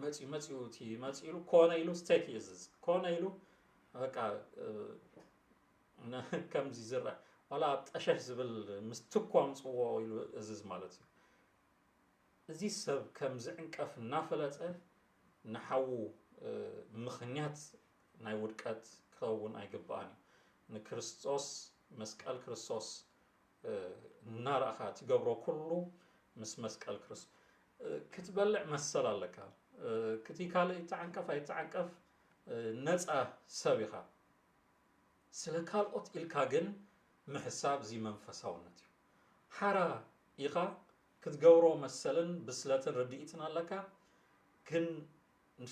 መጽኡ ኮነ ኢሉ ስቴክ ይዝዝ ኮነ ኢሉ በቃ ከምዚ ዝራ ወላ ጠሸሽ ዝብል ምስትኳም ጽዎ ኢሉ እዝዝ ማለት እዩ እዚ ሰብ ከምዚ ዕንቀፍ እናፈለጸ ንሓው ምኽንያት ናይ ውድቀት ክኸውን ኣይግባእን ንክርስቶስ መስቀል ክርስቶስ እናራእኻ ትገብሮ ኩሉ ምስ መስቀል ክርስቶስ ክትበልዕ መሰል ኣለካ ክትካልእ ተዓንቀፍ ኣይተዓንቀፍ ነፃ ሰብ ኢኻ ስለ ካልኦት ኢልካ ግን ምሕሳብ ዚ መንፈሳውነት እዩ ሓራ ኢኻ ክትገብሮ መሰልን ብስለትን ርድኢትን ኣለካ ግን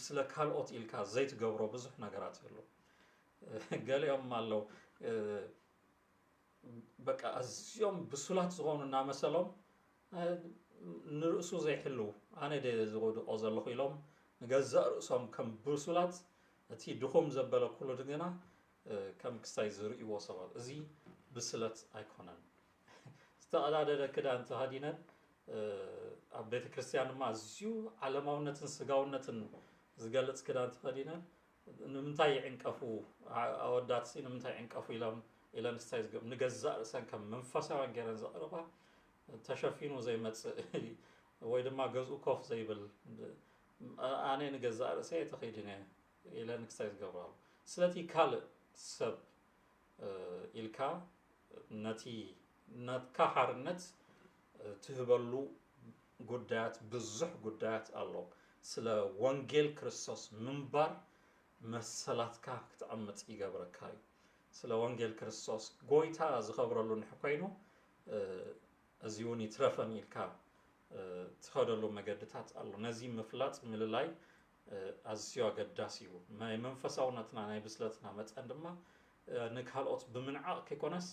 ስለ ካልኦት ኢልካ ዘይትገብሮ ብዙሕ ነገራት ኣሎ ገሊኦም ኣለው በቃ ኣዝዮም ብሱላት ዝኾኑ እናመሰሎም ንርእሱ ዘይሕሉ ኣነ ደ ዝወድቆ ዘለኹ ኢሎም ንገዛእ ርእሶም ከም ብሱላት እቲ ድኹም ዘበለ ኩሉ ድግና ከም ክስታይ ዝርእይዎ ሰባት እዚ ብስለት ኣይኮነን ዝተቐዳደደ ክዳን ተኸዲነን ኣብ ቤተ ክርስቲያን ድማ ኣዝዩ ዓለማውነትን ስጋውነትን ዝገልጽ ክዳን ተኸዲነን ንምንታይ ይዕንቀፉ ኣወዳት ንምንታይ ይዕንቀፉ ኢለን ስታይ ዝገብር ንገዛእ ርእሰን ከም መንፈሳውያን ገይረን ዘቕርባ ተሸፊኑ ዘይመጽእ ወይ ድማ ገዝኡ ኮፍ ዘይብል ኣነ ንገዛእ ርእሰይ ተኸዲነ ኢለን ክስታይ ዝገብራሉ ስለቲ ካልእ ሰብ ኢልካ ነቲ ነትካ ሓርነት ትህበሉ ጉዳያት ብዙሕ ጉዳያት ኣሎ ስለ ወንጌል ክርስቶስ ምንባር መሰላትካ ክትዓምጽ ይገብረካ እዩ ስለ ወንጌል ክርስቶስ ጎይታ ዝኸብረሉ ንሕኮይኑ እዚ እውን ይትረፈን ኢልካ ትኸደሉ መገድታት ኣሎ ነዚ ምፍላጥ ምልላይ ኣዝዩ ኣገዳሲ እዩ ናይ መንፈሳውነትና ናይ ብስለትና መጠን ድማ ንካልኦት ብምንዓቕ ከይኮነስ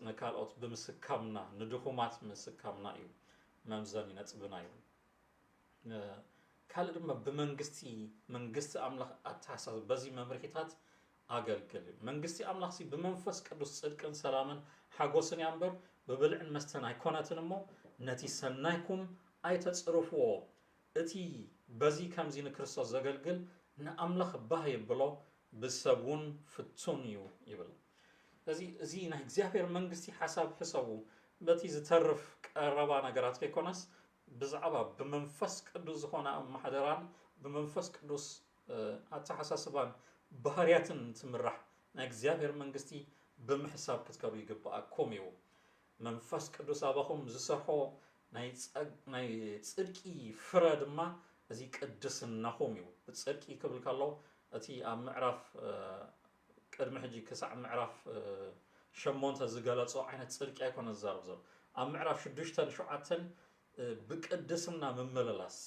ንካልኦት ብምስካምና ንድኹማት ምስካምና እዩ መምዘን ይነጽብና እዩ ካልእ ድማ መንግስቲ ኣምላኽ ኣተሓሳስባ በዚ መምርሒታት ኣገልግል መንግስቲ ኣምላኽ ብመንፈስ ቅዱስ ጽድቅን ሰላምን ሓጎስን እያ እምበር ብብልዕን መስተን ኣይኮነትን እሞ ነቲ ሰናይኩም ኣይተጽርፍዎ እቲ በዚ ከምዚ ንክርስቶስ ዘገልግል ንኣምላኽ ባህ ይብሎ ብሰብ እውን ፍቱን እዩ ይብል እዚ ናይ እግዚአብሔር መንግስቲ ሓሳብ ሕሰቡ በቲ ዝተርፍ ቀረባ ነገራት ከይኮነስ ብዛዕባ ብመንፈስ ቅዱስ ዝኾነ ማሕደራን ብመንፈስ ቅዱስ ኣተሓሳስባን ባህርያትን ትምራሕ ናይ እግዚአብሔር መንግስቲ ብምሕሳብ ክትከዱ ይግባኣኩም እዩ መንፈስ ቅዱስ ኣባኹም ዝሰርሖ ናይ ጽድቂ ፍረ ድማ እዚ ቅድስናኹም እዩ ብጽድቂ ክብል ከሎ እቲ ኣብ ምዕራፍ ቅድሚ ሕጂ ክሳዕ ምዕራፍ 8 ዝገለጾ ዓይነት ጽድቂ ኣይኮነ ዝዛረብ ዘሎ ኣብ ምዕራፍ 6-7 ብቅድስና መመለላስ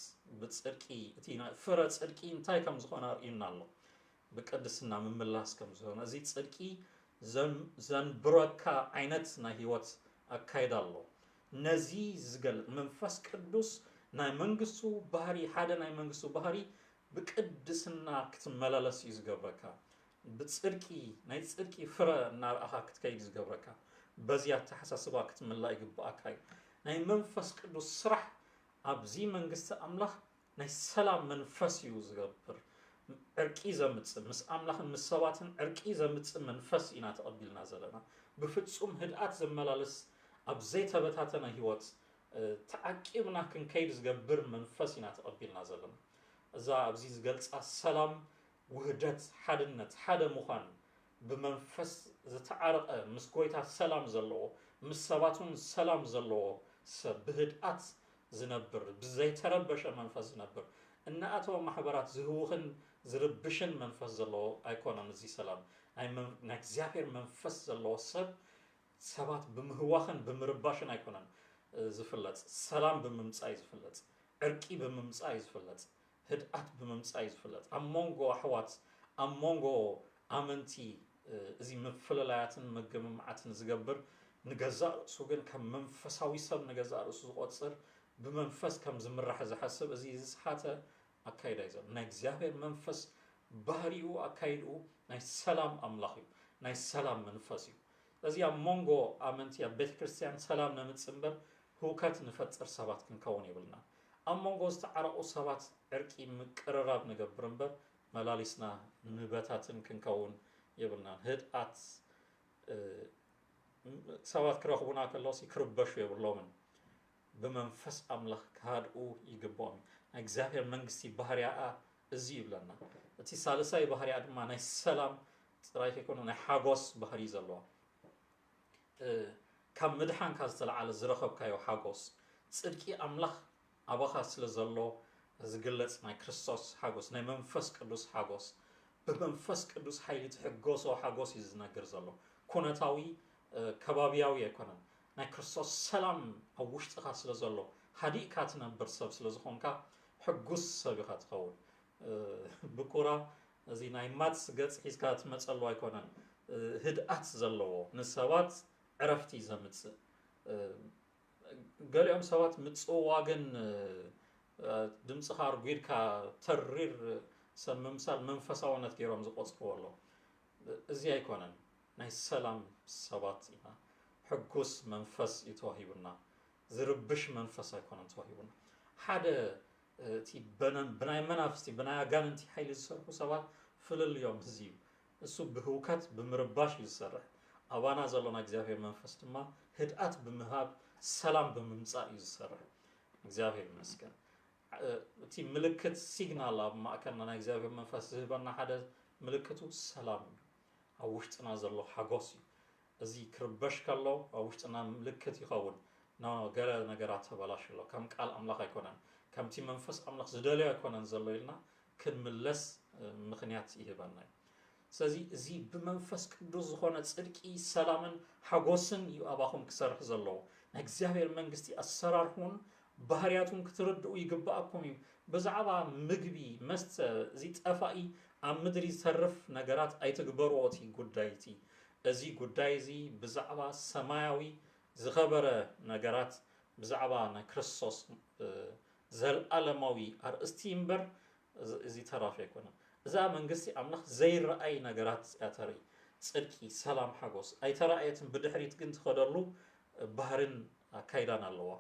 ብጽድቂ እቲ ፍረ ጽድቂ እንታይ ከም ዝኾነ ኣርእዩና ኣሎ ብቅድስና መመለላስ ከም ዝኾነ እዚ ጽድቂ ዘንብረካ ዓይነት ናይ ህይወት ኣካይዳ ኣሎ ነዚ ዝገልጽ መንፈስ ቅዱስ ናይ መንግስቱ ባህሪ ሓደ ናይ መንግስቱ ባህሪ ብቅድስና ክትመላለስ እዩ ዝገብረካ ብጽድቂ ናይ ጽድቂ ፍረ እናርኣኻ ክትከይድ ዝገብረካ በዚያ ተሓሳስባ ክትምላእ ይግባኣካ እዩ ናይ መንፈስ ቅዱስ ስራሕ ኣብዚ መንግስቲ ኣምላኽ ናይ ሰላም መንፈስ እዩ ዝገብር ዕርቂ ዘምጽእ ምስ ኣምላኽን ምስ ሰባትን ዕርቂ ዘምጽእ መንፈስ ኢና ተቐቢልና ዘለና ብፍጹም ህድኣት ዘመላለስ ኣብ ዘይተበታተነ ህይወት ተዓቂብና ክንከይድ ዝገብር መንፈስ ኢና ተቐቢልና ዘለና እዛ ኣብዚ ዝገልጻ ሰላም ውህደት ሓድነት ሓደ ምዃን ብመንፈስ ዝተዓረቐ ምስ ጎይታ ሰላም ዘለዎ ምስ ሰባቱን ሰላም ዘለዎ ሰብ ብህድኣት ዝነብር ብዘይተረበሸ መንፈስ ዝነብር እናኣተወ ማሕበራት ዝህውኽን ዝርብሽን መንፈስ ዘለዎ ኣይኮነን እዚ ሰላም ናይ እግዚአብሔር መንፈስ ዘለዎ ሰብ ሰባት ብምህዋኽን ብምርባሽን ኣይኮነን ዝፍለጥ ሰላም ብምምጻእ ዝፍለጥ ዕርቂ ብምምጻእ ዝፍለጥ ህድኣት ብምምጻእ ዝፍለጥ ኣብ መንጎ ኣሕዋት ኣብ መንጎ ኣመንቲ እዚ ምፍልላያትን መገመማዓትን ዝገብር ንገዛእ ርእሱ ግን ከም መንፈሳዊ ሰብ ንገዛእ ርእሱ ዝቆጽር ብመንፈስ ከም ዝምራሕ ዝሓስብ እዚ ዝስሓተ ኣካይዳ እዩ ዘሎ ናይ እግዚአብሔር መንፈስ ባህሪኡ ኣካይድኡ ናይ ሰላም ኣምላኽ እዩ ናይ ሰላም መንፈስ እዩ እዚ ኣብ መንጎ ኣመንቲ ኣብ ቤተ ክርስቲያን ሰላም ነምጽእ እምበር ህውከት ንፈጥር ሰባት ክንከውን ይብልና أمون جوست عرق صوات عرقي مقرراب نقبر نبر ملاليسنا نباتاتن كنكون يبلنا هدأت صوات كراخبونا كاللوسي كربش يبلومن بمنفس أملاك كهادو يقبوم እግዚአብሔር መንግስቲ ባህሪያ እዚ ይብለና እቲ ሳልሳይ ባህሪያ ድማ ናይ ሰላም ጥራይ ከይኮነ ናይ ሓጎስ ባህሪ ዘለዎ ካብ ምድሓን ካብ ዝተለዓለ ዝረኸብካዮ ሓጎስ ጽድቂ ኣምላኽ ኣባኻ ስለ ዘሎ ዝግለጽ ናይ ክርስቶስ ሓጎስ ናይ መንፈስ ቅዱስ ሓጎስ ብመንፈስ ቅዱስ ሓይሊ ትሕጎሶ ሓጎስ እዩ ዝነግር ዘሎ ኩነታዊ ከባቢያዊ ኣይኮነን ናይ ክርስቶስ ሰላም ኣብ ውሽጥኻ ስለ ዘሎ ሃዲእካ ትነብር ሰብ ስለ ዝኾንካ ሕጉስ ሰብ ኢኻ ትኸውን ብኩራ እዚ ናይ ማትስ ገጽ ሒዝካ ትመፀሉ ኣይኮነን ህድኣት ዘለዎ ንሰባት ዕረፍቲ ዘምጽእ ገሊኦም ሰባት ምጽዋግን ድምጽኻ ኣርጉድካ ተሪር ሰብ ምምሳል መንፈሳውነት ገይሮም ዝቆጽርዎ ኣሎ እዚ ኣይኮነን ናይ ሰላም ሰባት ኢና ሕጉስ መንፈስ ይተዋሂቡና ዝርብሽ መንፈስ ኣይኮነን ተዋሂቡና ሓደ እቲ ብናይ መናፍስቲ ብናይ ኣጋንንቲ ሓይሊ ዝሰርሑ ሰባት ፍልልዮም ህዝዩ እሱ ብህውከት ብምርባሽ እዩ ዝሰርሕ ኣባና ዘሎና እግዚአብሔር መንፈስ ድማ ህድኣት ብምሃብ ሰላም ብምምጻእ እዩ ዝሰርሕ እግዚአብሔር ይመስገን እቲ ምልክት ሲግናል ኣብ ማእከልና ናይ እግዚአብሔር መንፈስ ዝህበና ሓደ ምልክቱ ሰላም እዩ ኣብ ውሽጥና ዘሎ ሓጎስ እዩ እዚ ክርበሽ ከሎ ኣብ ውሽጥና ምልክት ይኸውን ገለ ነገራት ተበላሽሎ ከም ቃል ኣምላኽ ኣይኮነን ከምቲ መንፈስ ኣምላኽ ዝደልዮ ኣይኮነን ዘሎ ኢልና ክንምለስ ምኽንያት ይህበና ስለዚ እዚ ብመንፈስ ቅዱስ ዝኾነ ጽድቂ ሰላምን ሓጎስን እዩ ኣባኹም ክሰርሕ ዘለዎ ናይ እግዚአብሔር መንግስቲ ኣሰራርሑን ባህርያቱን ክትርድኡ ይግባኣኩም እዩ ብዛዕባ ምግቢ መስተ እዚ ጠፋኢ ኣብ ምድሪ ዝተርፍ ነገራት ኣይትግበርዎ እቲ ጉዳይ እቲ እዚ ጉዳይ እዚ ብዛዕባ ሰማያዊ ዝኸበረ ነገራት ብዛዕባ ናይ ክርስቶስ ዘለኣለማዊ ኣርእስቲ እምበር እዚ ተራፊ ኣይኮነን እዛ መንግስቲ ኣምላኽ ዘይረኣይ ነገራት ያተርኢ ጽድቂ ሰላም ሓጎስ ኣይተረኣየትን ብድሕሪት ግን ትኸደሉ ባህርን ኣካይዳን ኣለዋ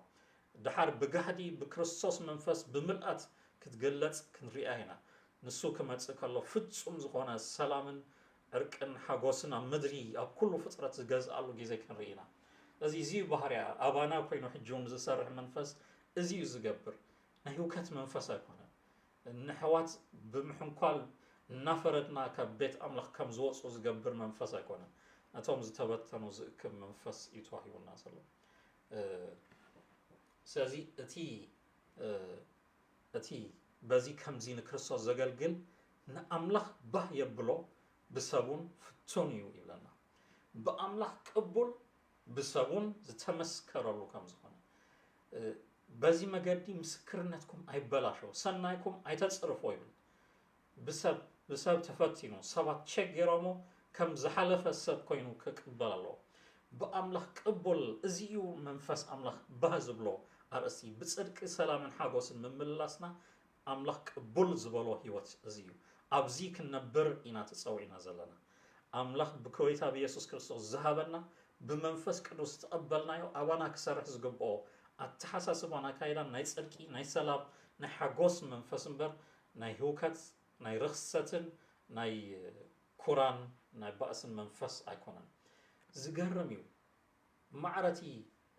ድሓር ብጋህዲ ብክርስቶስ መንፈስ ብምልኣት ክትገለጽ ክንሪኣ ኢና ንሱ ክመጽእ ከሎ ፍጹም ዝኾነ ሰላምን ዕርቅን ሓጎስን ኣብ ምድሪ ኣብ ኩሉ ፍጥረት ዝገዝኣሉ ግዜ ክንርኢ ኢና እዚ እዚ ባህርያ ኣባና ኮይኑ ሕጂውን ዝሰርሕ መንፈስ እዚ እዩ ዝገብር ናይ ህውከት መንፈስ ኣይኮነን ንሕዋት ብምሕንኳል እናፈረድና ካብ ቤት ኣምላኽ ከም ዝወፁ ዝገብር መንፈስ ኣይኮነን ነቶም ዝተበተኑ ዝእክብ መንፈስ እዩ ተዋሂቡና ዘሎ ስለዚ እቲ በዚ ከምዚ ንክርስቶስ ዘገልግል ንኣምላኽ ባህ የብሎ ብሰቡን ፍቱን እዩ ይብለና ብኣምላኽ ቅቡል ብሰቡን ዝተመስከረሉ ከም ዝኾነ በዚ መገዲ ምስክርነትኩም ኣይበላሸው ሰናይኩም ኣይተጽርፎ ይብል ብሰብ ተፈቲኑ ሰባት ቸክ ገይሮሞ ከም ዝሓለፈ ሰብ ኮይኑ ክቅበል ኣለዎ ብኣምላኽ ቅቡል እዚ እዩ መንፈስ ኣምላኽ ባህ ዝብሎ ኣርእስቲ ብጽድቂ ሰላምን ሓጎስን ምምልላስና ኣምላኽ ቅቡል ዝበሎ ህይወት እዚ እዩ ኣብዚ ክንነብር ኢና ተጸውዒና ዘለና ኣምላኽ ብኮይታ ብኢየሱስ ክርስቶስ ዝሃበና ብመንፈስ ቅዱስ ተቐበልናዮ ኣባና ክሰርሕ ዝግብኦ ኣተሓሳስባና ካይዳን ናይ ጽድቂ ናይ ሰላም ናይ ሓጎስ መንፈስ እምበር ናይ ህውከት ናይ ርኽሰትን ናይ ኩራን ናይ ባእስን መንፈስ ኣይኮነን ዝገርም እዩ ማዕረቲ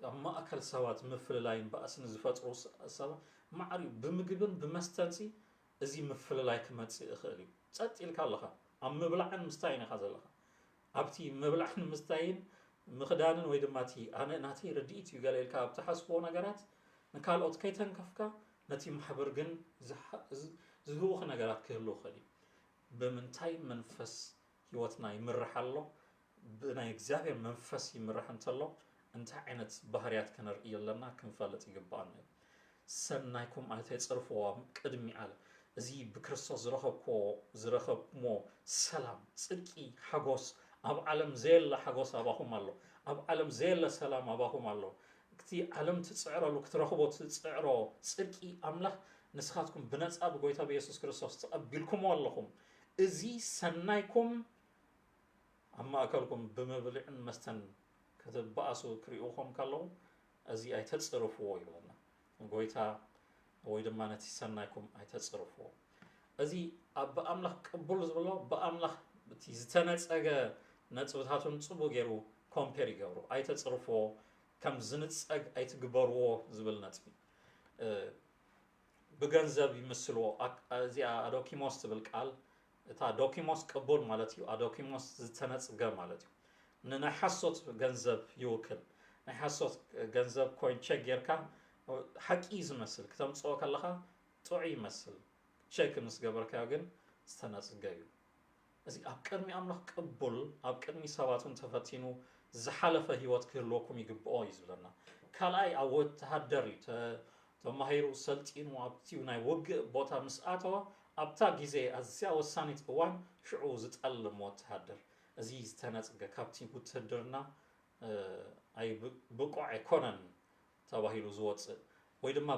ኣብ ማእከል ሰባት ምፍልላይን ባእስን ዝፈጥሩ ሰባት ማዕሪ ብምግብን ብመስተንሲ እዚ ምፍልላይ ክመጽእ ይኽእል እዩ ጸጥ ኢልካ ኣለኻ ኣብ ምብላዕን ምስታይን ኢኻ ዘለኻ ኣብቲ ምብላዕን ምስታይን ምኽዳንን ወይ ድማ እቲ ኣነ ናተይ ረድኢት እዩ ገለ ኢልካ ኣብ ተሓስቦ ነገራት ንካልኦት ከይተንከፍካ ነቲ ማሕበር ግን ዝህቡኽ ነገራት ክህሉ ይኽእል እዩ ብምንታይ መንፈስ ህይወትና ይምራሕ ኣሎ ብናይ እግዚአብሔር መንፈስ ይምራሕ እንተሎ እንታይ ዓይነት ባህርያት ክነርኢ ኣለና ክንፈልጥ ይግባአና እዩ ሰናይኩም ኣይተጽርፍዎ ቅድሚ ኣለ እዚ ብክርስቶስ ዝረኸብሞ ሰላም ጽድቂ ሓጎስ ኣብ ዓለም ዘየለ ሓጎስ ኣባኹም ኣሎ ኣብ ዓለም ዘየለ ሰላም ኣባኹም ኣሎ እቲ ዓለም ትጽዕረሉ ክትረኽቦ ትጽዕሮ ጽድቂ ኣምላኽ ንስኻትኩም ብነጻ ብጎይታ ብኢየሱስ ክርስቶስ ተቐቢልኩሞ ኣለኹም እዚ ሰናይኩም ኣብ ማእከልኩም ብምብልዕን መስተን ክትበኣሱ ክሪኡኹም ከለዉ እዚ ኣይተጽርፍዎ ይብለና ጎይታ ወይ ድማ ነቲ ሰናይኩም ኣይተጽርፍዎ እዚ ኣብ ኣምላኽ ቅቡል ዝብሎ ብኣምላኽ እቲ ዝተነጸገ ነጥብታቱን ጽቡቕ ገይሩ ኮምፔር ይገብሩ ኣይተጽርፍዎ ከም ዝንጸግ ኣይትግበርዎ ዝብል ነጥቢ ብገንዘብ ይመስልዎ እዚኣ ኣዶኪሞስ ትብል ቃል እታ ዶኪሞስ ቅቡል ማለት እዩ ኣዶኪሞስ ዝተነጽገ ማለት እዩ ንናይ ሓሶት ገንዘብ ይውክል ናይ ሓሶት ገንዘብ ኮይን ቼክ ጌርካ ሓቂ ዝመስል ከተምጽኦ ከለኻ ጥዑይ ይመስል ቼክ ምስ ገበርካዮ ግን ዝተነጽገ እዩ እዚ ኣብ ቅድሚ ኣምላኽ ቅቡል ኣብ ቅድሚ ሰባቱን ተፈቲኑ ዝሓለፈ ህይወት ክህልወኩም ይግብኦ እዩ ዝብለና ካልኣይ ኣብ ወተሃደር እዩ ተማሂሩ ሰልጢኑ ኣብቲዩ ናይ ውግእ ቦታ ምስ ኣተወ ኣብታ ግዜ ኣዝያ ወሳኒት እዋን ሽዑ ዝጠልም ወተሃደር እዚ ዝተነጽገ ካብቲ ውትድርና ኣይ ብቁዕ ኣይኮነን ተባሂሉ ዝወፅእ ወይ ድማ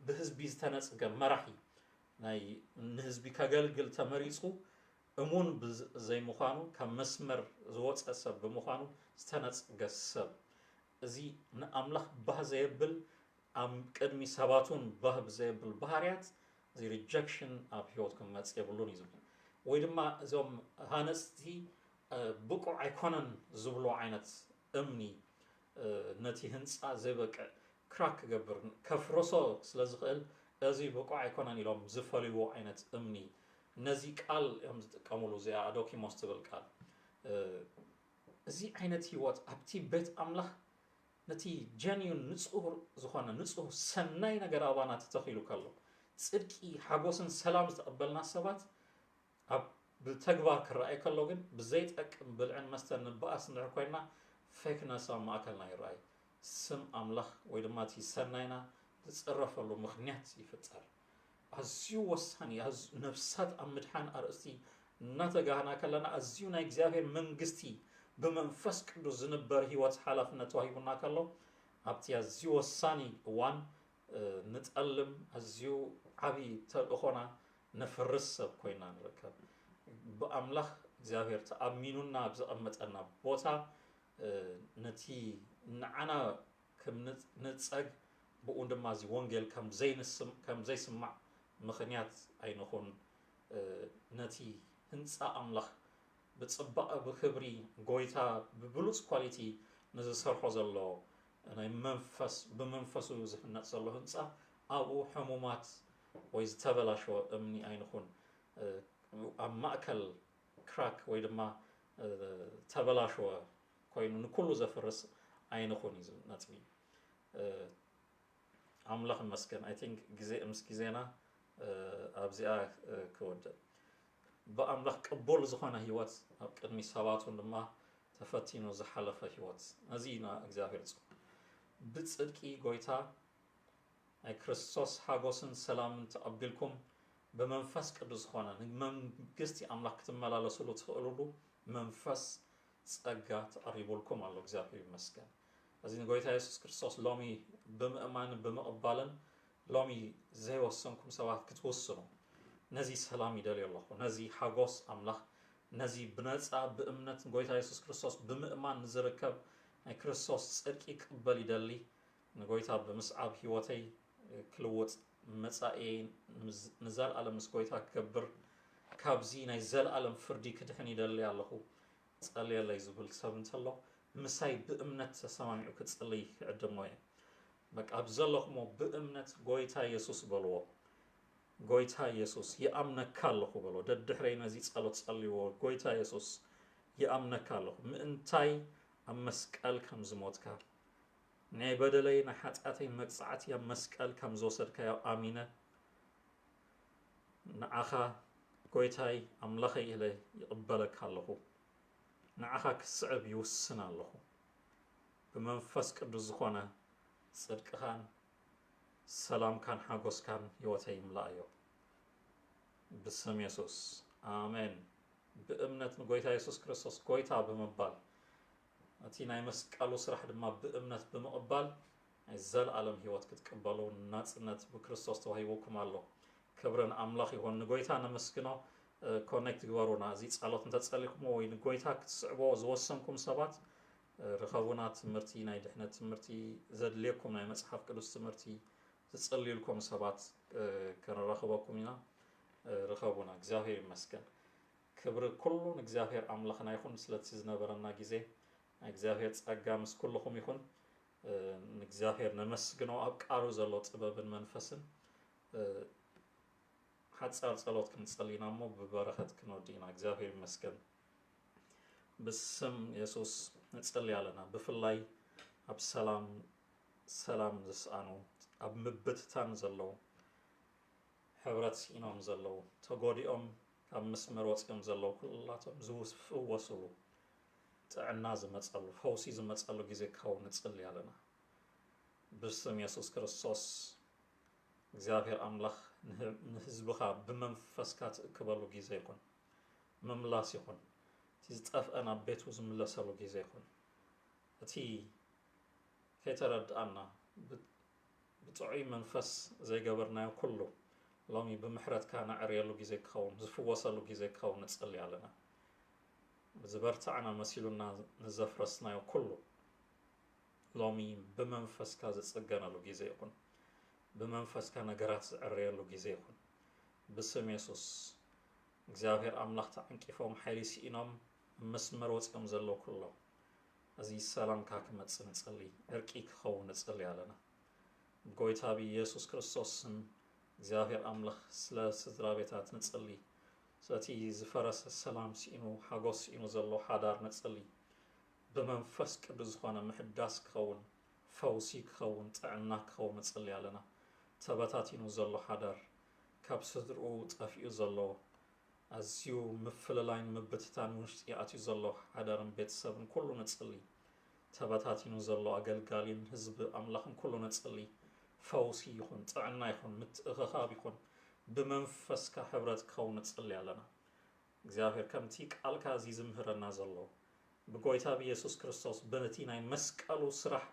ብህዝቢ ዝተነጽገ መራሒ ናይ ንህዝቢ ከገልግል ተመሪጹ እሙን ዘይምዃኑ ካብ መስመር ዝወፀ ሰብ ብምዃኑ ዝተነጽገ ሰብ እዚ ንኣምላኽ ባህ ዘየብል ኣብ ቅድሚ ሰባቱን ባህ ብዘየብል ባህርያት እዚ ሪጀክሽን ኣብ ህይወትኩም መጽእ የብሉን እዩ ዝብል ወይ ድማ እዞም ሃነጽቲ ብቁዕ ኣይኮነን ዝብሎ ዓይነት እምኒ ነቲ ህንፃ ዘይበቅዕ ክራክ ክገብር ከፍርሶ ስለ ዝኽእል እዚ ብቁዕ ኣይኮነን ኢሎም ዝፈልይዎ ዓይነት እምኒ ነዚ ቃል እዮም ዝጥቀሙሉ እዚኣ ኣዶኪሞስ ትብል ቃል እዚ ዓይነት ህይወት ኣብቲ ቤት ኣምላኽ ነቲ ጀኒዩን ንጹህ ዝኾነ ንጹህ ሰናይ ነገር ኣባና ተተኺሉ ከሎ ጽድቂ ሓጎስን ሰላም ዝተቐበልና ሰባት ኣብ ብተግባር ክረኣይ ከሎ ግን ብዘይጠቅም ብልዕን መስተን ንበኣስ ንድሕር ኮይና ፌክነስ ኣብ ማእከልና ይረኣይ ስም ኣምላኽ ወይ ድማ እቲ ሰናይና ዝጽረፈሉ ምኽንያት ይፍጠር ኣዝዩ ወሳኒ ነፍሳት ኣብ ምድሓን ኣርእስቲ እናተጋህና ከለና ኣዝዩ ናይ እግዚኣብሔር መንግስቲ ብመንፈስ ቅዱስ ዝንበር ህይወት ሓላፍነት ተዋሂቡና ከሎ ኣብቲ ኣዝዩ ወሳኒ እዋን ንጠልም ኣዝዩ ዓብዪ ተልእኾና ነፍርስ ሰብ ኮይና ንርከብ ብኣምላኽ እግዚኣብሔር ተኣሚኑና ብዘቐመጠና ቦታ ነቲ ንዓና ከም ንጸግ ብኡ ድማ እዚ ወንጌል ከም ዘይስማዕ ምኽንያት ኣይንኹን ነቲ ህንፃ ኣምላኽ ብጽባቐ ብክብሪ ጎይታ ብብሉፅ ኳሊቲ ንዝሰርሖ ዘሎ ናይ መንፈስ ብመንፈሱ ዝህነፅ ዘሎ ህንፃ ኣብኡ ሕሙማት ወይ ዝተበላሸወ እምኒ ኣይንኹን ኣብ ማእከል ክራክ ወይ ድማ ተበላሸወ ኮይኑ ንኩሉ ዘፍርስ ኣይንኹን እዩ ነጥቢ ኣምላኽ መስገን ኣይ ቲንክ ግዜ ምስ ግዜና ኣብዚኣ ክወድእ ብኣምላኽ ቅቡል ዝኾነ ህይወት ኣብ ቅድሚ ሰባቱን ድማ ተፈቲኑ ዝሓለፈ ህይወት እዚ ኢና እግዚኣብሔር ጽ ብጽድቂ ጎይታ ናይ ክርስቶስ ሓጎስን ሰላምን ተቐቢልኩም ብመንፈስ ቅዱስ ዝኾነ ንመንግስቲ ኣምላኽ ክትመላለስሉ ትኽእሉሉ መንፈስ ጸጋ ተቐሪቡልኩም ኣሎ እግዚኣብሔር ይመስገን እዚ ንጎይታ ኢየሱስ ክርስቶስ ሎሚ ብምእማንን ብምቕባልን ሎሚ ዘይወሰንኩም ሰባት ክትወስኑ ነዚ ሰላም ይደልዩ ኣለኹ ነዚ ሓጎስ ኣምላኽ ነዚ ብነፃ ብእምነት ንጎይታ ኢየሱስ ክርስቶስ ብምእማን ንዝርከብ ናይ ክርስቶስ ጽድቂ ክቅበል ይደሊ ንጎይታ ብምስዓብ ህይወተይ ክልውጥ መጻኤ ንዘለኣለም ምስ ጎይታ ክገብር ካብዚ ናይ ዘለኣለም ፍርዲ ክድሕን ይደሊ ኣለኹ ጸልየለይ ዝብል ሰብ እንተሎ ምሳይ ብእምነት ተሰማሚዑ ክጽልይ ክዕድሞ እየ በቃ ኣብ ዘለኹሞ ብእምነት ጎይታ ኢየሱስ በልዎ ጎይታ ኢየሱስ ይኣምነካ ኣለኹ በሎ ደድሕረይ ነዚ ጸሎት ጸልይዎ ጎይታ ኢየሱስ ይኣምነካ ኣለኹ ምእንታይ ኣብ መስቀል ከም ዝሞትካ ናይ በደለይ ናይ ሓጢኣተይ መቅጻዕቲ ኣብ መስቀል ከም ዝወሰድካዮ ኣሚነ ንዓኻ ጎይታይ ኣምላኸይ ኢለ ይቕበለካ ኣለኹ ንዓኻ ክስዕብ ይውስን ኣለኹ ብመንፈስ ቅዱስ ዝኾነ ጽድቅኻን ሰላምካን ሓጎስካን ህይወተይ ይምላእዮ ብስም ኢየሱስ ኣሜን ብእምነት ንጎይታ ኢየሱስ ክርስቶስ ጎይታ ብምባል እቲ ናይ መስቀሉ ስራሕ ድማ ብእምነት ብምቕባል ናይ ዘለኣለም ህይወት ክትቅበሉ ናጽነት ብክርስቶስ ተዋሂቡኩም ኣሎ ክብርን ኣምላኽ ይኹን ንጎይታ ነመስግኖ ኮኔክት ግበሩና እዚ ጸሎት እንተጸሊኹም ወይ ንጎይታ ክትስዕቦ ዝወሰንኩም ሰባት ረኸቡና ትምህርቲ ናይ ድሕነት ትምህርቲ ዘድልየኩም ናይ መጽሓፍ ቅዱስ ትምህርቲ ዝጸልዩልኩም ሰባት ከንረኽበኩም ኢና ረኸቡና እግዚአብሔር ይመስገን ክብሪ ኩሉ ንእግዚአብሔር ኣምላኽና ይኹን ስለቲ ዝነበረና ግዜ እግዚአብሔር ጸጋ ምስ ኩልኩም ይኹን ንእግዚአብሔር ነመስግኖ ኣብ ቃሉ ዘሎ ጥበብን መንፈስን ሓጻር ጸሎት ክንጸልይና እሞ ብበረኸት ክንወዲና እግዚአብሔር ይመስገን ብስም ኢየሱስ ንጸልይ ኣለና ብፍላይ ኣብ ሰላም ዝስኣኑ ኣብ ምብትታን ዘለው ሕብረት ኢኖም ዘለው ተጎዲኦም ካብ መስመር ወፂኦም ዘለው ኩላቶም ዝፍወስሉ ጥዕና ዝመጸሉ ፈውሲ ዝመጸሉ ግዜ ክኸውን ንጸልይ ኣለና ብስም ኢየሱስ ክርስቶስ እግዚአብሔር ኣምላኽ ንህዝብኻ ብመንፈስካ ትእክበሉ ግዜ ይኹን ምምላስ ይኹን እቲ ዝጠፍአን ኣብ ቤቱ ዝምለሰሉ ግዜ ይኹን እቲ ከይተረድኣና ብጥዑይ መንፈስ ዘይገበርናዮ ኩሉ ሎሚ ብምሕረትካ ናዕርየሉ ግዜ ክኸውን ዝፍወሰሉ ግዜ ክኸውን ንጸልይ ኣለና ዝበርታዕና መሲሉና ንዘፍረስናዮ ኩሉ ሎሚ ብመንፈስካ ዝጽገነሉ ግዜ ይኹን ብመንፈስካ ነገራት ዝዕርየሉ ግዜ ይኹን ብስም ኢየሱስ እግዚአብሔር ኣምላኽ ተዓንቂፎም ሓይሊ ሲኢኖም መስመር ወፂኦም ዘለው ኩሎም እዚ ሰላምካ ክመጽእ ንጸልይ እርቂ ክኸውን ንጸልይ ኣለና ጎይታ ብኢየሱስ ክርስቶስ ስም እግዚአብሔር ኣምላኽ ስለ ስድራ ቤታት ንጸልይ ስለቲ ዝፈረሰ ሰላም ሲኢኑ ሓጎስ ሲኢኑ ዘሎ ሓዳር ንጸልይ ብመንፈስ ቅዱስ ዝኾነ ምሕዳስ ክኸውን ፈውሲ ክኸውን ጥዕና ክኸውን ንጸልይ ኣለና ተበታቲኑ ዘሎ ሓዳር ካብ ስድርኡ ጠፊኡ ዘሎ ኣዝዩ ምፍልላይን ምብትታን ውሽጢ ኣትዩ ዘሎ ሓዳርን ቤተሰብን ኩሉ ንጸልይ ተበታቲኑ ዘሎ ኣገልጋሊን ህዝቢ ኣምላኽን ኩሉ ንጸልይ ፈውሲ ይኹን ጥዕና ይኹን ምትእኽኻብ ይኹን ብመንፈስካ ሕብረት ክኸውን ንጸልይ ኣለና እግዚአብሔር ከምቲ ቃልካ እዚ ዝምህረና ዘሎ ብጎይታ ብኢየሱስ ክርስቶስ በነቲ ናይ መስቀሉ ስራሕ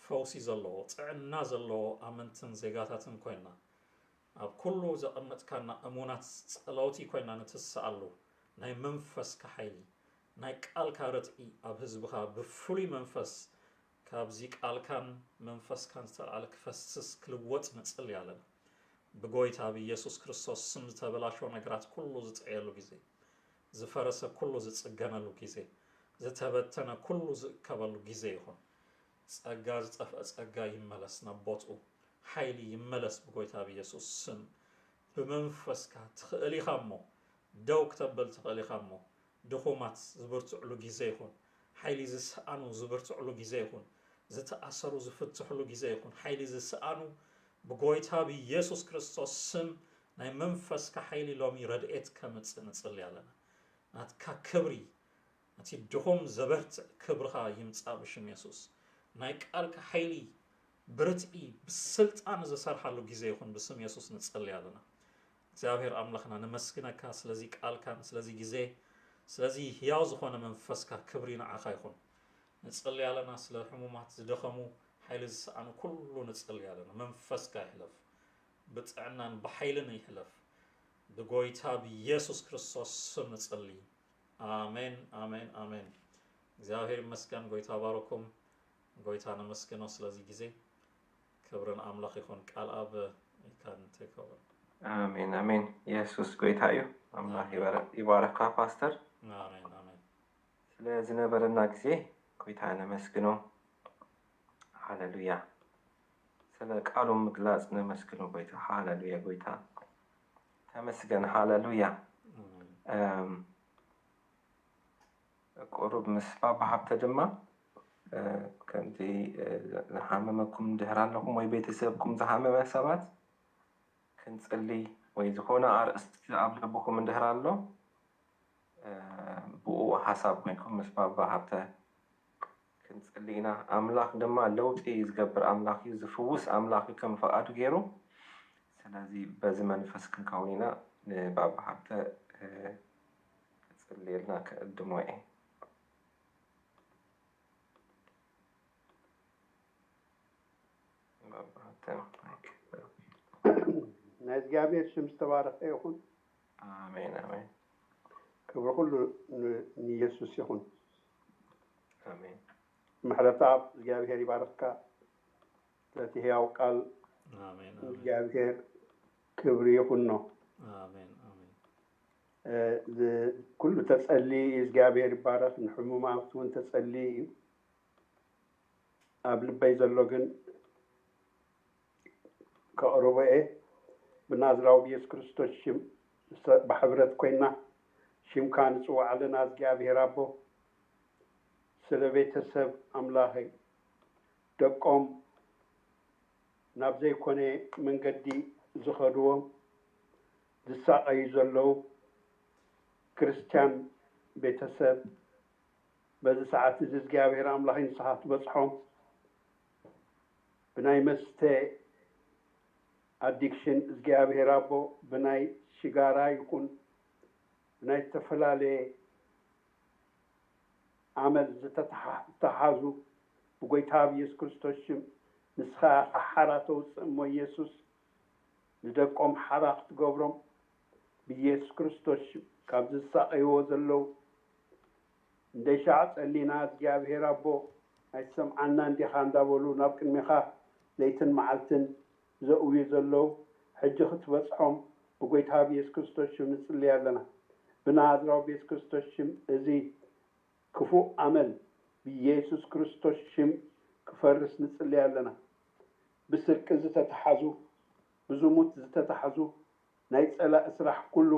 ፈውሲ ዘለዎ ጥዕና ዘለዎ ኣመንትን ዜጋታትን ኮይና ኣብ ኩሉ ዘቐመጥካና እሙናት ጸለውቲ ኮይና ንትስኣሉ ናይ መንፈስካ ሓይሊ ናይ ቃልካ ርትዒ ኣብ ህዝብኻ ብፍሉይ መንፈስ ካብዚ ቃልካን መንፈስካን ዝተለዓለ ክፈስስ ክልወጥ ንጸልይ ኣለና ብጎይታ ብኢየሱስ ክርስቶስ ስም ዝተበላሸው ነገራት ኩሉ ዝጥዕየሉ ግዜ ዝፈረሰ ኩሉ ዝጽገነሉ ግዜ ዝተበተነ ኩሉ ዝእከበሉ ግዜ ይኹን ጸጋ ዝጠፍአ ጸጋ ይመለስ ናብ ቦትኡ ሓይሊ ይመለስ ብጎይታ ብኢየሱስ ስም ብመንፈስካ ትኽእል ኢኻ እሞ ደው ክተብል ትኽእል ኢኻ እሞ ድኹማት ዝብርትዕሉ ግዜ ይኹን ሓይሊ ዝሰኣኑ ዝብርትዕሉ ግዜ ይኹን ዝተኣሰሩ ዝፍትሕሉ ግዜ ይኹን ሓይሊ ዝሰኣኑ ብጎይታ ብኢየሱስ ክርስቶስ ስም ናይ መንፈስካ ሓይሊ ሎሚ ረድኤት ከምጽእ ንጸልይ ኣለና ናትካ ክብሪ እቲ ድኹም ዘበርትዕ ክብርኻ ይምጻእ ብሽም ኢየሱስ ናይ ቃልካ ሓይሊ ብርትዒ ብስልጣን ዝሰርሓሉ ግዜ ይኹን ብስም ኢየሱስ ንጸልይ ኣለና እግዚአብሔር ኣምላኽና ነመስግነካ ስለዚ ቃልካን ስለዚ ግዜ ስለዚ ሕያው ዝኾነ መንፈስካ ክብሪ ንዓኻ ይኹን ንጸልይ ኣለና ስለ ሕሙማት ዝደኸሙ ሓይሊ ዝሰኣኑ ኩሉ ንጸልይ ኣለና መንፈስካ ይሕለፍ ብጥዕናን ብሓይልን ይሕለፍ ብጎይታ ብኢየሱስ ክርስቶስ ስም ንጸልይ አሜን አሜን አሜን እግዚአብሔር ይመስገን ጎይታ ባረኩም ጎይታ ነመስግኖ ስለዚ ግዜ ክብርን ኣምላኽ ይኹን ቃል ኣብ ይካን ተከበር አሜን አሜን ኢየሱስ ጎይታ እዩ ኣምላኽ ይባረካ ፓስተር አሜን አሜን ስለ ዝነበረና ግዜ ጎይታ ነመስግኖ ሃሌሉያ ስለ ቃሉ ምግላጽ ነመስግኖ ጎይታ ሃሌሉያ ጎይታ ተመስገን ሃሌሉያ ቁሩብ ምስፋ በሃብተ ድማ ከምቲ ዝሓመመኩም እንድሕር ኣለኩም ወይ ቤተሰብኩም ዝሓመመ ሰባት ክንጽልይ ወይ ዝኾነ ኣርእስቲ ኣብ ልብኩም እንድሕር ኣሎ ብኡ ሓሳብ ኮይንኩም ምስ ባባ ሃብተ ክንጽልይና ኣምላኽ ድማ ለውጢ ዝገብር ኣምላኽ እዩ ዝፍውስ ኣምላኽ እዩ ከም ፈቃዱ ገይሩ ስለዚ በዚ መንፈስ ክንከውን ኢና ንባባ ሃብተ ክጽልየልና ክእድሞ እየ ናይ እግዚአብሔር ስም ዝተባረከ ይኹን አሜን አሜን ክብሪ ሁሉ ንኢየሱስ ይኹን አሜን ምሕረታ እግዚአብሔር ይባረክካ ለቲ ሕያው ቃል آمين እግዚአብሔር ክብሪ ይሁን ነው آمين آمين ኩሉ ተጸሊ እግዚአብሔር ይባረክ ንሕሙማቱን ተጸሊ ኣብ ልበይ ዘሎ ግን ከቅርበኤ ብናዝራዊ ኢየሱስ ክርስቶስ ሽም በሕብረት ኮይና ሽምካ ንጽዋዕ ኣለና እግዚአብሔር ኣቦ ስለ ቤተሰብ ኣምላኸይ ደቆም ናብ ዘይኮነ መንገዲ ዝኸድዎም ዝሳቀዩ ዘለው ክርስቲያን ቤተሰብ በዚ ሰዓት እዚ እግዚአብሔር ኣምላኸይ ንስሓት በጽሖም ብናይ መስተ አዲክሽን እግዚአብሔር አቦ ብናይ ሽጋራ ይኩን ብናይ ተፈላለየ ዓመል ዝተተሓዙ ብጎይታ ኢየሱስ ክርስቶስ ሽም ንስኻ ሓራት ተውፅእ እሞ ኢየሱስ ንደቆም ሓራኽ ትገብሮም ብኢየሱስ ክርስቶስ ካብ ዝሳቀይዎ ዘለው እንደሻዕ ጸሊና እግዚአብሔር አቦ ኣይሰምዓና እንዲኻ እንዳበሉ ናብ ቅድሚኻ ለይትን መዓልትን ዘእውዩ ዘለው ሕጂ ክትበጽሖም ብጎይታ ኢየሱስ ክርስቶስ ሽም ንጽልይ ኣለና ብናዝራዊ ኢየሱስ ክርስቶስ ሽም እዚ ክፉእ ዓመል ብኢየሱስ ክርስቶስ ሽም ክፈርስ ንጽልይ ኣለና ብስርቂ ዝተተሓዙ ብዝሙት ዝተተሓዙ ናይ ጸላእ ስራሕ ኩሉ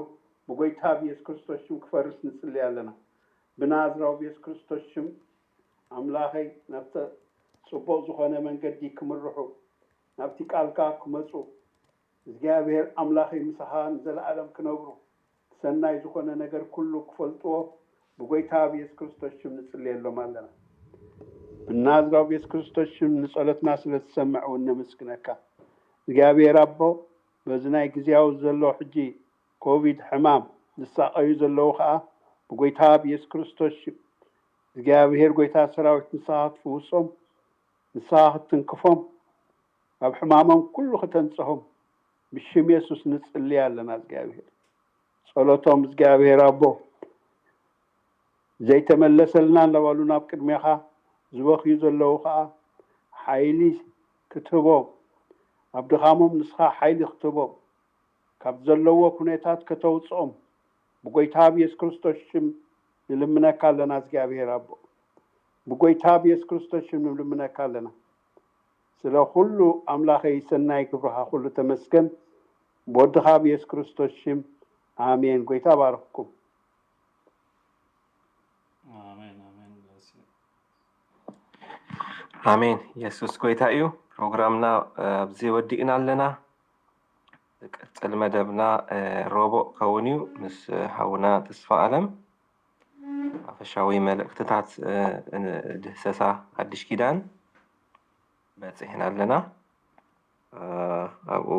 ብጎይታ ኢየሱስ ክርስቶስ ሽም ክፈርስ ንጽልይ ኣለና ብናዝራዊ ኢየሱስ ክርስቶስ ሽም ኣምላኸይ ናብቲ ጽቡቕ ዝኾነ መንገዲ ክምርሑ ናብቲ ቃልካ ክመጹ እግዚአብሔር ኣምላኸይ ምሳኻ ንዘለዓለም ክነብሩ ሰናይ ዝኾነ ነገር ኩሉ ክፈልጥዎ ብጎይታ ኢየሱስ ክርስቶስ ሽም ንጽልየሎም ኣለና ብናዝራዊ ኢየሱስ ክርስቶስ ሽም ንጸሎትና ስለተሰምዕ ወንመስግነካ እግዚአብሔር አቦ በዚ ናይ ግዚያዊ ዘሎ ሕጂ ኮቪድ ሕማም ዝሳቀዩ ዘለው ከዓ ብጎይታ ኢየሱስ ክርስቶስ ሽም እግዚአብሔር ጎይታ ሰራዊት ንስኻ ትፍውሶም ንስኻ ክትንክፎም ኣብ ሕማሞም ኩሉ ከተንጽሖም ብሽም ኢየሱስ ንጽልይ ኣለና እግዚአብሔር ጸሎቶም እግዚአብሔር አቦ ዘይተመለሰልና ለባሉ ናብ ቅድሚኻ ዝበኽዩ ዘለው ከዓ ሓይሊ ክትህቦም ኣብ ድኻሞም ንስኻ ሓይሊ ክትህቦም ካብ ዘለዎ ኩነታት ከተውፅኦም ብጎይታ ኢየሱስ ክርስቶስ ሽም ንልምነካ ኣለና እግዚአብሔር አቦ ብጎይታ ኢየሱስ ክርስቶስ ሽም ንልምነካ ኣለና ስለ ሁሉ ኣምላኸይ ሰናይ ክብርኻ ሁሉ ተመስገን በወድኻ ኢየሱስ ክርስቶስ ሽም አሜን ጎይታ ባርክኩም آمين آمين አሜን ኢየሱስ ጎይታ እዩ ፕሮግራምና ኣብዚ ወዲእና ኣለና ዝቀጽል መደብና ሮቦ ከውን እዩ ምስ ሓውና ተስፋ ዓለም ሓፈሻዊ መልእኽትታት ድህሰሳ ሓድሽ ኪዳን በጽሕና ኣለና ኣብኡ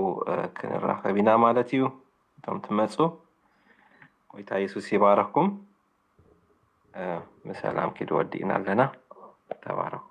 ክንራኸብ ኢና ማለት እዩ እቶም ትመጹ ጎይታ ኢየሱስ ይባረኩም በሰላም ኪድ ወዲእና ኣለና ተባረኩ